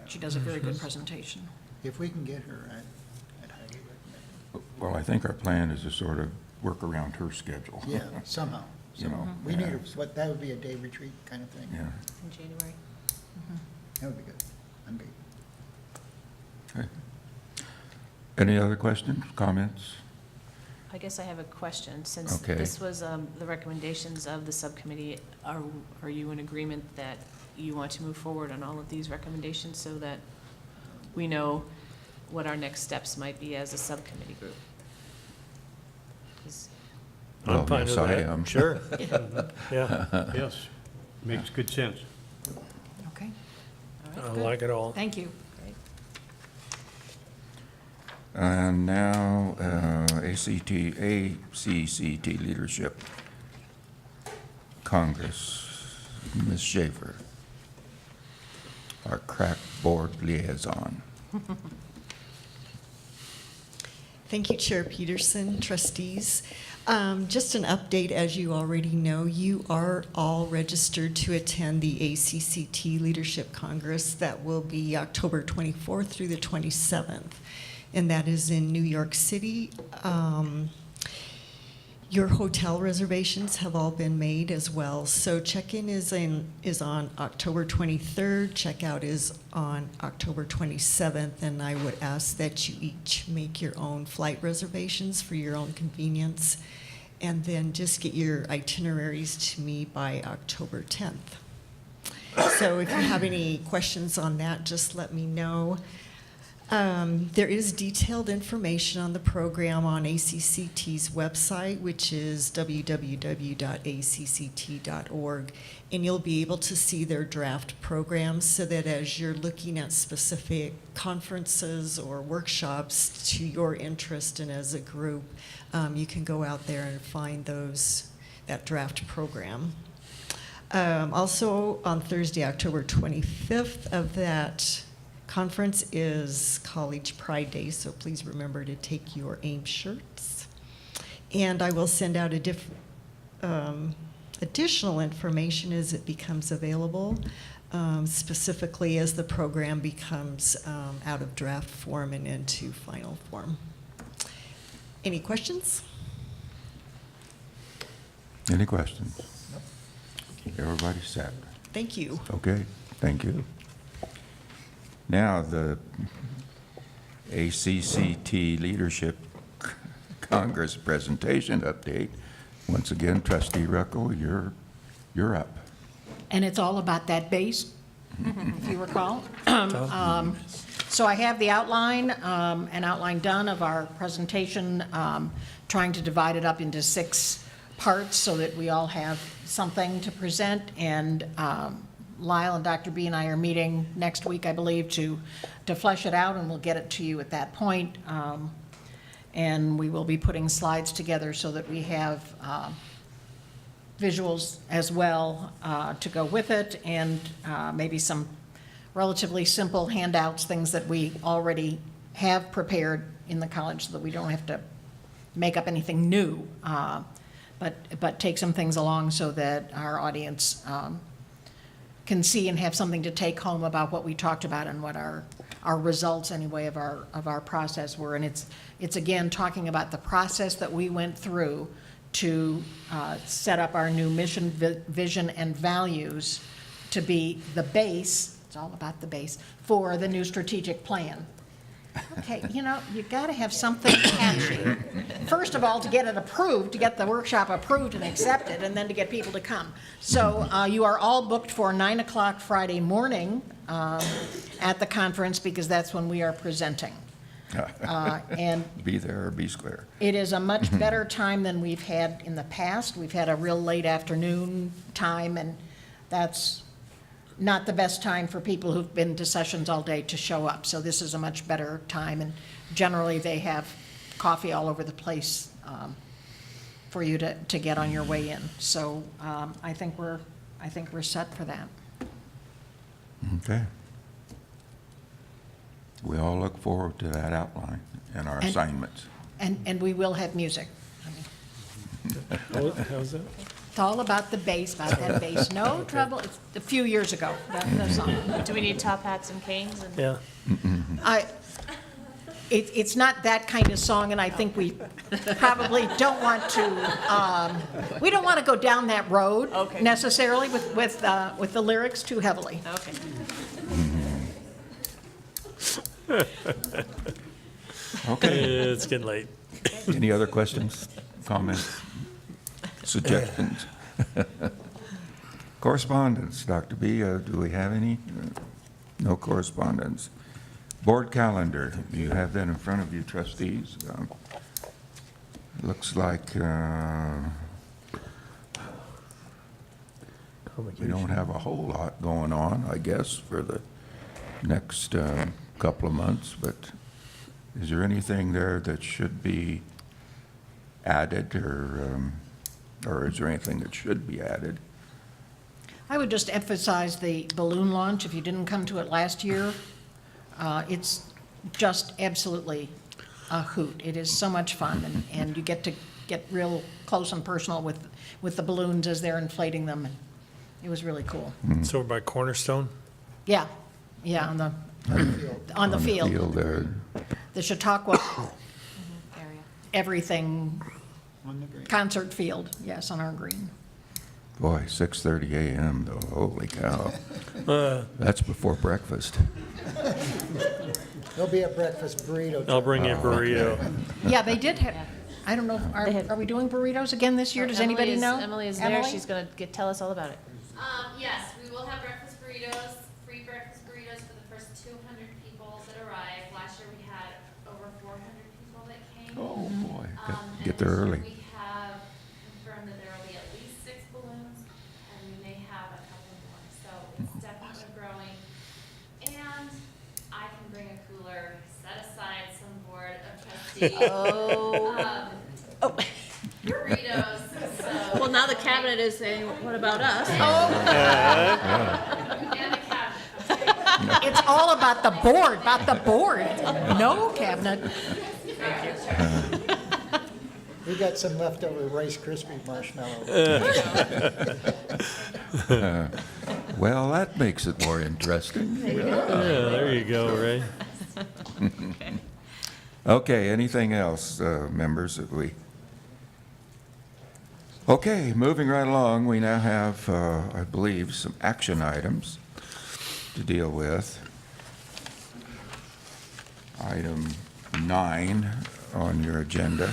She does a very good presentation. If we can get her, I'd highly recommend it. Well, I think our plan is to sort of work around her schedule. Yeah, somehow. We need that would be a day retreat kind of thing. Yeah. In January. That would be good. I'm big. Okay. Any other questions, comments? I guess I have a question. Since Okay. this was the recommendations of the subcommittee, are you in agreement that you want to move forward on all of these recommendations so that we know what our next steps might be as a subcommittee group? 'Cause I'm fine with yes, I that. am. Sure. Yeah, yes, makes good sense. Okay. All right, I good. like it all. Thank you. And now, ACCT Leadership Congress, Ms. Schaefer, our crack board liaison. Thank you, Chair Peterson, trustees. Just an update, as you already know, you are all registered to attend the ACCT Leadership Congress that will be October 24th through the 27th. and that is in New York City. Your hotel reservations have all been made as well. So check-in is on October 23rd, checkout is on October 27th, and I would ask that you each make your own flight reservations for your own convenience, and then just get your itineraries to me by October 10th. So if you have any questions on that, just let me know. There is detailed information on the program on ACCT's website, which is www.acct.org, and you'll be able to see their draft programs so that as you're looking at specific conferences or workshops to your interest and as a group, you can go out there and find that draft program. Also, on Thursday, October 25th of that conference is College Pride Day, so please remember to take your AIM shirts. And I will send out additional information as it becomes available, specifically as the program becomes out of draft form and into final form. Any questions? Any questions? Everybody set? Thank you. Okay, thank you. Now, the ACCT Leadership Congress presentation update. Once again, Trustee Ruckel, you're up. And it's all about that base, if you recall. So I have the outline, an outline done of our presentation, trying to divide it up into 6 parts so that we all have something to present. And Lyle and Dr. B and I are meeting next week, I believe, to flesh it out, and we'll get it to you at that point. And we will be putting slides together so that we have visuals as well to go with it, and maybe some relatively simple handouts, things that we already have prepared in the college so that we don't have to make up anything new, but take some things along so that our audience can see and have something to take home about what we talked about and what our results anyway of our process were. And it's again talking about the process that we went through to set up our new mission, vision, and values to be the base, it's all about the base, for the new strategic plan. Okay, you got to have something catchy. First of all, to get it approved, to get the workshop approved and accepted, and then to get people to come. So you are all booked for 9 o'clock Friday morning at the conference, because that's when we are presenting. And be there or be square. it is a much better time than we've had in the past. We've had a real late afternoon time, and that's not the best time for people who've been to sessions all day to show up. So this is a much better time, and generally they have coffee all over the place for you to get on your way in. So I think we're set for that. Okay. We all look forward to that outline and our assignments. And we will have music. How's that? It's all about the bass, about that bass. No trouble. It's a few years ago, the song. Do we need top hats and canes? Yeah. It's not that kind of song, and I think we probably don't want to. We don't want to go down that road necessarily with the lyrics too heavily. Okay. Okay. It's getting late. Any other questions, comments, suggestions? Correspondence, Dr. B, do we have any? No correspondence. Board calendar, you have that in front of you, trustees. Looks like we don't have a whole lot going on, I guess, for the next couple of months, but is there anything there that should be added, or is there anything that should be added? I would just emphasize the balloon launch. If you didn't come to it last year, it's just absolutely a hoot. It is so much fun, and you get to get real close and personal with the balloons as they're inflating them, and it was really cool. It's over by Cornerstone. Yeah, on the field. there. The the Chautauqua Area. everything On the green. concert field, yes, on our green. Boy, 6:30 a.m. though, holy cow. That's before breakfast. There'll be a breakfast burrito. I'll bring you a burrito. Yeah, they did have, I don't know, are we doing burritos again this year? Does anybody know? Emily is there. Emily? She's going to tell us all about it. Yes, we will have breakfast burritos, free breakfast burritos for the first 200 people that arrive. Last year we had over 400 people that came. Oh, boy, And get there this year early. We have confirmed that there will be at least 6 balloons, and we may have a couple more. So it's definitely growing. And I can bring a cooler, set aside some board of trustees. Burritos. So. Well, now the cabinet is saying, what about us? And the cabinet. It's all about the board. No cabinet. We got some leftover Rice Krispie marshmallows. Well, that makes it more interesting. There you go, Ray. Okay, anything else, members, that we? Okay, moving right along, we now have, I believe, some action items to deal with. Item 9 on your agenda.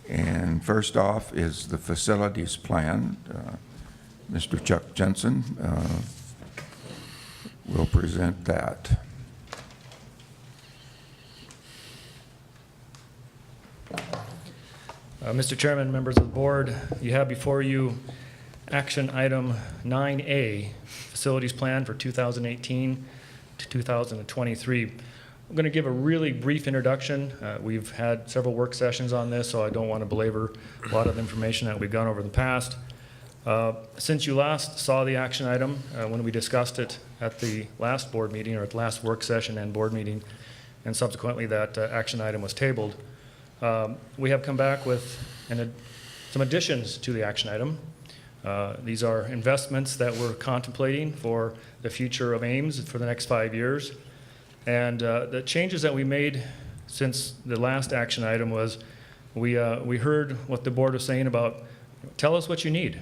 And first off is the facilities plan. Mr. Chuck Jensen will present that. Mr. Chairman, members of the board, you have before you action item 9A, facilities plan for 2018 to 2023. I'm going to give a really brief introduction. We've had several work sessions on this, so I don't want to belabor a lot of information that we've gone over in the past. Since you last saw the action item, when we discussed it at the last board meeting, or at the last work session and board meeting, and subsequently that action item was tabled, we have come back with some additions to the action item. These are investments that we're contemplating for the future of Ames for the next 5 years. And the changes that we made since the last action item was we heard what the board was saying about, tell us what you need.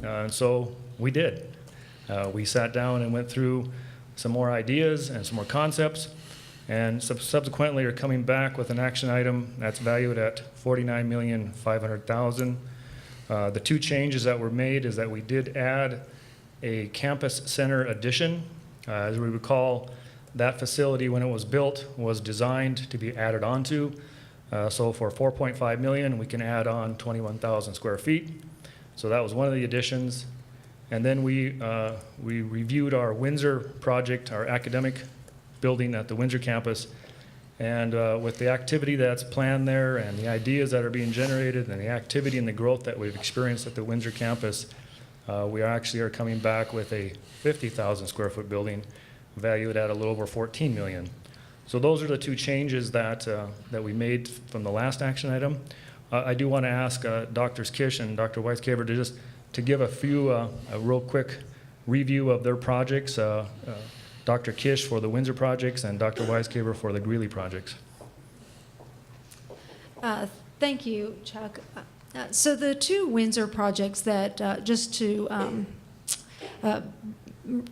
And so we did. We sat down and went through some more ideas and some more concepts, and subsequently are coming back with an action item that's valued at $49,500,000. The two changes that were made is that we did add a campus center addition. As we recall, that facility, when it was built, was designed to be added onto. So for $4.5 million, we can add on 21,000 square feet. So that was one of the additions. And then we reviewed our Windsor project, our academic building at the Windsor campus. And with the activity that's planned there and the ideas that are being generated and the activity and the growth that we've experienced at the Windsor campus, we actually are coming back with a 50,000 square foot building valued at a little over $14 million. So those are the two changes that we made from the last action item. I do want to ask Drs. Kish and Dr. Weiscaver to give a real quick review of their projects. Dr. Kish for the Windsor projects and Dr. Weiscaver for the Greeley projects. Thank you, Chuck. So the two Windsor projects that, just to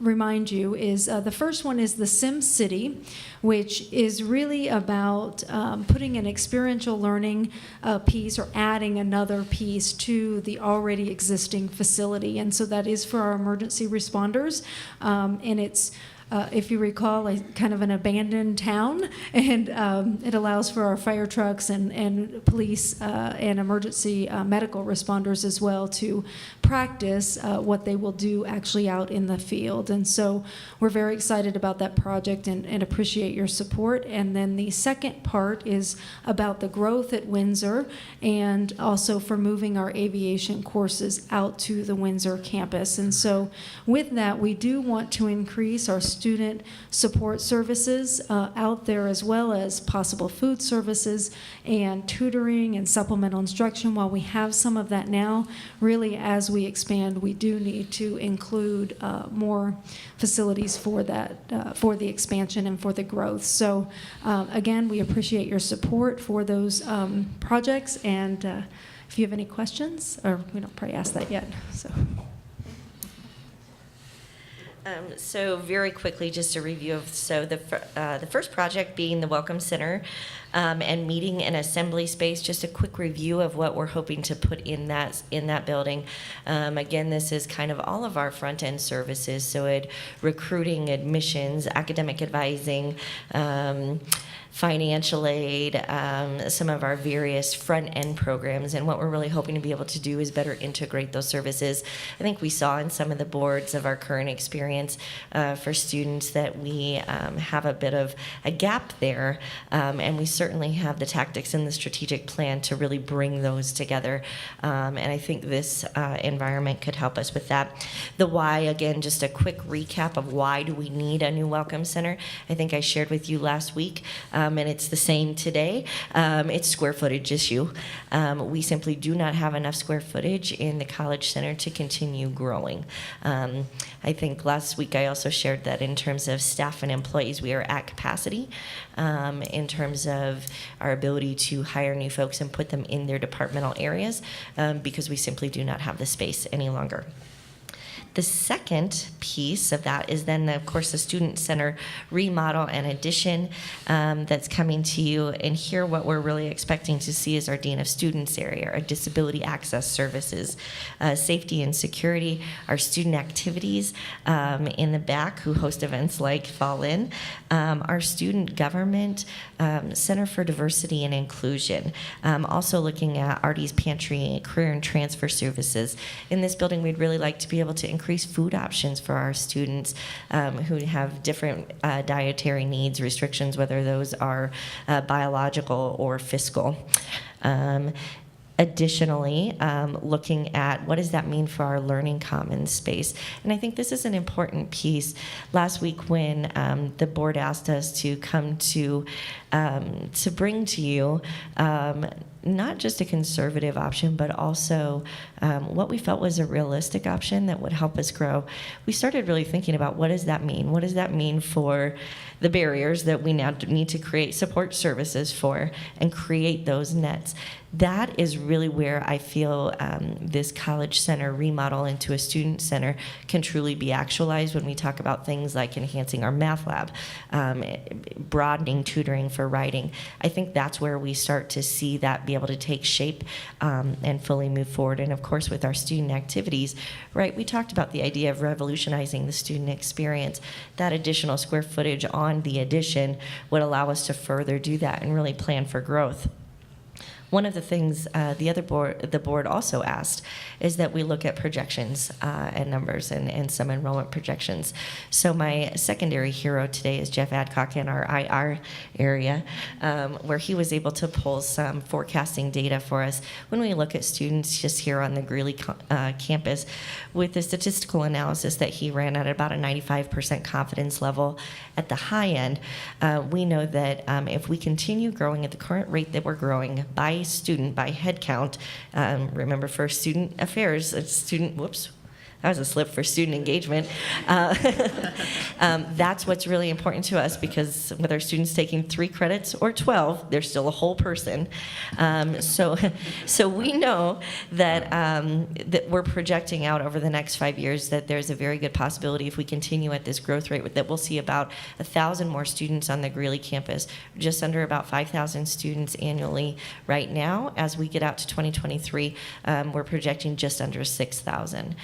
remind you, is the first one is the Sim City, which is really about putting an experiential learning piece or adding another piece to the already existing facility. And so that is for our emergency responders. And it's if you recall, kind of an abandoned town, and it allows for our fire trucks and police and emergency medical responders as well to practice what they will do actually out in the field. And so we're very excited about that project and appreciate your support. And then the second part is about the growth at Windsor and also for moving our aviation courses out to the Windsor campus. And so with that, we do want to increase our student support services out there, as well as possible food services and tutoring and supplemental instruction. While we have some of that now, really as we expand, we do need to include more facilities for that, for the expansion and for the growth. So again, we appreciate your support for those projects, and if you have any questions, or we don't probably ask that yet, so. So very quickly, just a review of, the first project being the Welcome Center and meeting and assembly space, just a quick review of what we're hoping to put in that building. Again, this is kind of all of our front-end services, so recruiting, admissions, academic advising, financial aid, some of our various front-end programs, and what we're really hoping to be able to do is better integrate those services. I think we saw in some of the boards of our current experience for students that we have a bit of a gap there, and we certainly have the tactics and the strategic plan to really bring those together, and I think this environment could help us with that. The why, again, just a quick recap of why do we need a new Welcome Center. I think I shared with you last week, and it's the same today. It's square footage issue. We simply do not have enough square footage in the College Center to continue growing. I think last week I also shared that in terms of staff and employees, we are at capacity in terms of our ability to hire new folks and put them in their departmental areas because we simply do not have the space any longer. The second piece of that is then, of course, the Student Center remodel and addition that's coming to you. And here what we're really expecting to see is our Dean of Students area, our disability access services, safety and security, our student activities in the back who host events like Fall In, our student government, Center for Diversity and Inclusion, also looking at Artie's Pantry, career and transfer services. In this building, we'd really like to be able to increase food options for our students who have different dietary needs, restrictions, whether those are biological or fiscal. Additionally, looking at what does that mean for our learning commons space. And I think this is an important piece. Last week when the board asked us to come to bring to you not just a conservative option, but also what we felt was a realistic option that would help us grow, we started really thinking about what does that mean? What does that mean for the barriers that we now need to create support services for and create those nets? That is really where I feel this College Center remodel into a student center can truly be actualized when we talk about things like enhancing our math lab, broadening tutoring for writing. I think that's where we start to see that be able to take shape and fully move forward. And of course, with our student activities, right, we talked about the idea of revolutionizing the student experience. That additional square footage on the addition would allow us to further do that and really plan for growth. One of the things the board also asked is that we look at projections and numbers and some enrollment projections. So my secondary hero today is Jeff Adcock in our IR area, where he was able to pull some forecasting data for us when we look at students just here on the Greeley campus with the statistical analysis that he ran at about a 95% confidence level at the high end. We know that if we continue growing at the current rate that we're growing by student, by head count, remember for student affairs, that was a slip for student engagement. That's what's really important to us because whether students taking 3 credits or 12, they're still a whole person. So we know that, that we're projecting out over the next 5 years that there's a very good possibility if we continue at this growth rate that we'll see about 1,000 more students on the Greeley campus, just under about 5,000 students annually right now. As we get out to 2023, we're projecting just under 6,000.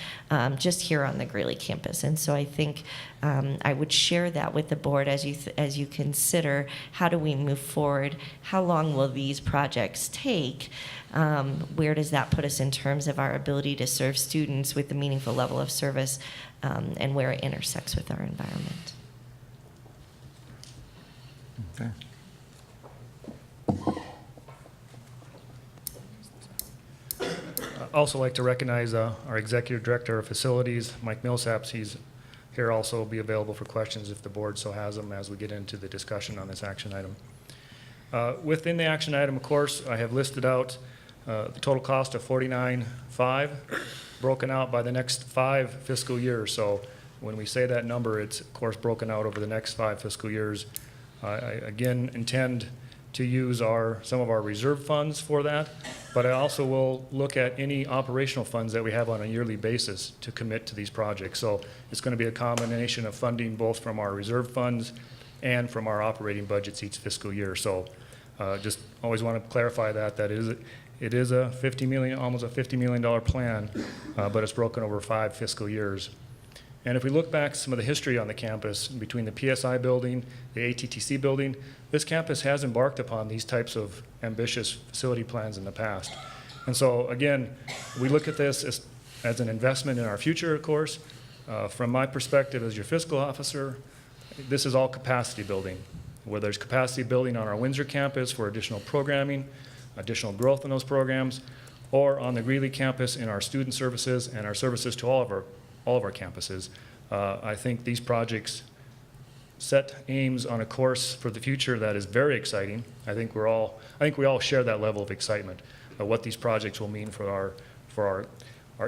Just here on the Greeley campus. And so I think I would share that with the board as you consider how do we move forward, how long will these projects take, where does that put us in terms of our ability to serve students with a meaningful level of service, and where it intersects with our environment. Okay. Also like to recognize our Executive Director of Facilities, Mike Millsaps. He's here also will be available for questions if the board so has them as we get into the discussion on this action item. Within the action item, of course, I have listed out the total cost of $49.5, broken out by the next 5 fiscal years. So when we say that number, it's of course broken out over the next 5 fiscal years. I again intend to use some of our reserve funds for that, but I also will look at any operational funds that we have on a yearly basis to commit to these projects. So it's going to be a combination of funding both from our reserve funds and from our operating budgets each fiscal year. So just always want to clarify that it is a almost a $50 million plan, but it's broken over 5 fiscal years. And if we look back some of the history on the campus between the PSI building, the ATTC building, this campus has embarked upon these types of ambitious facility plans in the past. And so again, we look at this as an investment in our future, of course. From my perspective as your fiscal officer, this is all capacity building. Whether there's capacity building on our Windsor campus for additional programming, additional growth in those programs, or on the Greeley campus in our student services and our services to all of our campuses. I think these projects set Ames on a course for the future that is very exciting. I think we all share that level of excitement of what these projects will mean for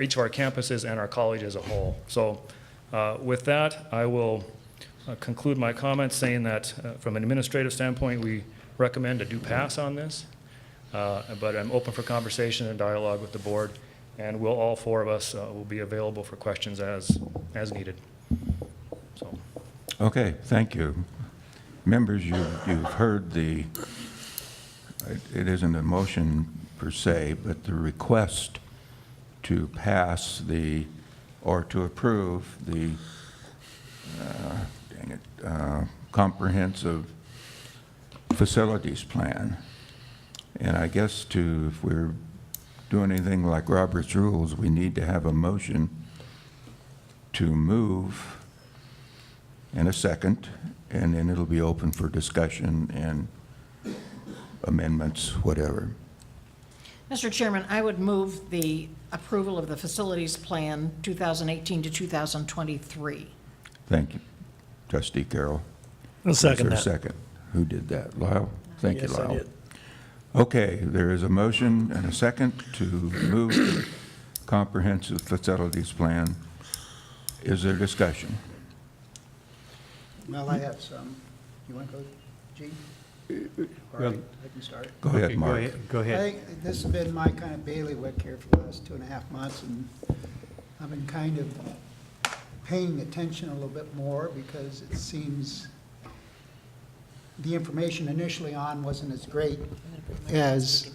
each of our campuses and our college as a whole. So with that, I will conclude my comments saying that from an administrative standpoint, we recommend a do pass on this, but I'm open for conversation and dialogue with the board, and all 4 of us will be available for questions as needed. So. Okay, thank you. Members, you've heard it isn't a motion per se, but the request to pass or to approve the comprehensive facilities plan. And I guess if we're doing anything like Robert's rules, we need to have a motion to move in a second, and then it'll be open for discussion and amendments, whatever. Mr. Chairman, I would move the approval of the facilities plan 2018 to 2023. Thank you, Trustee Carroll. I'll second Is there a second? Who did that? Lyle? Thank you, Lyle. I did. Okay, there is a motion and a second to move the comprehensive facilities plan. Is there discussion? Well, I have some. You want to go, Gene? All right, I can start. Go ahead, Mark. Go ahead. I think this has been my kind of bailiwick here for the last 2.5 months, and I've been kind of paying attention a little bit more because it seems the information initially on wasn't as great as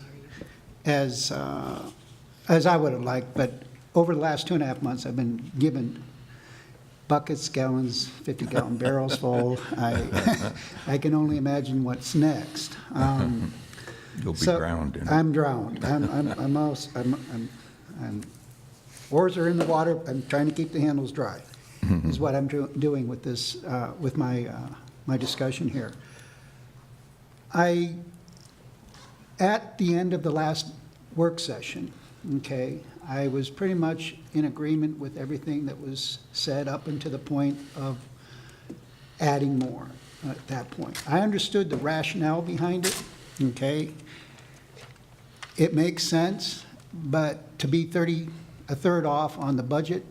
I would have liked. But over the last 2.5 months, I've been given buckets, gallons, 50-gallon barrels full. I can only imagine what's next. You'll be drowned in it. I'm drowned. Oars are in the water. I'm trying to keep the handles dry. Is what I'm doing with this, with my discussion here. At the end of the last work session, okay, I was pretty much in agreement with everything that was said up until the point of adding more at that point. I understood the rationale behind it, okay? It makes sense, but to be a third off on the budget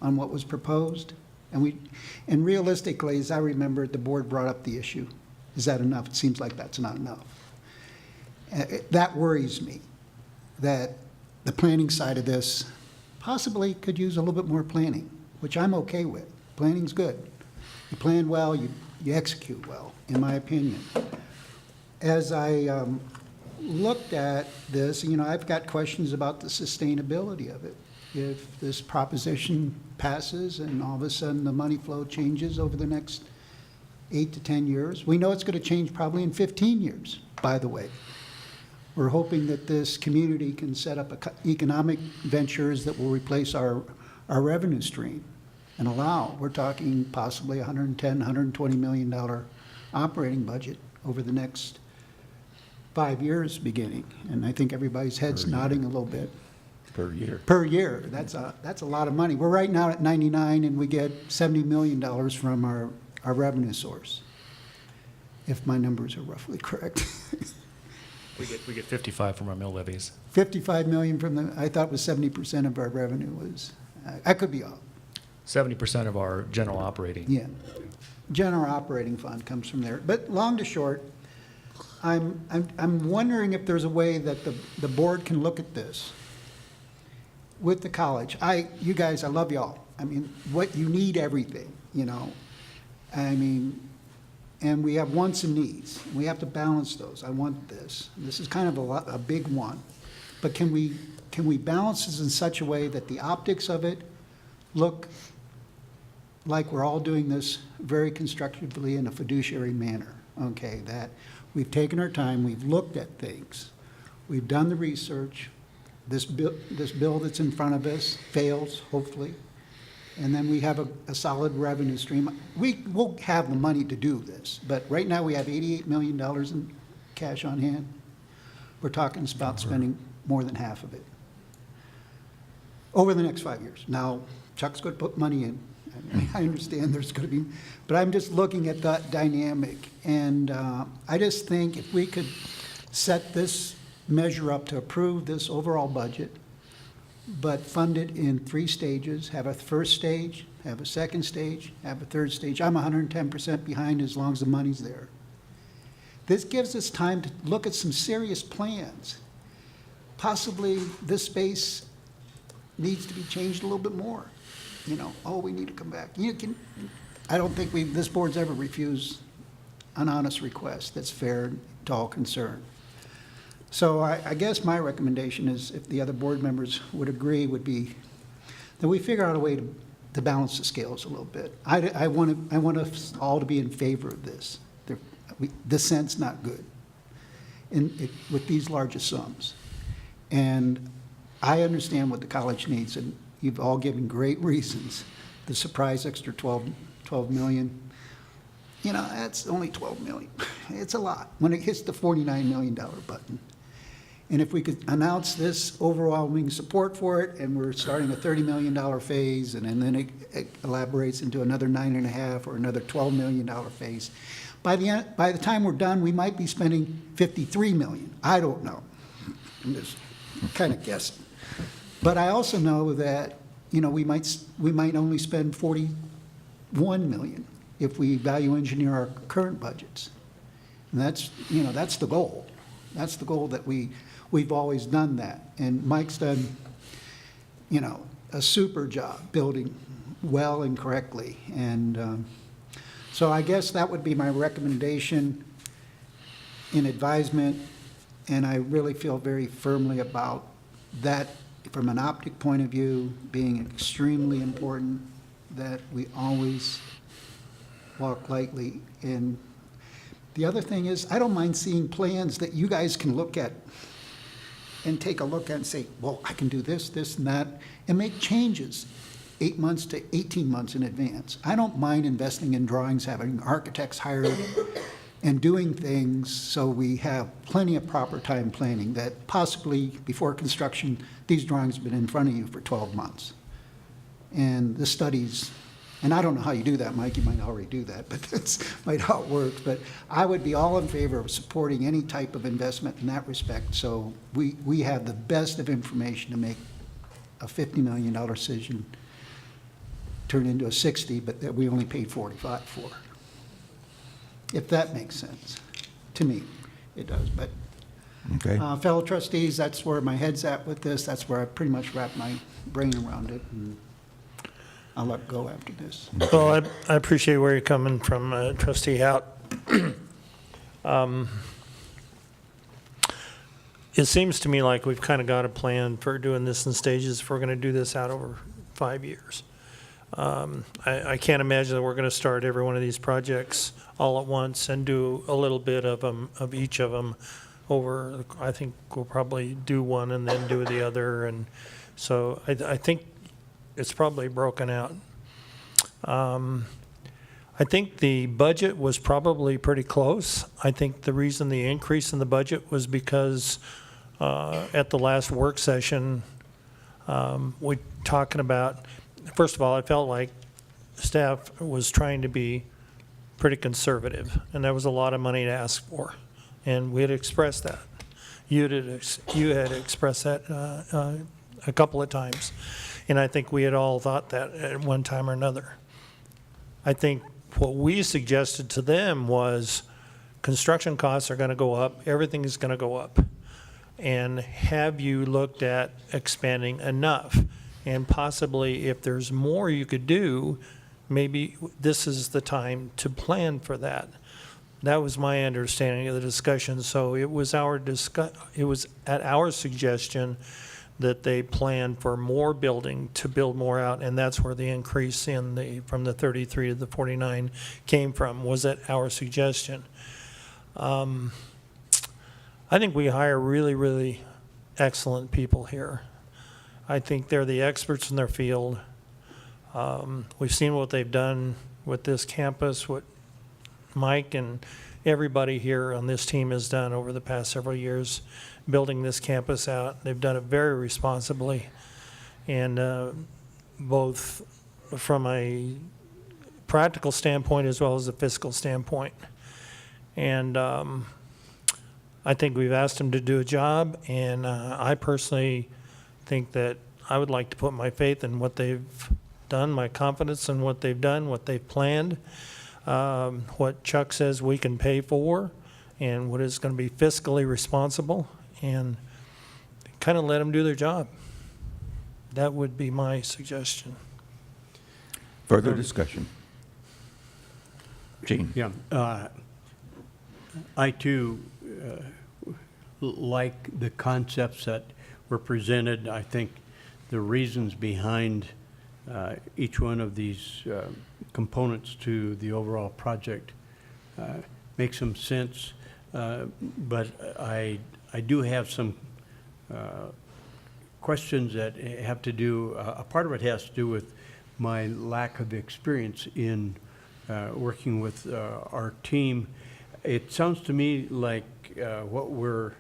on what was proposed, and realistically, as I remember, the board brought up the issue. Is that enough? It seems like that's not enough. That worries me, that the planning side of this possibly could use a little bit more planning, which I'm okay with. Planning's good. You plan well, you execute well, in my opinion. As I looked at this, I've got questions about the sustainability of it. If this proposition passes and all of a sudden the money flow changes over the next 8 to 10 years, we know it's going to change probably in 15 years, by the way. We're hoping that this community can set up economic ventures that will replace our revenue stream and we're talking possibly $110, $120 million operating budget over the next 5 years beginning. And I think everybody's head's nodding a little bit. per year. per year. That's a lot of money. We're right now at 99, and we get $70 million from our revenue source, if my numbers are roughly correct. We get 55 from our mill levies. 55 million from the, I thought it was 70% of our revenue was, I could be off. 70% of our general operating. Yeah. General operating fund comes from there. But long to short, I'm wondering if there's a way that the board can look at this with the college. You guys, I love y'all. I mean, what you need everything, you know. I mean, and we have wants and needs. We have to balance those. I want this. This is kind of a big one. But can we balance this in such a way that the optics of it look like we're all doing this very constructively in a fiduciary manner? Okay, that we've taken our time, we've looked at things, we've done the research. This bill that's in front of us fails, hopefully. And then we have a solid revenue stream. We'll have the money to do this, but right now we have $88 million in cash on hand. We're talking about spending more than half of it over the next 5 years. Now, Chuck's going to put money in. I understand there's going to be, but I'm just looking at that dynamic. And I just think if we could set this measure up to approve this overall budget, but fund it in 3 stages, have a first stage, have a second stage, have a third stage. I'm 110% behind as long as the money's there. This gives us time to look at some serious plans. Possibly this space needs to be changed a little bit more. You know, oh, we need to come back. I don't think this board's ever refused an honest request that's fair to all concerned. So I guess my recommendation is, if the other board members would agree, would be that we figure out a way to balance the scales a little bit. I want us all to be in favor of this. Dissent's not good with these larger sums. And I understand what the college needs, and you've all given great reasons. The surprise extra 12 million, you know, that's only 12 million. It's a lot when it hits the $49 million button. And if we could announce this overwhelming support for it, and we're starting a $30 million phase, and then it elaborates into another 9.5 or another $12 million phase, by the time we're done, we might be spending $53 million. I don't know. I'm just kind of guessing. But I also know that, you know, we might only spend $41 million if we value engineer our current budgets. And that's, you know, that's the goal. That's the goal that we've always done that. And Mike's done, you know, a super job building well and correctly. And so I guess that would be my recommendation in advisement. And I really feel very firmly about that from an optic point of view being extremely important, that we always walk lightly. And the other thing is, I don't mind seeing plans that you guys can look at and take a look at and say, well, I can do this, this, and that, and make changes 8 months to 18 months in advance. I don't mind investing in drawings, having architects hired, and doing things so we have plenty of proper time planning, that possibly before construction, these drawings have been in front of you for 12 months. And the studies, and I don't know how you do that, Mike, you might already do that, but that's might how it works. But I would be all in favor of supporting any type of investment in that respect, so we have the best of information to make a $50 million decision turn into a 60, but that we only paid 45 for. If that makes sense. To me, it does. But okay. Fellow trustees, that's where my head's at with this. That's where I pretty much wrap my brain around it. And I'll let go after this. Well, I appreciate where you're coming from, Trustee Hout. It seems to me like we've kind of got a plan for doing this in stages if we're going to do this out over 5 years. I can't imagine that we're going to start every one of these projects all at once and do a little bit of each of them over. I think we'll probably do one and then do the other, and so I think it's probably broken out. I think the budget was probably pretty close. I think the reason the increase in the budget was because at the last work session, We're talking about, first of all, I felt like staff was trying to be pretty conservative, and that was a lot of money to ask for, and we had expressed that. You had expressed that a couple of times, and I think we had all thought that at one time or another. I think what we suggested to them was construction costs are going to go up, everything is going to go up, and have you looked at expanding enough? And possibly if there's more you could do, maybe this is the time to plan for that. That was my understanding of the discussion. So it was it was at our suggestion that they planned for more building to build more out, and that's where the increase in from the 33 to the 49 came from, was at our suggestion. I think we hire really, really excellent people here. I think they're the experts in their field. We've seen what they've done with this campus, what Mike and everybody here on this team has done over the past several years, building this campus out. They've done it very responsibly, and both from a practical standpoint as well as a fiscal standpoint. And I think we've asked them to do a job, and I personally think that I would like to put my faith in what they've done, my confidence in what they've done, what they've planned, what Chuck says we can pay for, and what is going to be fiscally responsible, and kind of let them do their job. That would be my suggestion. Further discussion? Gene? Yeah. I too like the concepts that were presented. I think the reasons behind each one of these components to the overall project make some sense, but I do have some questions that have to do, a part of it has to do with my lack of experience in working with our team. It sounds to me like what we're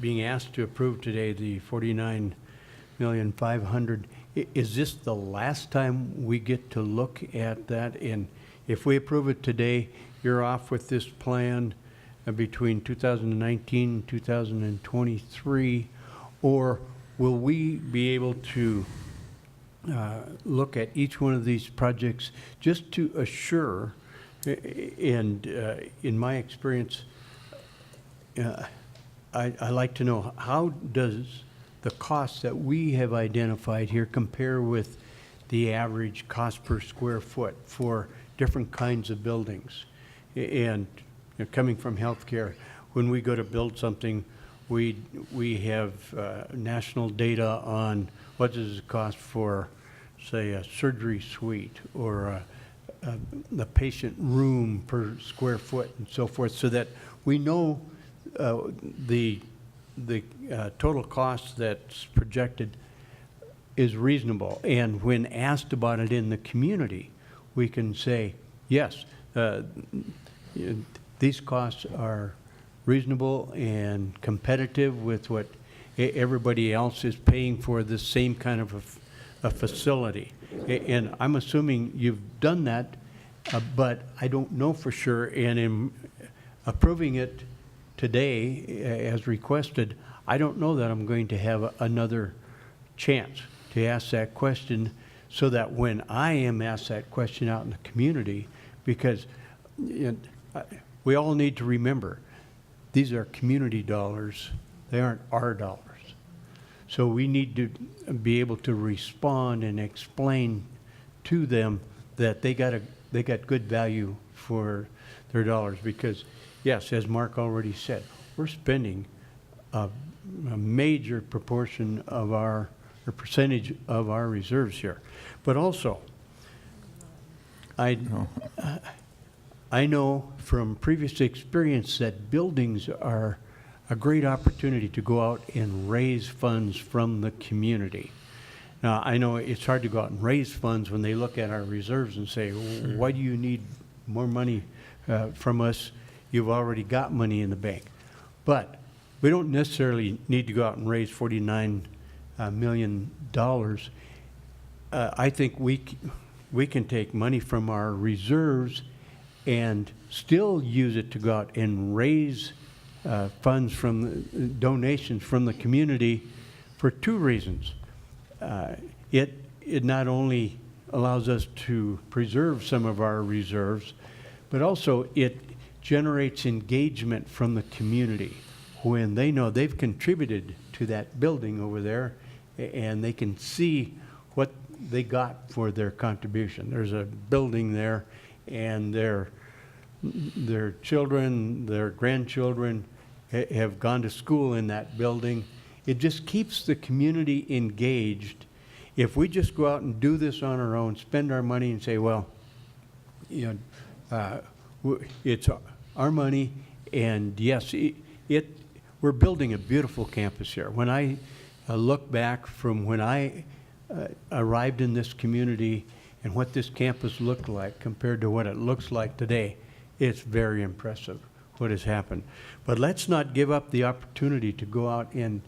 being asked to approve today, the $49,500,000, is this the last time we get to look at that? And if we approve it today, you're off with this plan between 2019 and 2023, or will we be able to look at each one of these projects just to assure, and in my experience, I like to know, how does the cost that we have identified here compare with the average cost per square foot for different kinds of buildings? And coming from healthcare, when we go to build something, we have national data on what does it cost for, say, a surgery suite or the patient room per square foot and so forth, so that we know the total cost that's projected is reasonable. And when asked about it in the community, we can say, yes, these costs are reasonable and competitive with what everybody else is paying for the same kind of a facility. And I'm assuming you've done that, but I don't know for sure. And in approving it today as requested, I don't know that I'm going to have another chance to ask that question, so that when I am asked that question out in the community, because we all need to remember, these are community dollars, they aren't our dollars. So we need to be able to respond and explain to them that they got good value for their dollars. Because yes, as Mark already said, we're spending a major proportion of our, or percentage of our reserves here. But also, I know from previous experience that buildings are a great opportunity to go out and raise funds from the community. Now, I know it's hard to go out and raise funds when they look at our reserves and say, why do you need more money from us? You've already got money in the bank. But we don't necessarily need to go out and raise $49 million, I think we can take money from our reserves and still use it to go out and raise funds from donations from the community for two reasons. It not only allows us to preserve some of our reserves, but also it generates engagement from the community when they know they've contributed to that building over there and they can see what they got for their contribution. There's a building there and their children, their grandchildren have gone to school in that building. It just keeps the community engaged. If we just go out and do this on our own, spend our money and say, well, you know, it's our money, and yes, we're building a beautiful campus here. When I look back from when I arrived in this community and what this campus looked like compared to what it looks like today, it's very impressive what has happened. But let's not give up the opportunity to go out and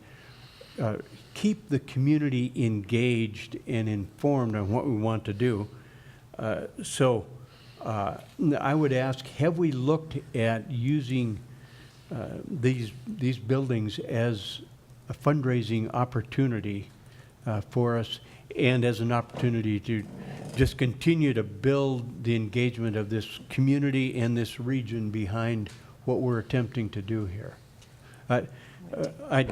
keep the community engaged and informed on what we want to do. So I would ask, have we looked at using these buildings as a fundraising opportunity for us and as an opportunity to just continue to build the engagement of this community and this region behind what we're attempting to do here? I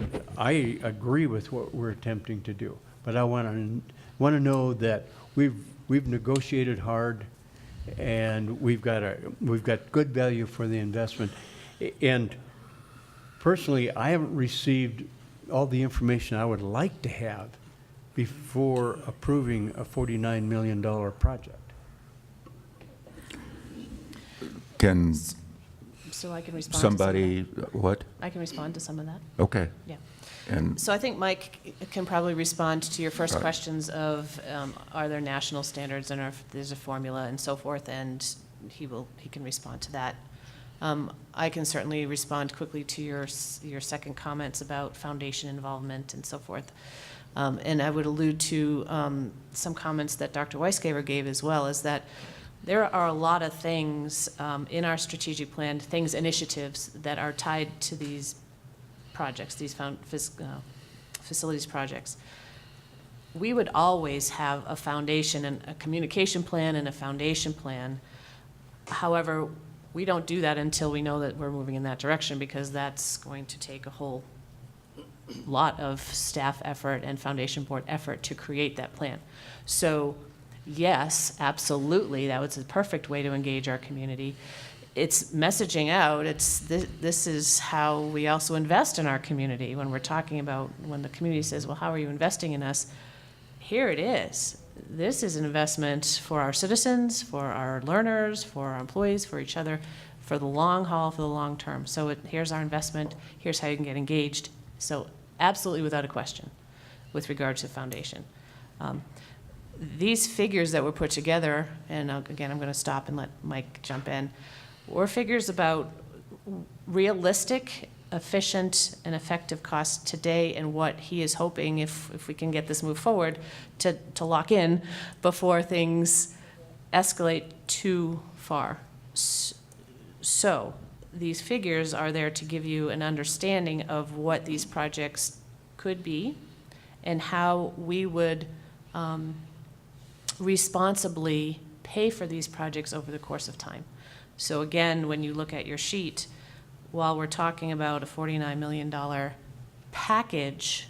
agree with what we're attempting to do, but I want to know that we've negotiated hard, and we've got good value for the investment. And personally, I haven't received all the information I would like to have before approving a $49 million project. Can So I can respond somebody, to some of that. what? I can respond to some of that. Okay. Yeah. And So I think Mike can probably respond to your first Right. questions of, are there national standards and if there's a formula and so forth, and he can respond to that. I can certainly respond quickly to your second comments about foundation involvement and so forth. And I would allude to some comments that Dr. Weisgaber gave as well, is that there are a lot of things in our strategic plan, initiatives that are tied to these projects, these facilities projects. We would always have a foundation and a communication plan and a foundation plan. However, we don't do that until we know that we're moving in that direction, because that's going to take a whole lot of staff effort and foundation board effort to create that plan. So yes, absolutely, that was the perfect way to engage our community. It's messaging out. This is how we also invest in our community. When we're talking about, when the community says, well, how are you investing in us? Here it is. This is an investment for our citizens, for our learners, for our employees, for each other, for the long haul, for the long term. So here's our investment. Here's how you can get engaged. So absolutely without a question with regard to foundation. These figures that were put together, and again, I'm going to stop and let Mike jump in, were figures about realistic, efficient, and effective costs today, and what he is hoping, if we can get this move forward, to lock in before things escalate too far. So these figures are there to give you an understanding of what these projects could be and how we would responsibly pay for these projects over the course of time. So again, when you look at your sheet, while we're talking about a $49 million package,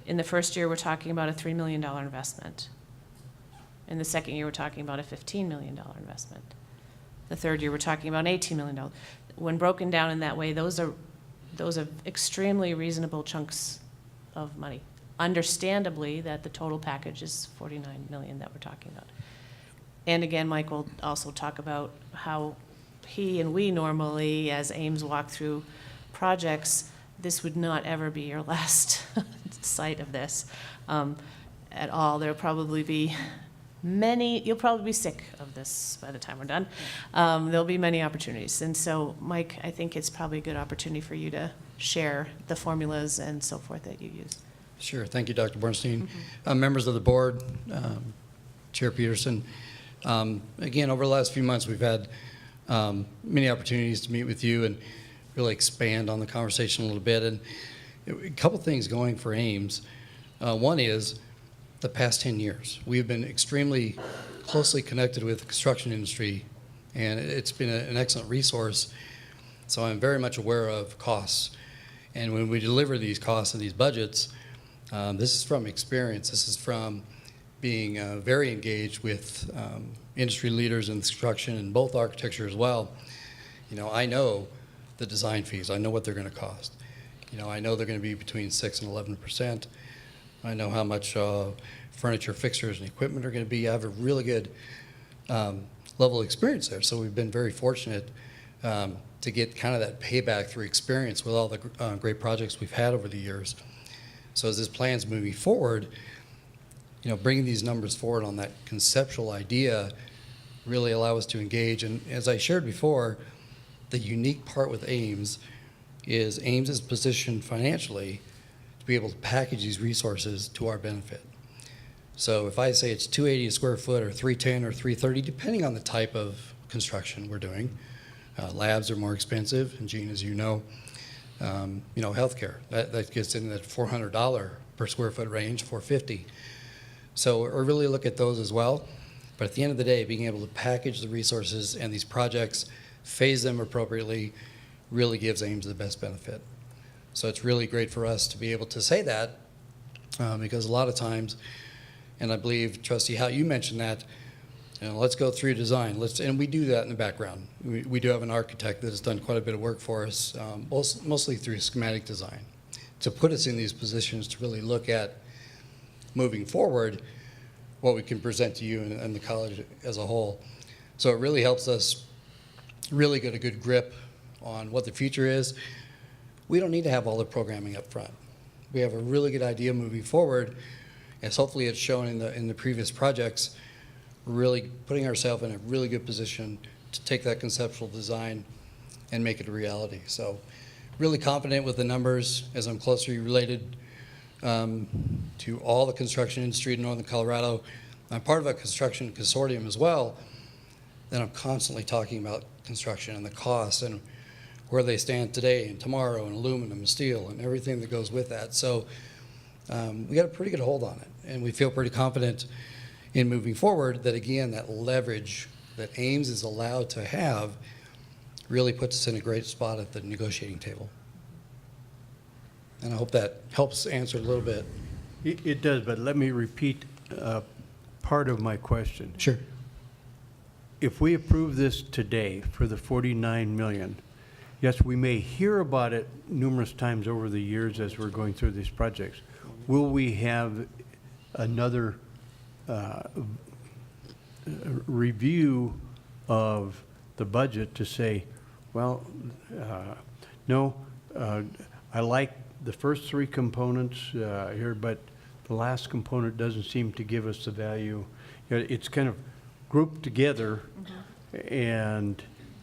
in the first year we're talking about a $3 million investment. In the second year we're talking about a $15 million investment. The third year we're talking about $18 million. When broken down in that way, those are extremely reasonable chunks of money. Understandably, that the total package is $49 million that we're talking about. And again, Mike will also talk about how he and we normally, as Ames walk through projects, this would not ever be your last sight of this at all. There'll probably be you'll probably be sick of this by the time we're done. There'll be many opportunities. And so, Mike, I think it's probably a good opportunity for you to share the formulas and so forth that you use. Sure. Thank you, Dr. Bornstein. Members of the board, Chair Peterson. Again, over the last few months, we've had many opportunities to meet with you and really expand on the conversation a little bit. And a couple things going for Ames. One is the past 10 years. We've been extremely closely connected with the construction industry, and it's been an excellent resource. So I'm very much aware of costs. And when we deliver these costs and these budgets, this is from experience. This is from being very engaged with industry leaders in construction and both architecture as well. You know, I know the design fees. I know what they're going to cost. You know, I know they're going to be between 6 and 11%. I know how much furniture, fixtures, and equipment are going to be. I have a really good level of experience there. So we've been very fortunate to get kind of that payback through experience with all the great projects we've had over the years. So as this plan's moving forward, you know, bringing these numbers forward on that conceptual idea really allow us to engage. And as I shared before, the unique part with Ames is positioned financially to be able to package these resources to our benefit. So if I say it's $280 a square foot or $310 or $330, depending on the type of construction we're doing, labs are more expensive, and Gene, as you know, healthcare, that gets in that $400 per square foot range, $450. So we really look at those as well. But at the end of the day, being able to package the resources and these projects, phase them appropriately, really gives Ames the best benefit. So it's really great for us to be able to say that because a lot of times, and I believe, Trustee Howe, you mentioned that, let's go through design. And we do that in the background. We do have an architect that has done quite a bit of work for us, mostly through schematic design, to put us in these positions to really look at moving forward what we can present to you and the college as a whole. So it really helps us really get a good grip on what the future is. We don't need to have all the programming up front. We have a really good idea moving forward, as hopefully it's shown in the previous projects. We're really putting ourselves in a really good position to take that conceptual design and make it a reality. So really confident with the numbers as I'm closely related to all the construction industry in Northern Colorado. I'm part of a construction consortium as well, and I'm constantly talking about construction and the costs and where they stand today and tomorrow and aluminum and steel and everything that goes with that. So we got a pretty good hold on it, and we feel pretty confident in moving forward that, again, that leverage that Ames is allowed to have really puts us in a great spot at the negotiating table. And I hope that helps answer a little bit. It does, but let me repeat part of my question. Sure. If we approve this today for the $49 million, yes, we may hear about it numerous times over the years as we're going through these projects. Will we have another review of the budget to say, well, no, I like the first three components here, but the last component doesn't seem to give us the value. You know, it's kind of grouped together, and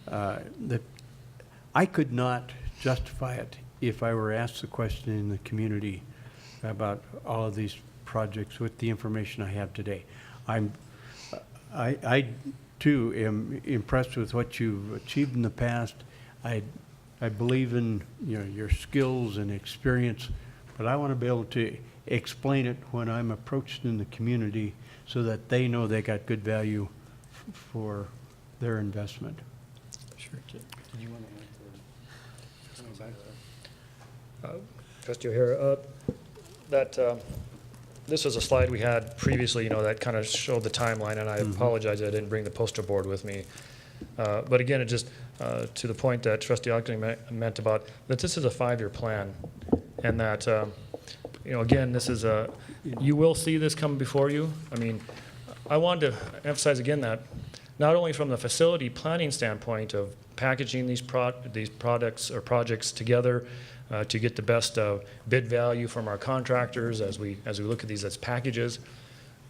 I could not justify it if I were asked the question in the community about all of these projects with the information I have today. I too am impressed with what you've achieved in the past. I believe in your skills and experience, but I want to be able to explain it when I'm approached in the community so that they know they got good value for their investment. Sure. Did you want to Trustee O'Hara, this is a slide we had previously, that kind of showed the timeline, and I apologize I didn't bring the poster board with me. But again, it just, to the point that Trustee Ogden meant about that this is a 5-year plan, and that, again, this is you will see this come before you. I mean, I wanted to emphasize again that not only from the facility planning standpoint of packaging these products or projects together to get the best bid value from our contractors as we look at these as packages,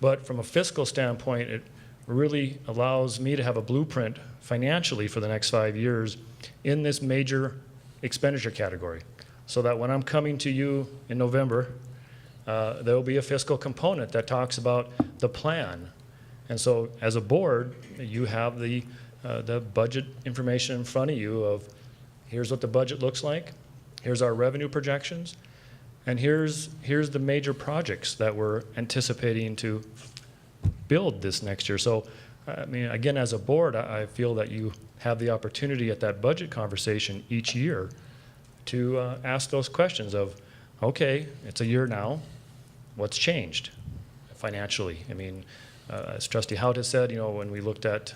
but from a fiscal standpoint, it really allows me to have a blueprint financially for the next 5 years in this major expenditure category, so that when I'm coming to you in November there will be a fiscal component that talks about the plan. And so as a board, you have the budget information in front of you of here's what the budget looks like, here's our revenue projections, and here's the major projects that we're anticipating to build this next year. So, I mean, again, as a board, I feel that you have the opportunity at that budget conversation each year to ask those questions of, okay, it's a year now, what's changed financially? I mean, as Trustee Hout has said, you know, when we looked at,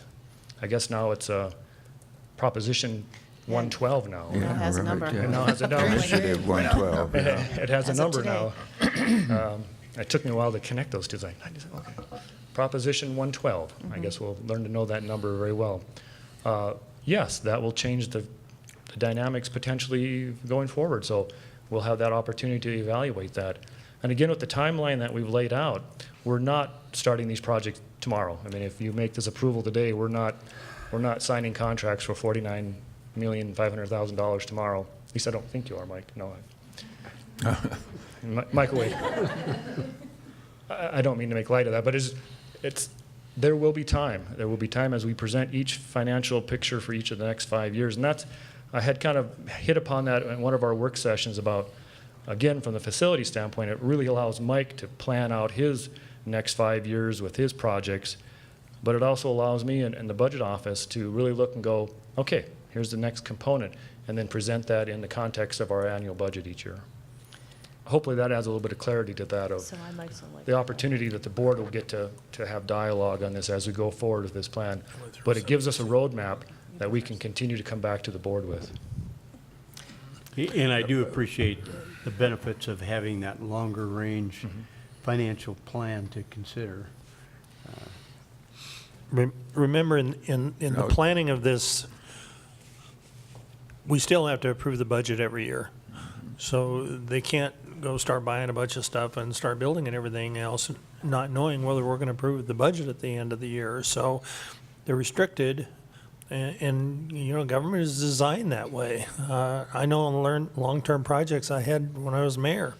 I guess now it's Proposition 112 now. Yeah, It has a right, number. yeah. It now has a number. Initiative 112. yeah. It has a As of number today. now. It took me a while to connect those two things. I just said, okay. Proposition 112. I guess we'll learn to know that number very well. Yes, that will change the dynamics potentially going forward. So we'll have that opportunity to evaluate that. And again, with the timeline that we've laid out, we're not starting these projects tomorrow. I mean, if you make this approval today, we're not signing contracts for $49,500,000 tomorrow. At least I don't think you are, Mike. No. Microwave. I don't mean to make light of that, but there will be time. There will be time as we present each financial picture for each of the next 5 years. And that's, I had kind of hit upon that in one of our work sessions about, again, from the facility standpoint, it really allows Mike to plan out his next 5 years with his projects. But it also allows me in the budget office to really look and go, okay, here's the next component, and then present that in the context of our annual budget each year. Hopefully that adds a little bit of clarity to that of the opportunity that the board will get to have dialogue on this as we go forward with this plan. But it gives us a roadmap that we can continue to come back to the board with. And I do appreciate the benefits of having that longer range financial plan to consider. Remember, in the planning of this, we still have to approve the budget every year. So they can't go start buying a bunch of stuff and start building and everything else, not knowing whether we're going to approve the budget at the end of the year. So they're restricted, and you know, government is designed that way. I know on long-term projects I had when I was mayor,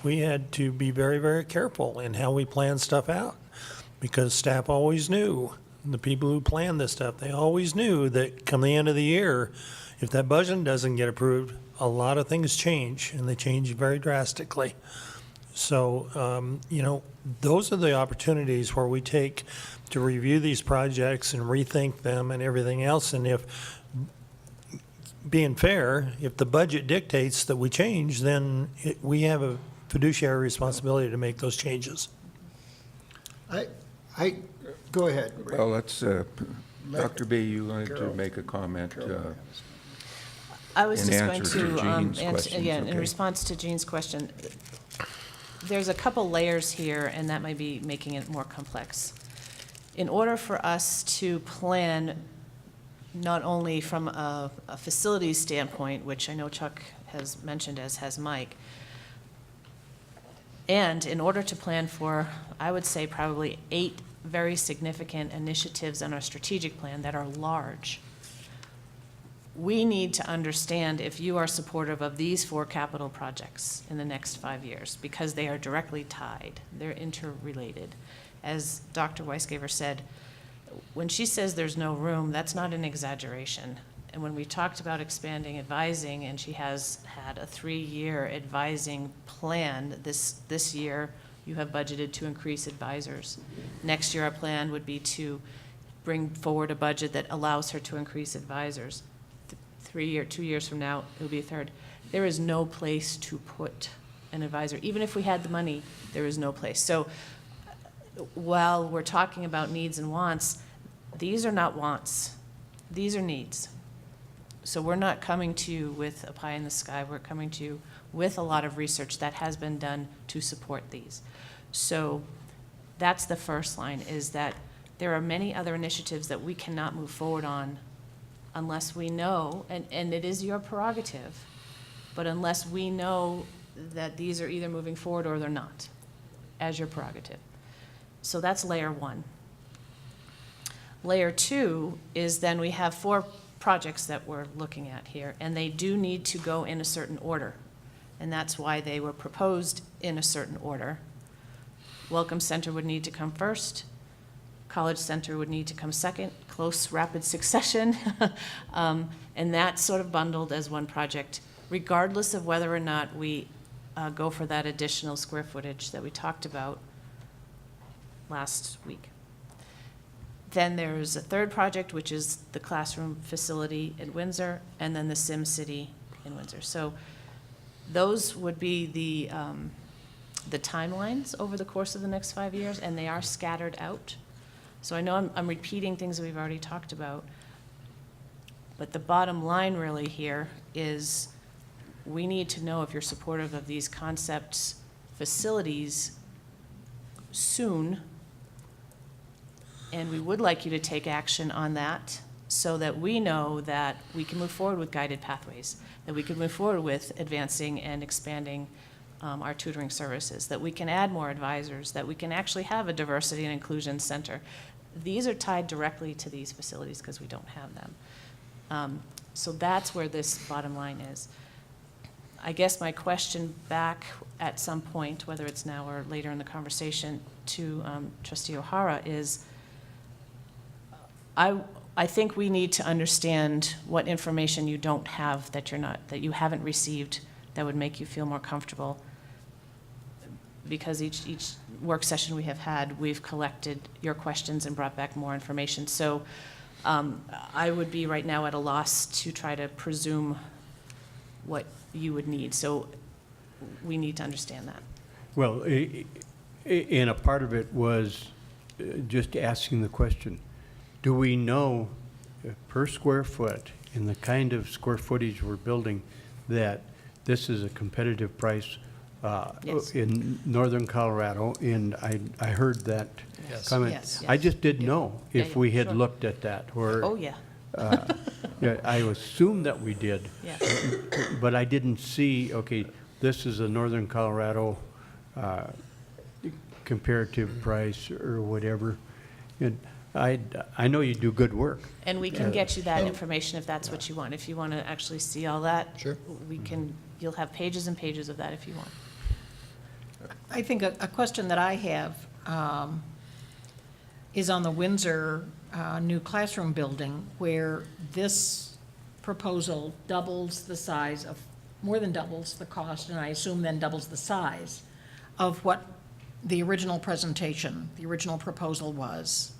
we had to be very, very careful in how we plan stuff out, because staff always knew, the people who planned this stuff, they always knew that come the end of the year, if that budget doesn't get approved, a lot of things change, and they change very drastically. So, you know, those are the opportunities where we take to review these projects and rethink them and everything else. And if, being fair, if the budget dictates that we change, then we have a fiduciary responsibility to make those changes. Go ahead. Well, let's, Dr. B, you wanted to make a comment. I was in just going answer to, to Jean's questions, yeah, in okay. response to Jean's question, there's a couple layers here, and that might be making it more complex. In order for us to plan, not only from a facilities standpoint, which I know Chuck has mentioned, as has Mike, and in order to plan for, I would say, probably 8 very significant initiatives in our strategic plan that are large, we need to understand if you are supportive of these 4 capital projects in the next 5 years, because they are directly tied. They're interrelated. As Dr. Weisgaver said, when she says there's no room, that's not an exaggeration. And when we talked about expanding advising, and she has had a 3-year advising plan, this year you have budgeted to increase advisors. Next year our plan would be to bring forward a budget that allows her to increase advisors. 2 years from now, it'll be a third. There is no place to put an advisor. Even if we had the money, there is no place. So while we're talking about needs and wants, these are not wants. These are needs. So we're not coming to you with a pie in the sky. We're coming to you with a lot of research that has been done to support these. So that's the first line, is that there are many other initiatives that we cannot move forward on unless we know, and it is your prerogative, but unless we know that these are either moving forward or they're not, as your prerogative. So that's layer 1. Layer 2 is then we have 4 projects that we're looking at here, and they do need to go in a certain order. and that's why they were proposed in a certain order. Welcome Center would need to come first. College Center would need to come second, close, rapid succession. And that's sort of bundled as one project, regardless of whether or not we go for that additional square footage that we talked about last week. Then there's a third project, which is the classroom facility in Windsor, and then the Sim City in Windsor. So those would be the timelines over the course of the next 5 years, and they are scattered out. So I know I'm repeating things that we've already talked about, but the bottom line really here is we need to know if you're supportive of these concepts, facilities soon, and we would like you to take action on that so that we know that we can move forward with guided pathways, that we can move forward with advancing and expanding our tutoring services, that we can add more advisors, that we can actually have a diversity and inclusion center. These are tied directly to these facilities because we don't have them. So that's where this bottom line is. I guess my question back at some point, whether it's now or later in the conversation, to Trustee O'Hara is, I think we need to understand what information you don't have, that you haven't received, that would make you feel more comfortable. Because each work session we have had, we've collected your questions and brought back more information. So I would be right now at a loss to try to presume what you would need. So we need to understand that. Well, and a part of it was just asking the question, do we know per square foot in the kind of square footage we're building that this is a competitive price Yes. in northern Colorado? And I heard that Yes. comment. Yes. I just didn't know Yeah, if yeah, we had sure. looked at that, or Oh, yeah. yeah, I assumed that we did. Yeah. But I didn't see, okay, this is a northern Colorado comparative price or whatever. And I know you do good work. And we can get you that information if that's what you want. If you want to actually see all that, Sure. You'll have pages and pages of that if you want. I think a question that I have is on the Windsor new classroom building, where this proposal doubles the size of, more than doubles the cost, and I assume then doubles the size of what the original presentation, the original proposal was.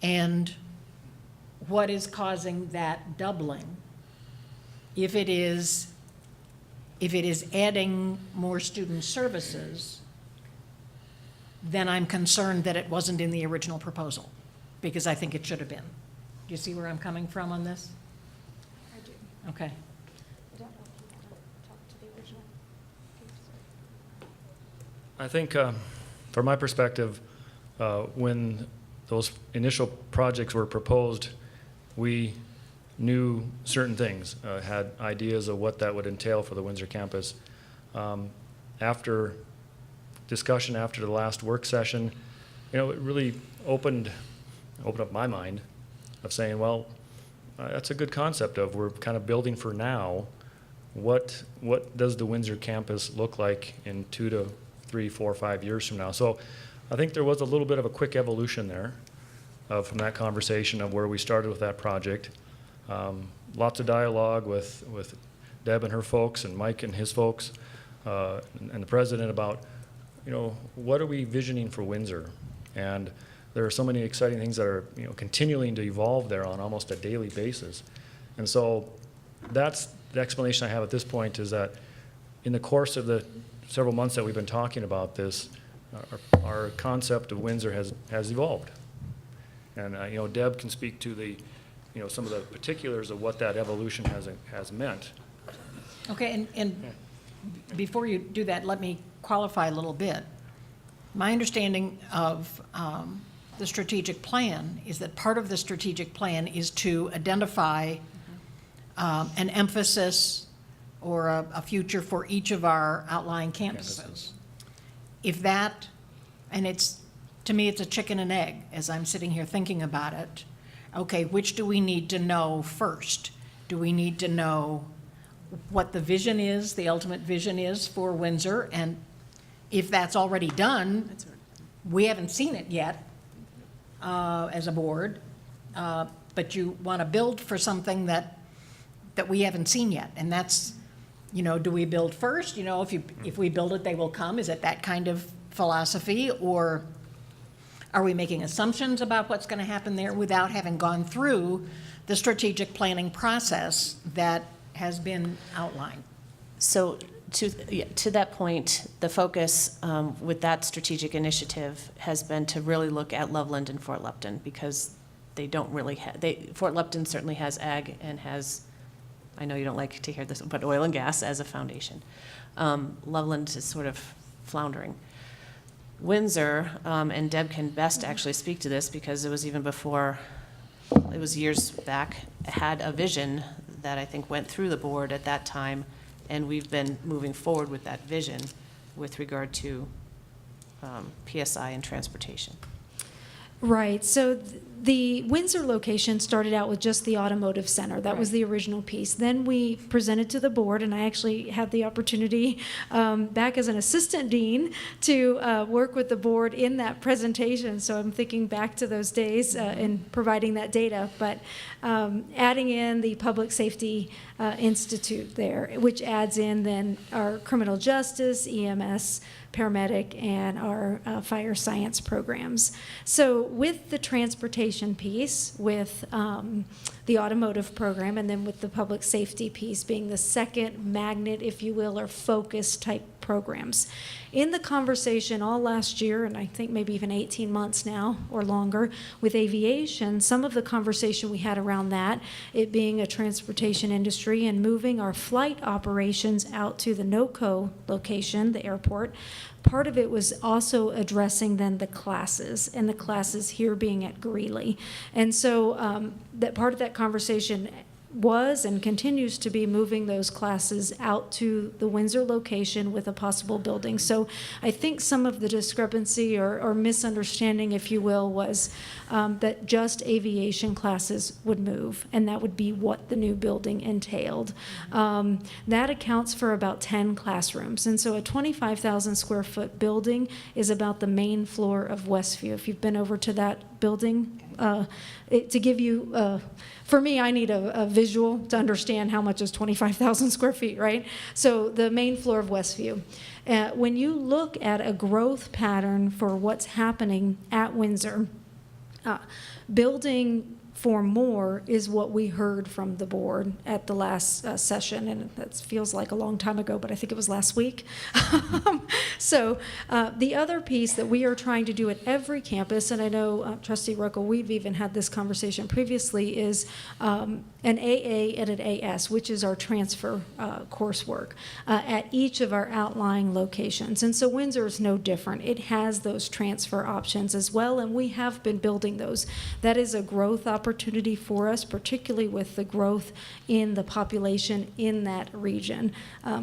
And what is causing that doubling? If it is adding more student services, then I'm concerned that it wasn't in the original proposal, because I think it should have been. Do you see where I'm coming from on this? I do. Okay. I don't know if you want to talk to the original piece. I think, from my perspective, when those initial projects were proposed, we knew certain things, had ideas of what that would entail for the Windsor campus. After discussion, after the last work session, it really opened up my mind of saying, well, that's a good concept of we're kind of building for now. What does the Windsor campus look like in 2 to 3, 4, 5 years from now? So I think there was a little bit of a quick evolution there from that conversation of where we started with that project. Lots of dialogue with Deb and her folks and Mike and his folks and the president about, what are we visioning for Windsor? And there are so many exciting things that are, continuing to evolve there on almost a daily basis. And so that's the explanation I have at this point, is that in the course of the several months that we've been talking about this, our concept of Windsor has evolved. And, Deb can speak to the, some of the particulars of what that evolution has meant. Okay, and before you do that, let me qualify a little bit. My understanding of the strategic plan is that part of the strategic plan is to identify an emphasis or a future for each of our outlying campuses. If that, and to me, it's a chicken and egg as I'm sitting here thinking about it. Okay, which do we need to know first? Do we need to know what the vision is, the ultimate vision is for Windsor, and if that's already done, we haven't seen it yet as a board, but you want to build for something that we haven't seen yet, and that's, you know, do we build first? You know, if we build it, they will come. Is it that kind of philosophy, or are we making assumptions about what's going to happen there without having gone through the strategic planning process that has been outlined? So to that point, the focus with that strategic initiative has been to really look at Loveland and Fort Lupton, because they don't really have, Fort Lupton certainly has ag and has, I know you don't like to hear this, but oil and gas as a foundation. Loveland is sort of floundering. Windsor, and Deb can best actually speak to this because it was even before, it was years back, had a vision that I think went through the board at that time, and we've been moving forward with that vision with regard to PSI and transportation. Right. So the Windsor location started out with just the automotive center. That was the original piece. Then we presented to the board, and I actually had the opportunity back as an assistant dean to work with the board in that presentation. So I'm thinking back to those days in providing that data. But adding in the Public Safety Institute there, which adds in then our criminal justice, EMS, paramedic, and our fire science programs. So with the transportation piece, with the automotive program, and then with the public safety piece being the second magnet, if you will, or focus type programs. In the conversation all last year, and I think maybe even 18 months now or longer, with aviation, some of the conversation we had around that, it being a transportation industry and moving our flight operations out to the NOCO location, the airport, part of it was also addressing then the classes, and the classes here being at Greeley. And so that part of that conversation was and continues to be moving those classes out to the Windsor location with a possible building. So I think some of the discrepancy or misunderstanding, if you will, was that just aviation classes would move, and that would be what the new building entailed. That accounts for about 10 classrooms, and so a 25,000 square foot building is about the main floor of Westview. If you've been over to that building, to give you, for me, I need a visual to understand how much is 25,000 square feet, right? So the main floor of Westview. When you look at a growth pattern for what's happening at Windsor, building for more is what we heard from the board at the last session, and that feels like a long time ago, but I think it was last week. So the other piece that we are trying to do at every campus, and I know Trustee Ruckel, we've even had this conversation previously, is an AA and an AS, which is our transfer coursework at each of our outlying locations. And so Windsor is no different. It has those transfer options as well, and we have been building those. That is a growth opportunity for us, particularly with the growth in the population in that region.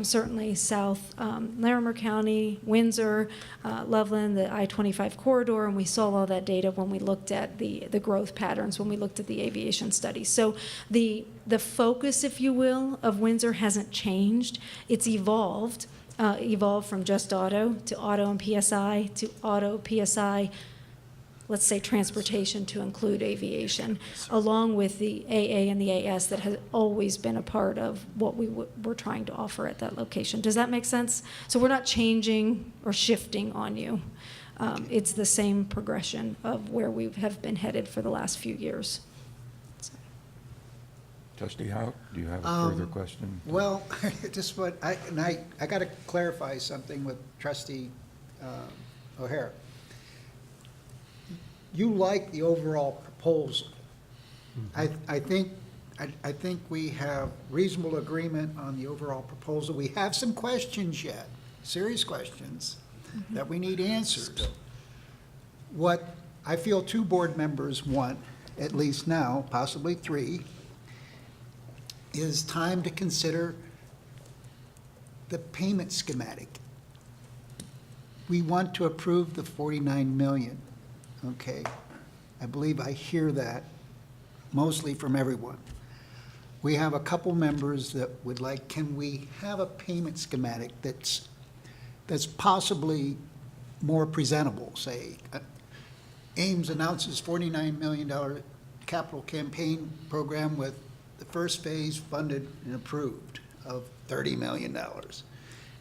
Certainly South Larimer County, Windsor, Loveland, the I-25 corridor, and we saw all that data when we looked at the growth patterns, when we looked at the aviation studies. So the focus, if you will, of Windsor hasn't changed. It's evolved from just auto to auto and PSI to auto, PSI, let's say transportation to include aviation, along with the AA and the AS that has always been a part of what we're trying to offer at that location. Does that make sense? So we're not changing or shifting on you. It's the same progression of where we have been headed for the last few years. Trustee Howe, do you have a further question? Well, just what I got to clarify something with Trustee O'Hara. You like the overall proposal. I think we have reasonable agreement on the overall proposal. We have some questions yet, serious questions, that we need answers. What I feel two board members want, at least now, possibly three, is time to consider the payment schematic. We want to approve the 49 million. Okay, I believe I hear that mostly from everyone. we have a couple members that would like, can we have a payment schematic that's possibly more presentable? Say, Ames announces $49 million capital campaign program with the first phase funded and approved of $30 million.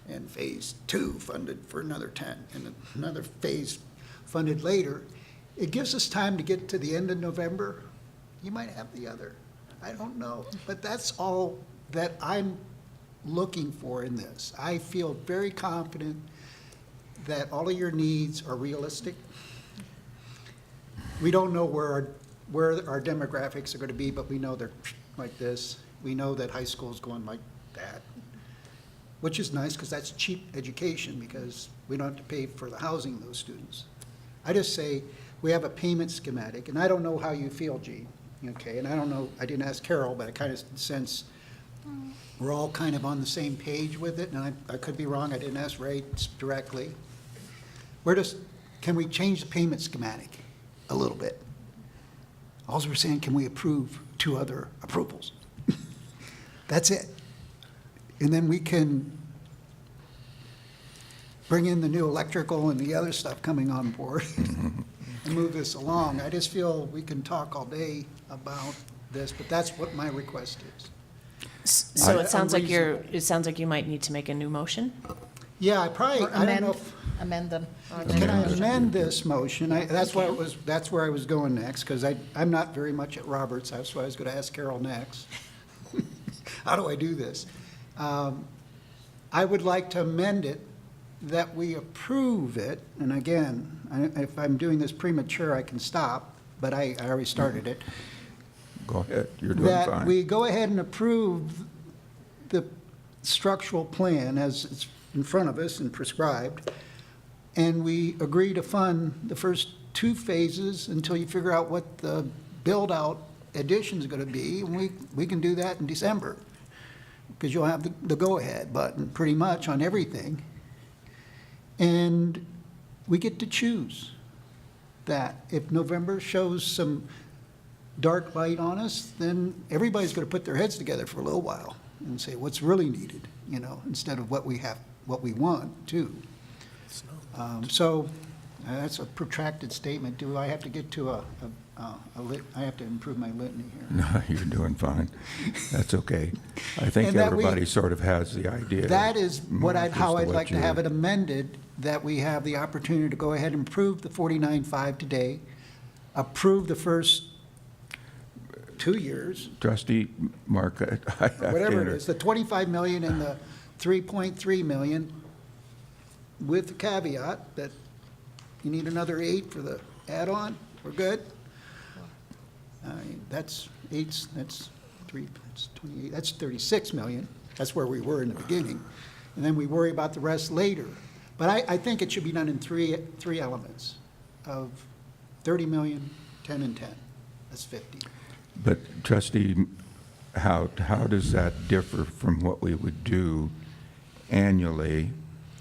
And phase 2 funded for another 10, and another phase funded later. It gives us time to get to the end of November. You might have the other. I don't know. But that's all that I'm looking for in this. I feel very confident that all of your needs are realistic. We don't know where our demographics are going to be, but we know they're like this. We know that high school is going like that, which is nice because that's cheap education because we don't have to pay for the housing of those students. I just say we have a payment schematic, and I don't know how you feel, Gene, okay? And I don't know, I didn't ask Carol, but I kind of sense we're all kind of on the same page with it, and I could be wrong, I didn't ask Ray directly. Can we change the payment schematic a little bit? All we're saying, can we approve 2 other approvals? That's it. And then we can bring in the new electrical and the other stuff coming on board and move this along. I just feel we can talk all day about this, but that's what my request is. So it sounds like you might need to make a new motion? Yeah, I don't know if. Amend them. Can I amend this motion? That's where I was going next, because I'm not very much at Roberts. That's why I was going to ask Carol next. How do I do this? I would like to amend it that we approve it, and again, if I'm doing this premature, I can stop, but I already started it. Go ahead, you're doing fine. That we go ahead and approve the structural plan as it's in front of us and prescribed, and we agree to fund the first 2 phases until you figure out what the build-out addition is going to be, and we can do that in December, because you'll have the go-ahead button pretty much on everything, and we get to choose that. If November shows some dark light on us, then everybody's going to put their heads together for a little while and say what's really needed, instead of what we want too. So that's a protracted statement. Do I have to get to I have to improve my litany here. No, you're doing fine. That's okay. I think everybody sort of has the idea. That is how I'd like to you're- have it amended, that we have the opportunity to go ahead and approve the 49.5 today, approve the first 2 years, Trustee Mark, I have to whatever it is, the 25 million and the 3.3 million, with the caveat that you need another 8 for the add-on. We're good? That's 8, that's 3, that's 28, that's 36 million. That's where we were in the beginning. And then we worry about the rest later. But I think it should be done in three elements of 30 million, 10 and 10. That's 50. But Trustee, how does that differ from what we would do annually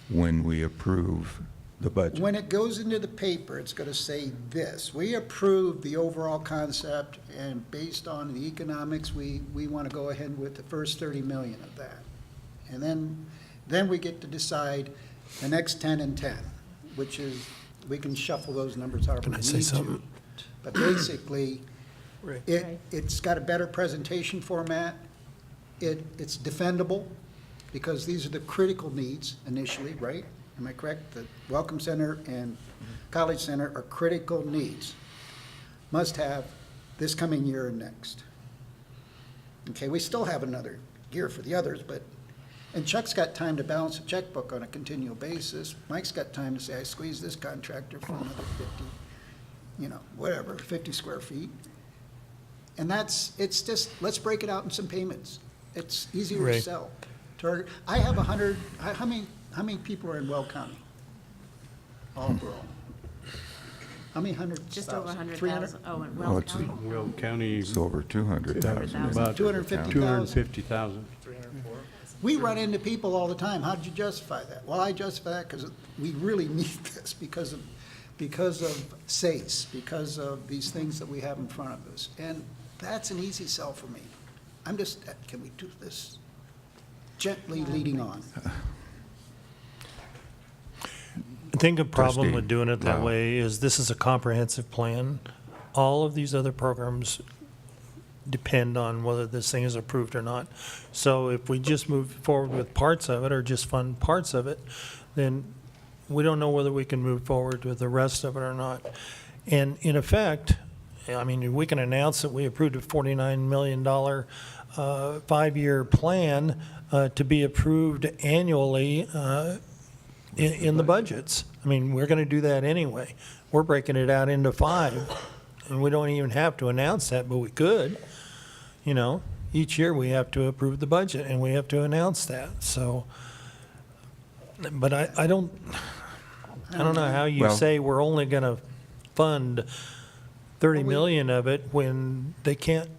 when we approve the budget? When it goes into the paper, it's going to say this: we approve the overall concept, and based on the economics, we want to go ahead with the first 30 million of that. And then we get to decide the next 10 and 10, which is, we can shuffle those numbers however we need to. But basically, it's got a better presentation format. It's defendable, because these are the critical needs initially, right? Am I correct? The Welcome Center and College Center are critical needs. Must have this coming year and next. Okay, we still have another year for the others, and Chuck's got time to balance a checkbook on a continual basis. Mike's got time to say, I squeezed this contractor for another 50, 50 square feet. And it's just, let's break it out in some payments. It's easier to sell. I have 100, how many people are in Weld County? All overall. How many hundreds? Just over 100,000. 300? Oh, in Well, Weld it's County? Weld County, It's over 200,000. about 250,000. 250,000. We run into people all the time. How did you justify that? Well, I justify that because we really need this because of SACE, because of these things that we have in front of us. And that's an easy sell for me. I'm just, can we do this gently leading on? I think a problem Trustee with doing it that Lau. way is this is a comprehensive plan. All of these other programs depend on whether this thing is approved or not. So if we just move forward with parts of it or just fund parts of it, then we don't know whether we can move forward with the rest of it or not. And in effect, I mean, we can announce that we approved a $49 million 5-year plan to be approved annually in the budgets. I mean, we're going to do that anyway. We're breaking it out into 5, and we don't even have to announce that, but we could. You know, each year we have to approve the budget, and we have to announce that. So, but I don't know how you Well- say we're only going to fund 30 million of it when they can't.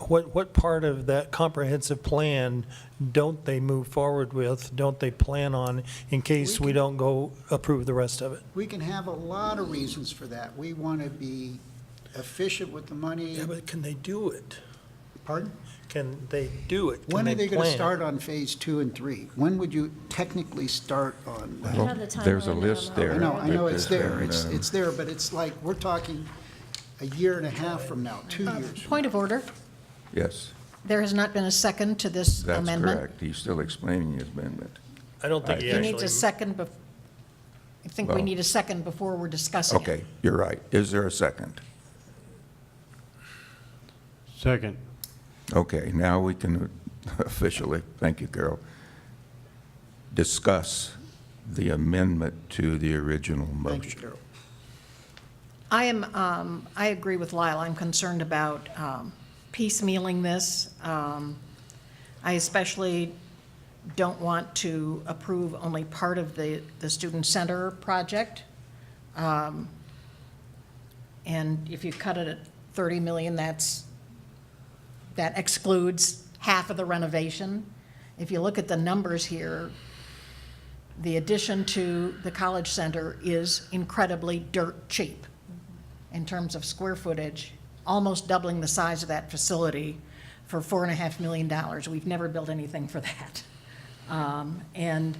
What part of that comprehensive plan don't they move forward with, don't they plan on in case we don't go approve the rest of it? We can have a lot of reasons for that. We want to be efficient with the money. Yeah, but can they do it? Pardon? Can they do it? Can When are they going to plan? start on phase 2 and 3? When would you technically start on that? Well, there's a list there. I know that it's has there, been, it's there, but it's like, we're talking a year and a half from now, 2 years. Point of order. Yes, There has not been a second to this that's amendment. correct. He's still explaining his amendment. I don't think I he He actually. needs a second, I think we Well- need a second before we're discussing it. Okay, you're right. Is there a second? Second. Okay, now we can officially, thank you, Carol, discuss the amendment to the original Thank you, motion. Carol. I agree with Lyle. I'm concerned about piecemealing this. I especially don't want to approve only part of the student center project. And if you cut it at 30 million, that excludes half of the renovation. If you look at the numbers here, the addition to the college center is incredibly dirt cheap in terms of square footage, almost doubling the size of that facility for $4.5 million. We've never built anything for that. And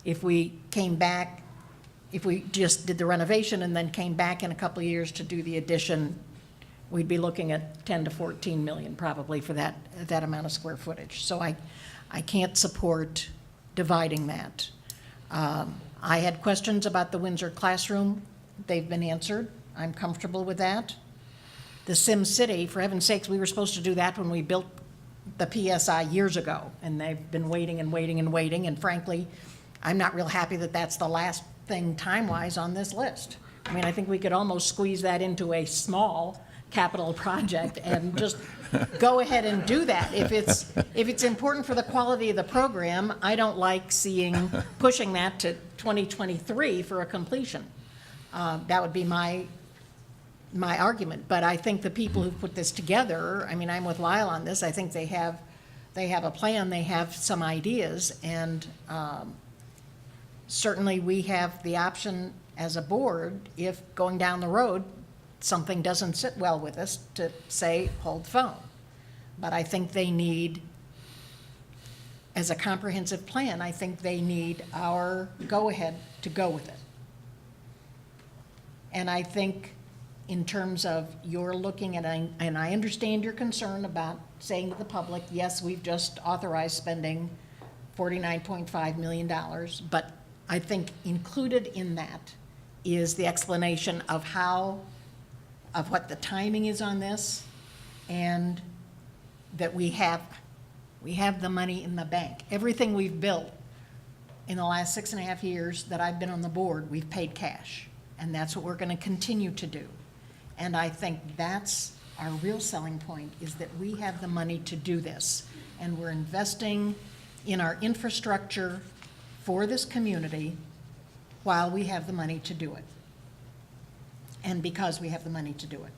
if we came back, if we just did the renovation and then came back in a couple of years to do the addition, we'd be looking at 10 to 14 million probably for that amount of square footage. So I can't support dividing that. I had questions about the Windsor classroom. They've been answered. I'm comfortable with that. The Sim City, for heaven's sakes, we were supposed to do that when we built the PSI years ago, and they've been waiting and waiting and waiting, and frankly, I'm not real happy that that's the last thing time-wise on this list. I mean, I think we could almost squeeze that into a small capital project and just go ahead and do that. If it's important for the quality of the program, I don't like pushing that to 2023 for a completion. That would be my argument. But I think the people who put this together, I mean, I'm with Lyle on this. I think they have a plan, they have some ideas, and certainly we have the option as a board, if going down the road, something doesn't sit well with us, to say, hold the phone. But I think they need, as a comprehensive plan, I think they need our go-ahead to go with it. And I think in terms of you're looking at, and I understand your concern about saying to the public, yes, we've just authorized spending $49.5 million, but I think included in that is the explanation of what the timing is on this, and that we have the money in the bank. Everything we've built in the last 6.5 years that I've been on the board, we've paid cash, and that's what we're going to continue to do. And I think that's our real selling point, is that we have the money to do this, and we're investing in our infrastructure for this community while we have the money to do it, and because we have the money to do it.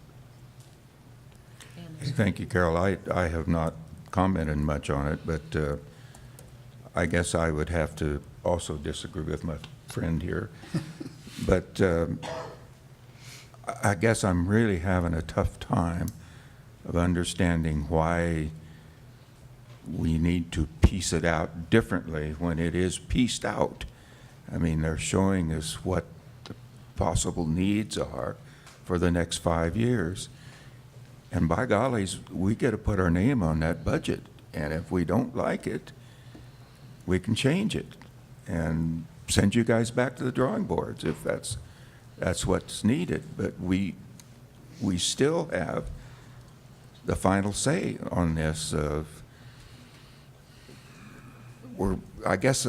Thank you, Carol. I have not commented much on it, but I guess I would have to also disagree with my friend here. But I guess I'm really having a tough time of understanding why we need to piece it out differently when it is pieced out. I mean, they're showing us what the possible needs are for the next 5 years. And by gollies, we get to put our name on that budget. And if we don't like it, we can change it and send you guys back to the drawing boards if that's what's needed. But we still have the final say on this. I guess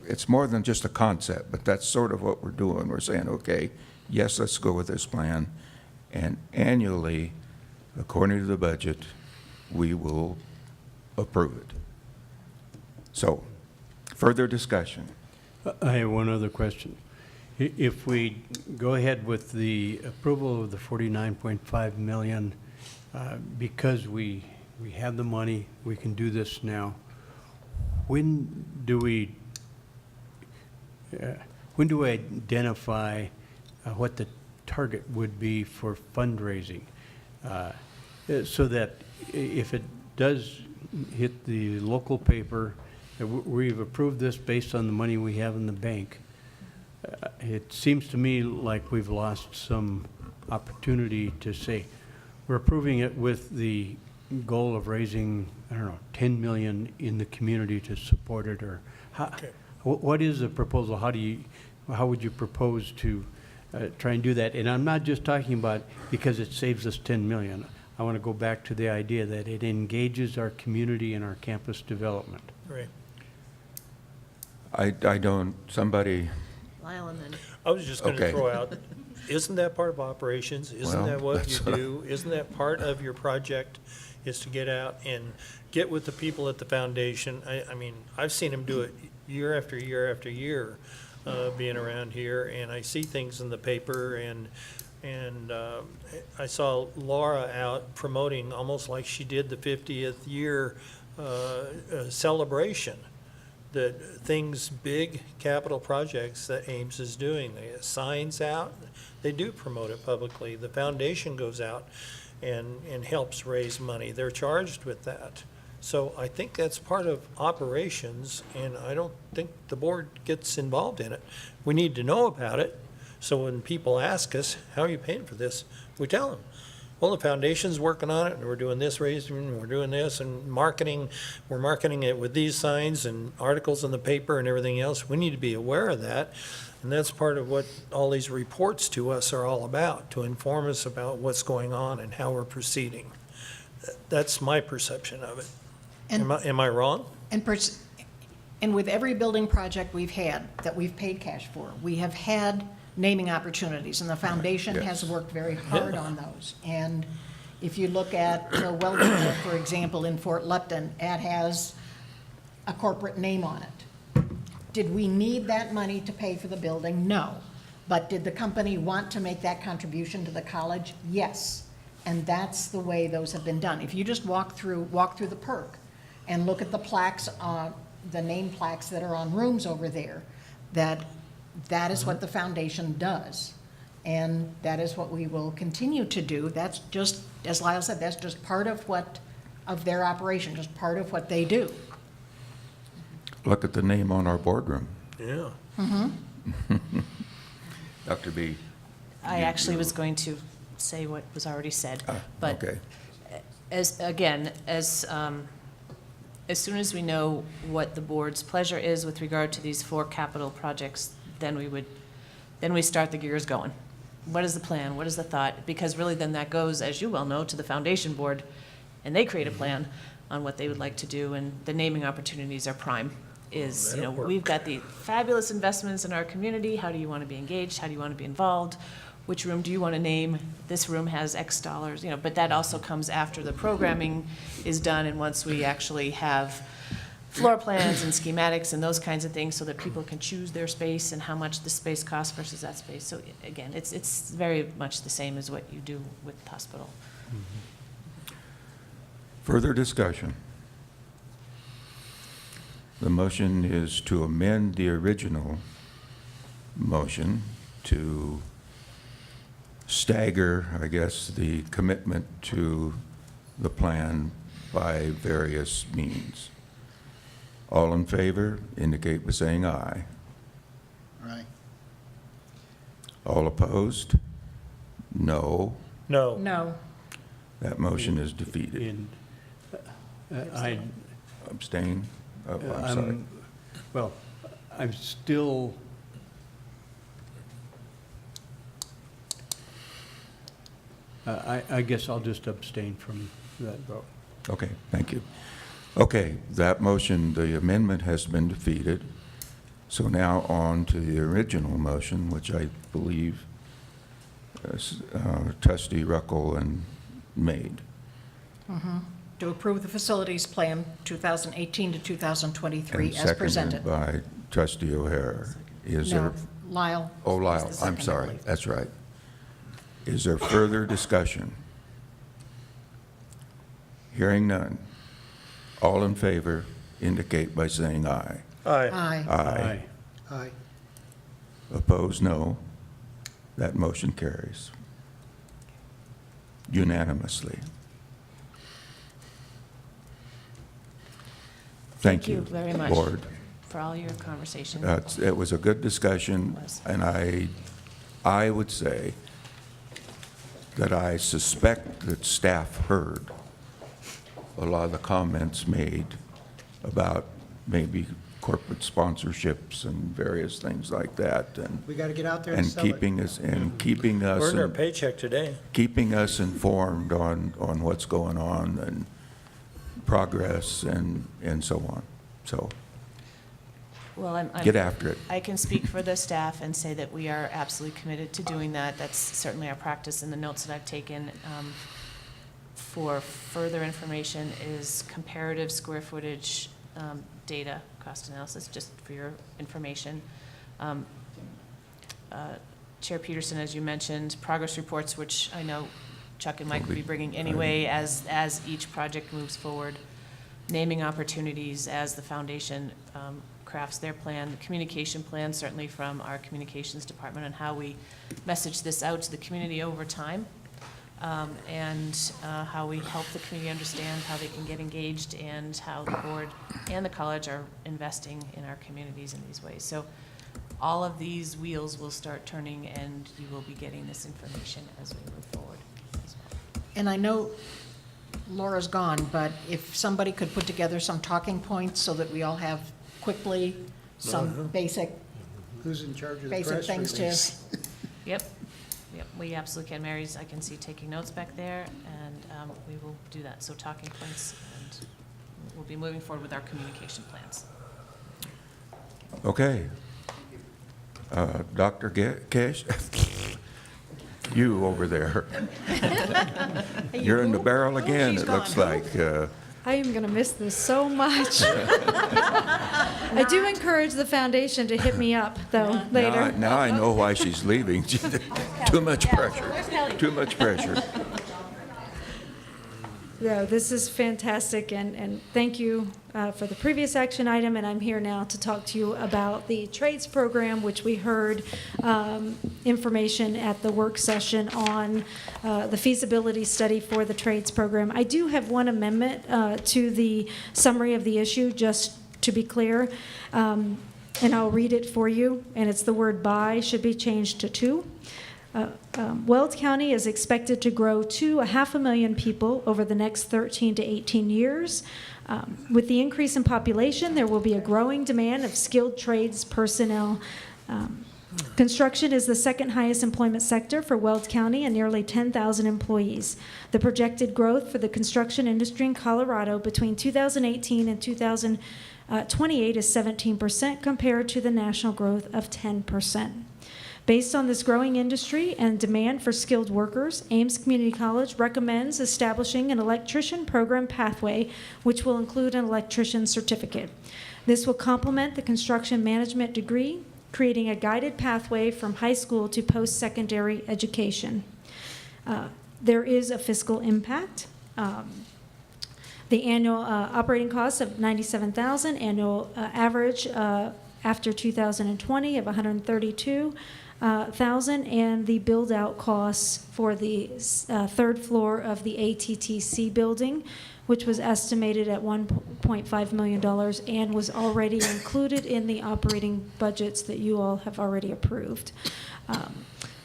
it's more than just a concept, but that's sort of what we're doing. We're saying, okay, yes, let's go with this plan, and annually, according to the budget, we will approve it. So, further discussion. I have one other question. If we go ahead with the approval of the 49.5 million, because we have the money, we can do this now, when do we identify what the target would be for fundraising? So that if it does hit the local paper, we've approved this based on the money we have in the bank. It seems to me like we've lost some opportunity to say, we're approving it with the goal of raising, I don't know, 10 million in the community to support it, or what is the proposal? How would you propose to try and do that? And I'm not just talking about because it saves us 10 million. I want to go back to the idea that it engages our community and our campus development. Right. I don't, somebody, Lyle and then. I was just going to Okay. throw out, isn't that part of operations? Isn't Well, that what you that's what do? Isn't that part of your project, is to get out and get with the people at the foundation? I mean, I've seen them do it year after year after year, being around here, and I see things in the paper, and I saw Laura out promoting almost like she did the 50th year celebration. The things, big capital projects that Ames is doing. They have signs out. They do promote it publicly. The foundation goes out and helps raise money. They're charged with that. So I think that's part of operations, and I don't think the board gets involved in it. We need to know about it, so when people ask us, how are you paying for this? We tell them, well, the foundation's working on it, and we're doing this raising, and we're doing this, and marketing, we're marketing it with these signs and articles in the paper and everything else. We need to be aware of that, and that's part of what all these reports to us are all about, to inform us about what's going on and how we're proceeding. That's my perception of it. Am I wrong? And with every building project we've had that we've paid cash for, we have had naming opportunities, and the foundation has worked very hard on those. And if you look at Weldon, for example, in Fort Lupton, it has a corporate name on it. Did we need that money to pay for the building? No. But did the company want to make that contribution to the college? Yes. And that's the way those have been done. If you just walk through the perk and look at the plaques, the name plaques that are on rooms over there, that is what the foundation does. And that is what we will continue to do. That's just, as Lyle said, that's just part of their operation, just part of what they do. look at the name on our boardroom. Yeah. Dr. B. I actually was going to say what was already said, but Okay. as soon as we know what the board's pleasure is with regard to these 4 capital projects, then we start the gears going. What is the plan? What is the thought? Because really then that goes, as you well know, to the foundation board, and they create a plan on what they would like to do, and the naming opportunities are prime. We've got the fabulous investments in our community. How do you want to be engaged? How do you want to be involved? Which room do you want to name? This room has X dollars, but that also comes after the programming is done, and once we actually have floor plans and schematics and those kinds of things, so that people can choose their space and how much the space costs versus that space. So again, it's very much the same as what you do with the hospital. Further discussion. The motion is to amend the original motion to stagger, I guess, the commitment to the plan by various means. All in favor indicate by saying aye. Right. All opposed? No. No. No. That motion is defeated. And I, Abstain? Oh, I'm sorry. well, I'm still, I guess I'll just abstain from that vote. Okay, thank you. Okay, that motion, the amendment has been defeated. So now on to the original motion, which I believe Trustee Ruckel made. To approve the facilities plan 2018 to 2023 And as presented. seconded by Trustee O'Hara. Is there? No, Lyle. Oh, Lyle, is the I'm second, I sorry, believe. that's right. Is there further discussion? Hearing none. All in favor indicate by saying aye. Aye. Aye. Aye. Aye. Opposed, no. That motion carries unanimously. Thank you, very much Board. for all your conversation. It was a good discussion, and I would say that I suspect that staff heard a lot of the comments made about maybe corporate sponsorships and various things like that, and We got to get out there and and sell it. keeping us Earned our paycheck today. keeping us informed on what's going on and progress and so on. So Well, I'm get after it. I can speak for the staff and say that we are absolutely committed to doing that. That's certainly our practice, and the notes that I've taken for further information is comparative square footage data cost analysis, just for your information. Chair Peterson, as you mentioned, progress reports, which I know Chuck and Mike will be bringing anyway as each project moves forward, naming opportunities as the foundation crafts their plan, the communication plan, certainly from our communications department, on how we message this out to the community over time, and how we help the community understand how they can get engaged, and how the board and the college are investing in our communities in these ways. So all of these wheels will start turning, and you will be getting this information as we move forward as well. And I know Laura's gone, but if somebody could put together some talking points so that we all have quickly some basic Who's in charge of the basic press things to, release? Yep, we absolutely can. Mary's, I can see taking notes back there, and we will do that. So talking points, and we'll be moving forward with our communication plans. Okay. Dr. Cash, you over there. You're in the barrel again, she's it looks gone. like. I am going to miss this so much. I do encourage the foundation to hit me up, though, later. Now I know why she's leaving. Too much pressure. Too much pressure. No, this is fantastic, and thank you for the previous action item, and I'm here now to talk to you about the trades program, which we heard information at the work session on the feasibility study for the trades program. I do have one amendment to the summary of the issue, just to be clear, and I'll read it for you, and it's the word "by" should be changed to "to." Weld County is expected to grow to 500,000 people over the next 13 to 18 years. With the increase in population, there will be a growing demand of skilled trades personnel. Construction is the second highest employment sector for Weld County and nearly 10,000 employees. The projected growth for the construction industry in Colorado between 2018 and 2028 is 17% compared to the national growth of 10%. Based on this growing industry and demand for skilled workers, Ames Community College recommends establishing an electrician program pathway, which will include an electrician certificate. This will complement the construction management degree, creating a guided pathway from high school to post-secondary education. There is a fiscal impact. The annual operating costs of $97,000, annual average after 2020 of $132,000, and the build-out costs for the third floor of the ATTC building which was estimated at $1.5 million and was already included in the operating budgets that you all have already approved.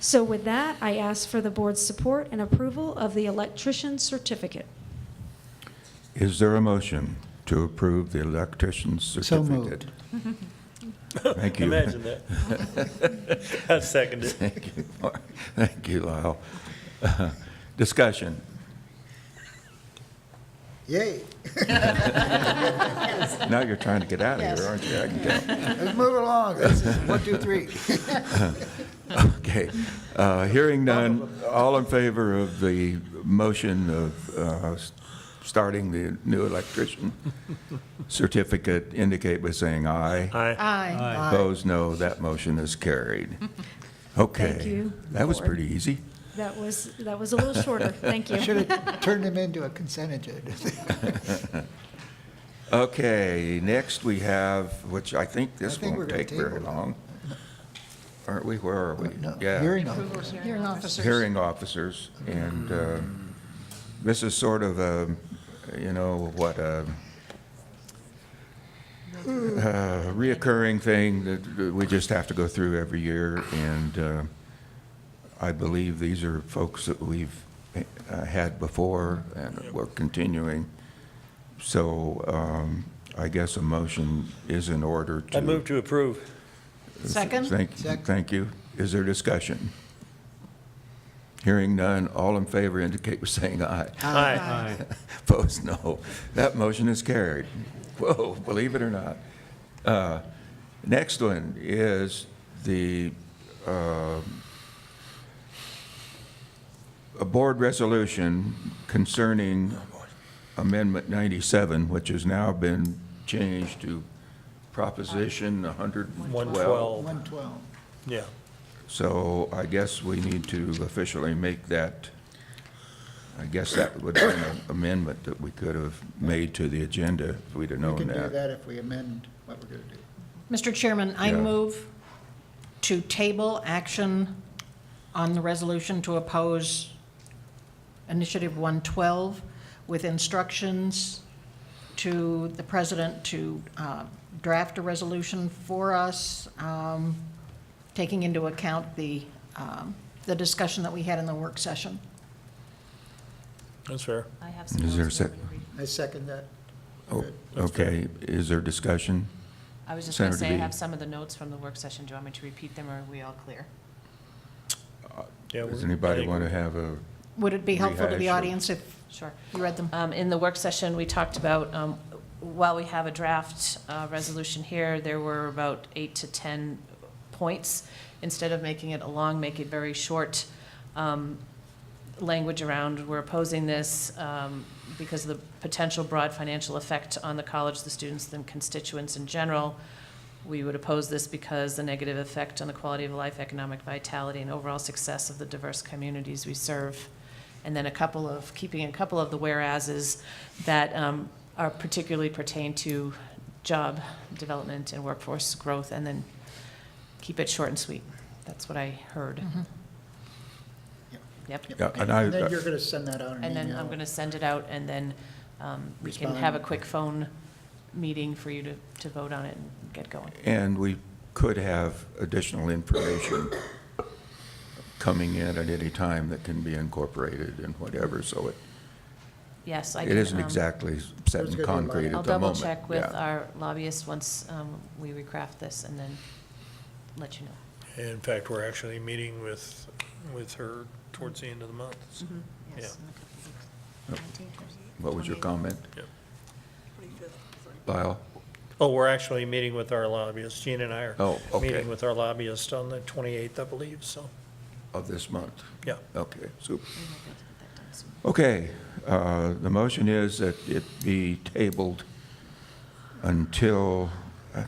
So with that, I ask for the board's support and approval of the electrician's certificate. Is there a motion to approve the electrician's So certificate? moved. Thank you. Imagine that. I second it. Thank you. Thank you, Lyle. Discussion. Yay. Now you're trying to get out of Yes. here, aren't you? I can tell. Let's move along. This is 1, 2, 3. Okay. Hearing none, all in favor of the motion of starting the new electrician certificate indicate by saying aye. Aye. Aye. Opposed, no. That motion is carried. Okay. Thank you, That was board. pretty easy. That was a little shorter. Thank you. Should have turned him into a consent agenda. Okay, next we have, which I think this we're won't gonna take very table that. long. Aren't we? Where are we? Yeah. Hearing officer. Hearing officers. Hearing officers, and this is sort of a, you know, what, a reoccurring thing that we just have to go through every year, and I believe these are folks that we've had before, and we're continuing. So I guess a motion is in order to. I move to approve. Second? Thank you. Is there discussion? Hearing none, all in favor indicate by saying aye. Aye. Opposed, no. That motion is carried. Whoa, believe it or not. Next one is the a board resolution concerning Amendment 97, which has now been changed to Proposition 112. 112. 112. Yeah. So I guess we need to officially make that, I guess that would be an amendment that we could have made to the agenda if we'd have We known can do that. that if we amend what we're going to do. Mr. Chairman, I Yeah. move to table action on the resolution to oppose Initiative 112 with instructions to the president to draft a resolution for us, taking into account the discussion that we had in the work session. That's fair. I have some Is there a notes sec- that I would read. I second that. Oh, Good. okay, is there discussion? I was just going to Senator say, I Bee. have some of the notes from the work session. Do you want me to repeat them, or are we all clear? Yeah, Does I anybody think want to have a, Would it be helpful to the Rehash or- audience if Sure. you read them? In the work session, we talked about, while we have a draft resolution here, there were about 8 to 10 points. Instead of making it long, make it very short. Language around, we're opposing this because of the potential broad financial effect on the college, the students, and constituents in general. We would oppose this because the negative effect on the quality of life, economic vitality, and overall success of the diverse communities we serve. And then keeping a couple of the whereases that are particularly pertain to job development and workforce growth, and then keep it short and sweet. That's what I heard. Yep. yeah, Okay. and I, And then you're going to send that out in an And then email. I'm going to send it out, and then we can Respond. have a quick phone meeting for you to vote on it and get going. and we could have additional information coming in at any time that can be incorporated and whatever, so Yes, I it can. isn't exactly set There's in gonna be a lot. concrete I'll at the double moment. check with Yeah. our lobbyists once we recraft this, and then let you know. In fact, we're actually meeting with her towards the end of the month. So, Yeah. Yes, in a couple of weeks. What was your comment? Yep. Lyle? Oh, we're actually meeting with our lobbyists. Gene and I are Oh, okay. meeting with our lobbyist on the 28th, I believe, so, Of this month? yeah. Okay, super. Okay, the motion is that it be tabled until, A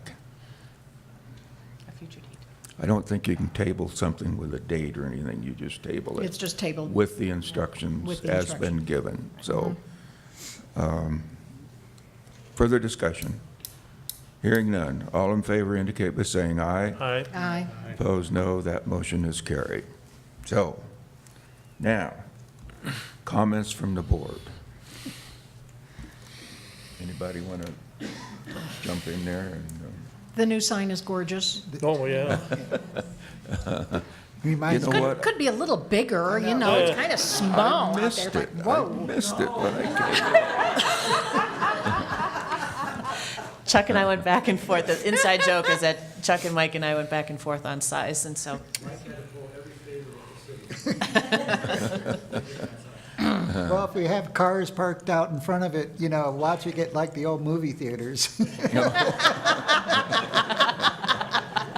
future date. I don't think you can table something with a date or anything, you just table it. It's just tabled. With the instructions With the as instructions. been given, so. Further discussion? Hearing none. All in favor indicate by saying aye. Aye. Aye. Opposed, no. That motion is carried. So, now, comments from the board. Anybody want to jump in there? And, The new sign is gorgeous. Oh, yeah. Reminds You know what? Could be a little bigger, you know, it's kind of small I out missed there, it. but I whoa. missed it when I came. Chuck and I went back and forth. The inside joke is that Chuck and Mike and I went back and forth on size, and so. Well, if we have cars parked out in front of it, you know, watching it like the old movie theaters.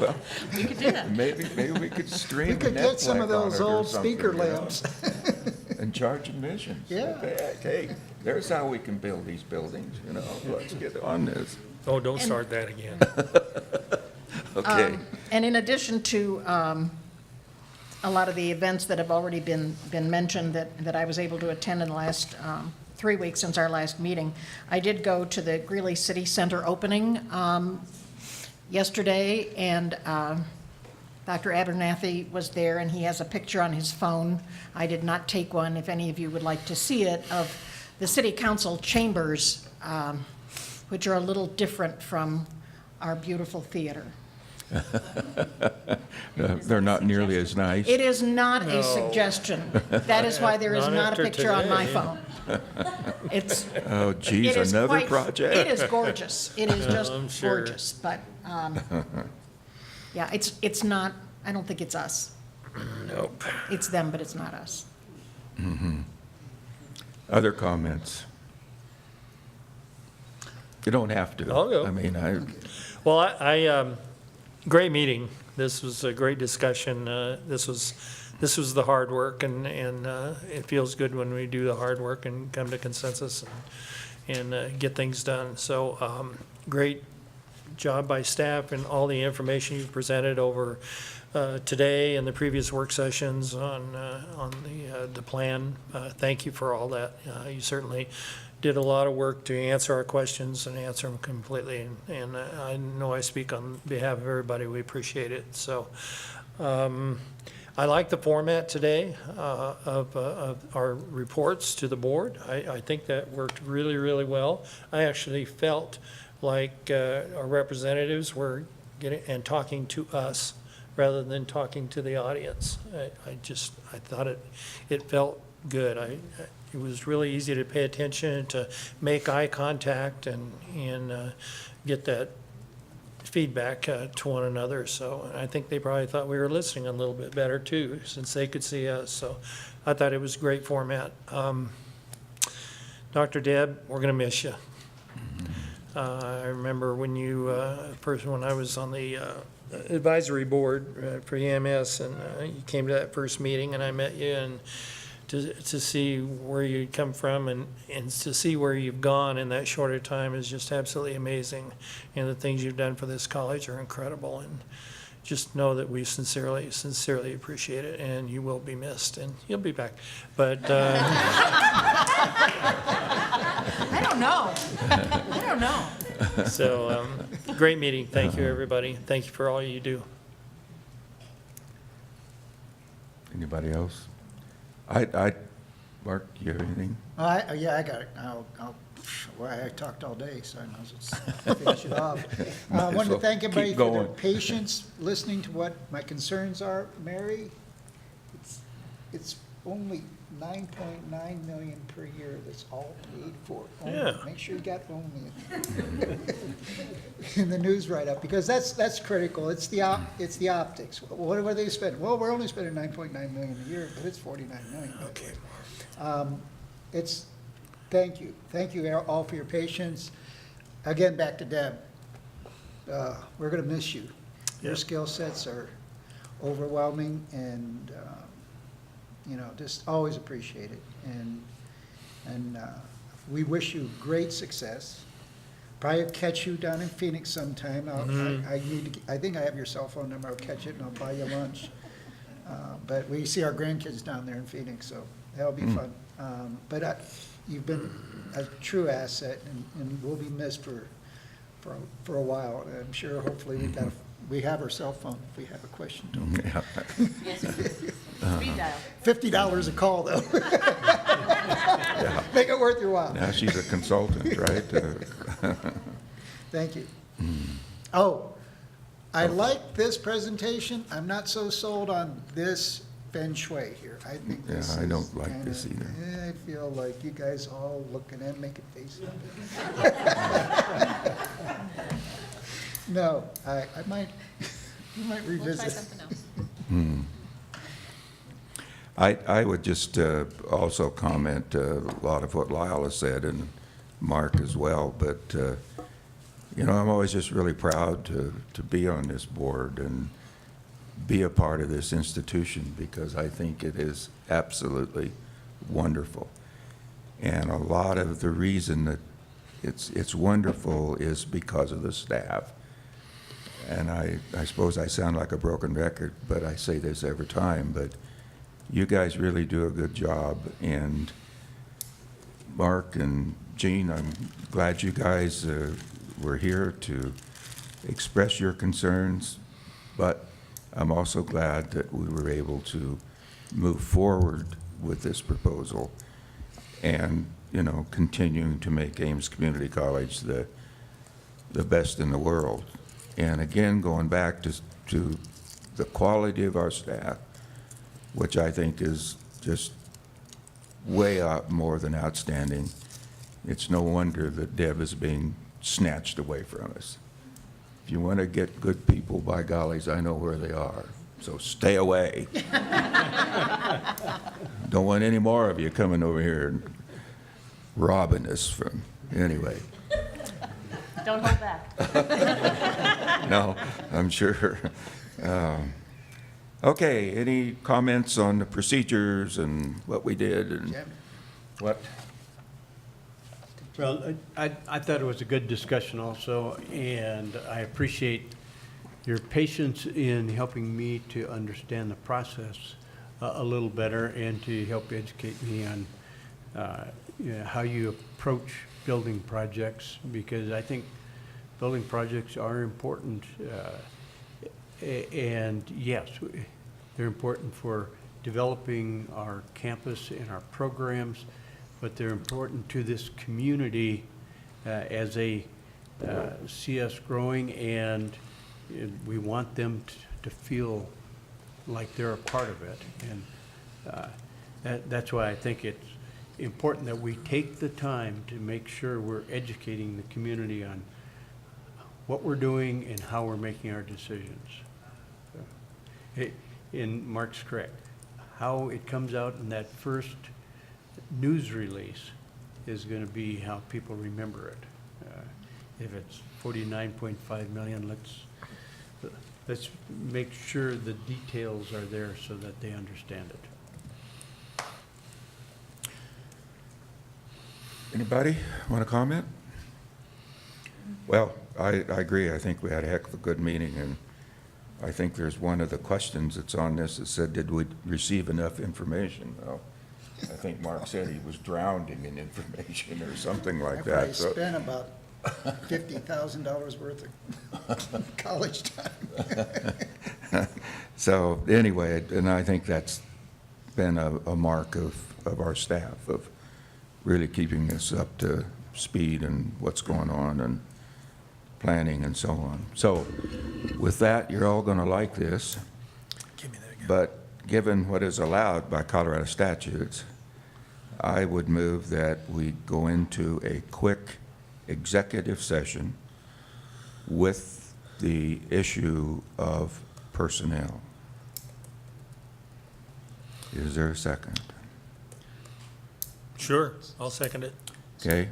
Well, You could do that. maybe we could stream We could a get some Netflix of those on it or old speaker something, you know, lamps. and charge admissions. Yeah. Hey, there's how we can build these buildings, you know, let's get on this. Oh, don't start that again. Okay. And in addition to a lot of the events that have already been mentioned that I was able to attend in the last 3 weeks since our last meeting, I did go to the Greeley City Center opening yesterday, and Dr. Abernathy was there, and he has a picture on his phone. I did not take one, if any of you would like to see it, of the city council chambers, which are a little different from our beautiful theater. They're not nearly as nice. It is not No. a suggestion. That is why there is Not not a after picture on my today. phone. It's, Oh, geez, it is another quite- project? It is gorgeous. It is just I'm sure. gorgeous, but, yeah, it's not, I don't think it's us. Nope. It's them, but it's not us. Other comments? You don't have to. I'll go. I mean, Well, I great meeting. This was a great discussion. This was the hard work, and it feels good when we do the hard work and come to consensus and get things done. So great job by staff and all the information you've presented over today and the previous work sessions on the plan. Thank you for all that. You certainly did a lot of work to answer our questions and answer them completely. And I know I speak on behalf of everybody. We appreciate it. So I like the format today of our reports to the board. I think that worked really, really well. I actually felt like our representatives were getting and talking to us rather than talking to the audience. I thought it felt good. It was really easy to pay attention, to make eye contact and get that feedback to one another. So I think they probably thought we were listening a little bit better too, since they could see us. So I thought it was a great format. Dr. Deb, we're going to miss you. I remember when when I was on the advisory board for EMS, and you came to that first meeting, and I met you, and to see where you come from and to see where you've gone in that shorter time is just absolutely amazing. And the things you've done for this college are incredible. And just know that we sincerely appreciate it, and you will be missed, and you'll be back. But I don't know. I don't know. so great meeting. Thank you, everybody. Thank you for all you do. anybody else? Mark, you have anything? Yeah, I got it. I talked all day, so I might as well finish it off. I wanted to thank everybody Keep for their going. patience, listening to what my concerns are. Mary, it's only 9.9 million per year that's all paid for. Only. Yeah. Make sure you got only in the news write-up, because that's critical. It's the optics. What are they spending? Well, we're only spending 9.9 million a year, but it's 49 million. Okay. Thank you all for your patience. Again, back to Deb. We're going to miss you. Your Yeah. skill sets are overwhelming, and just always appreciate it. And we wish you great success. Probably catch you down in Phoenix sometime. I think I have your cell phone number. I'll catch it and I'll buy you lunch. But we see our grandkids down there in Phoenix, so that'll be fun. But you've been a true asset, and will be missed for a while. I'm sure. Hopefully, we have our cell phone if we have a question. Yeah. Yes, speed dial. $50 a call, though. Make it worth your while. Now she's a consultant, right? Thank you. Oh, I like this presentation. I'm not so sold on this feng shui here. I think Yeah, this I don't is like kinda- this either. I feel like you guys all looking at making faces. No, I might, you might We'll try revisit. something else. I would just also comment a lot of what Lyle has said, and Mark as well, but, you know, I'm always just really proud to be on this board and be a part of this institution, because I think it is absolutely wonderful. And a lot of the reason that it's wonderful is because of the staff. And I suppose I sound like a broken record, but I say this every time, but you guys really do a good job. And Mark and Jean, I'm glad you guys were here to express your concerns, but I'm also glad that we were able to move forward with this proposal and, you know, continuing to make Ames Community College the best in the world. And again, going back to the quality of our staff, which I think is just way up more than outstanding. It's no wonder that Deb is being snatched away from us. If you want to get good people, by gollies, I know where they are. So stay away. Don't want any more of you coming over here and robbing us from, anyway. Don't hold back. No, I'm sure. Okay, any comments on the procedures and what we did and what? Well, I thought it was a good discussion also, and I appreciate your patience in helping me to understand the process a little better and to help educate me on you know, how you approach building projects, because I think building projects are important. And yes, they're important for developing our campus and our programs, but they're important to this community as they see us growing, and we want them to feel like they're a part of it. And that's why I think it's important that we take the time to make sure we're educating the community on what we're doing and how we're making our decisions. And Mark's correct. How it comes out in that first news release is going to be how people remember it. If it's 49.5 million, let's make sure the details are there so that they understand it. Anybody want to comment? Well, I agree. I think we had a heck of a good meeting, and I think there's one of the questions that's on this that said, did we receive enough information? Well, I think Mark said he was drowning in information or something like I that. probably spent about $50,000 worth of college time. So anyway, and I think that's been a mark of our staff, of really keeping us up to speed and what's going on and planning and so on. So with that, you're all going to like this. But given what is allowed by Colorado statutes, I would move that we go into a quick executive session with the issue of personnel. Is there a second? Sure, I'll second it. Okay.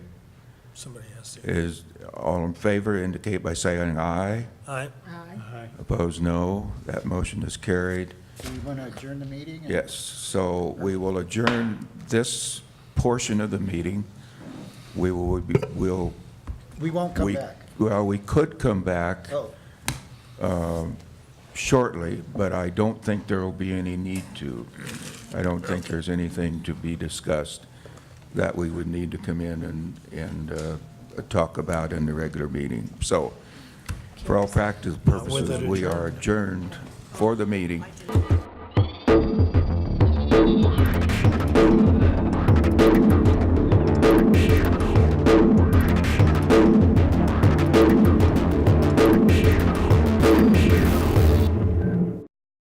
Somebody has to. Is all in favor indicate by saying aye. Aye. Opposed, no. That motion is carried. Do you want to adjourn the meeting? Yes, so we will adjourn this portion of the meeting. We won't come back. Oh. We could come back shortly, but I don't think there will be any need to. I don't think there's anything to be discussed that we would need to come in and talk about in the regular meeting. So, for all practical purposes, we are adjourned for the meeting.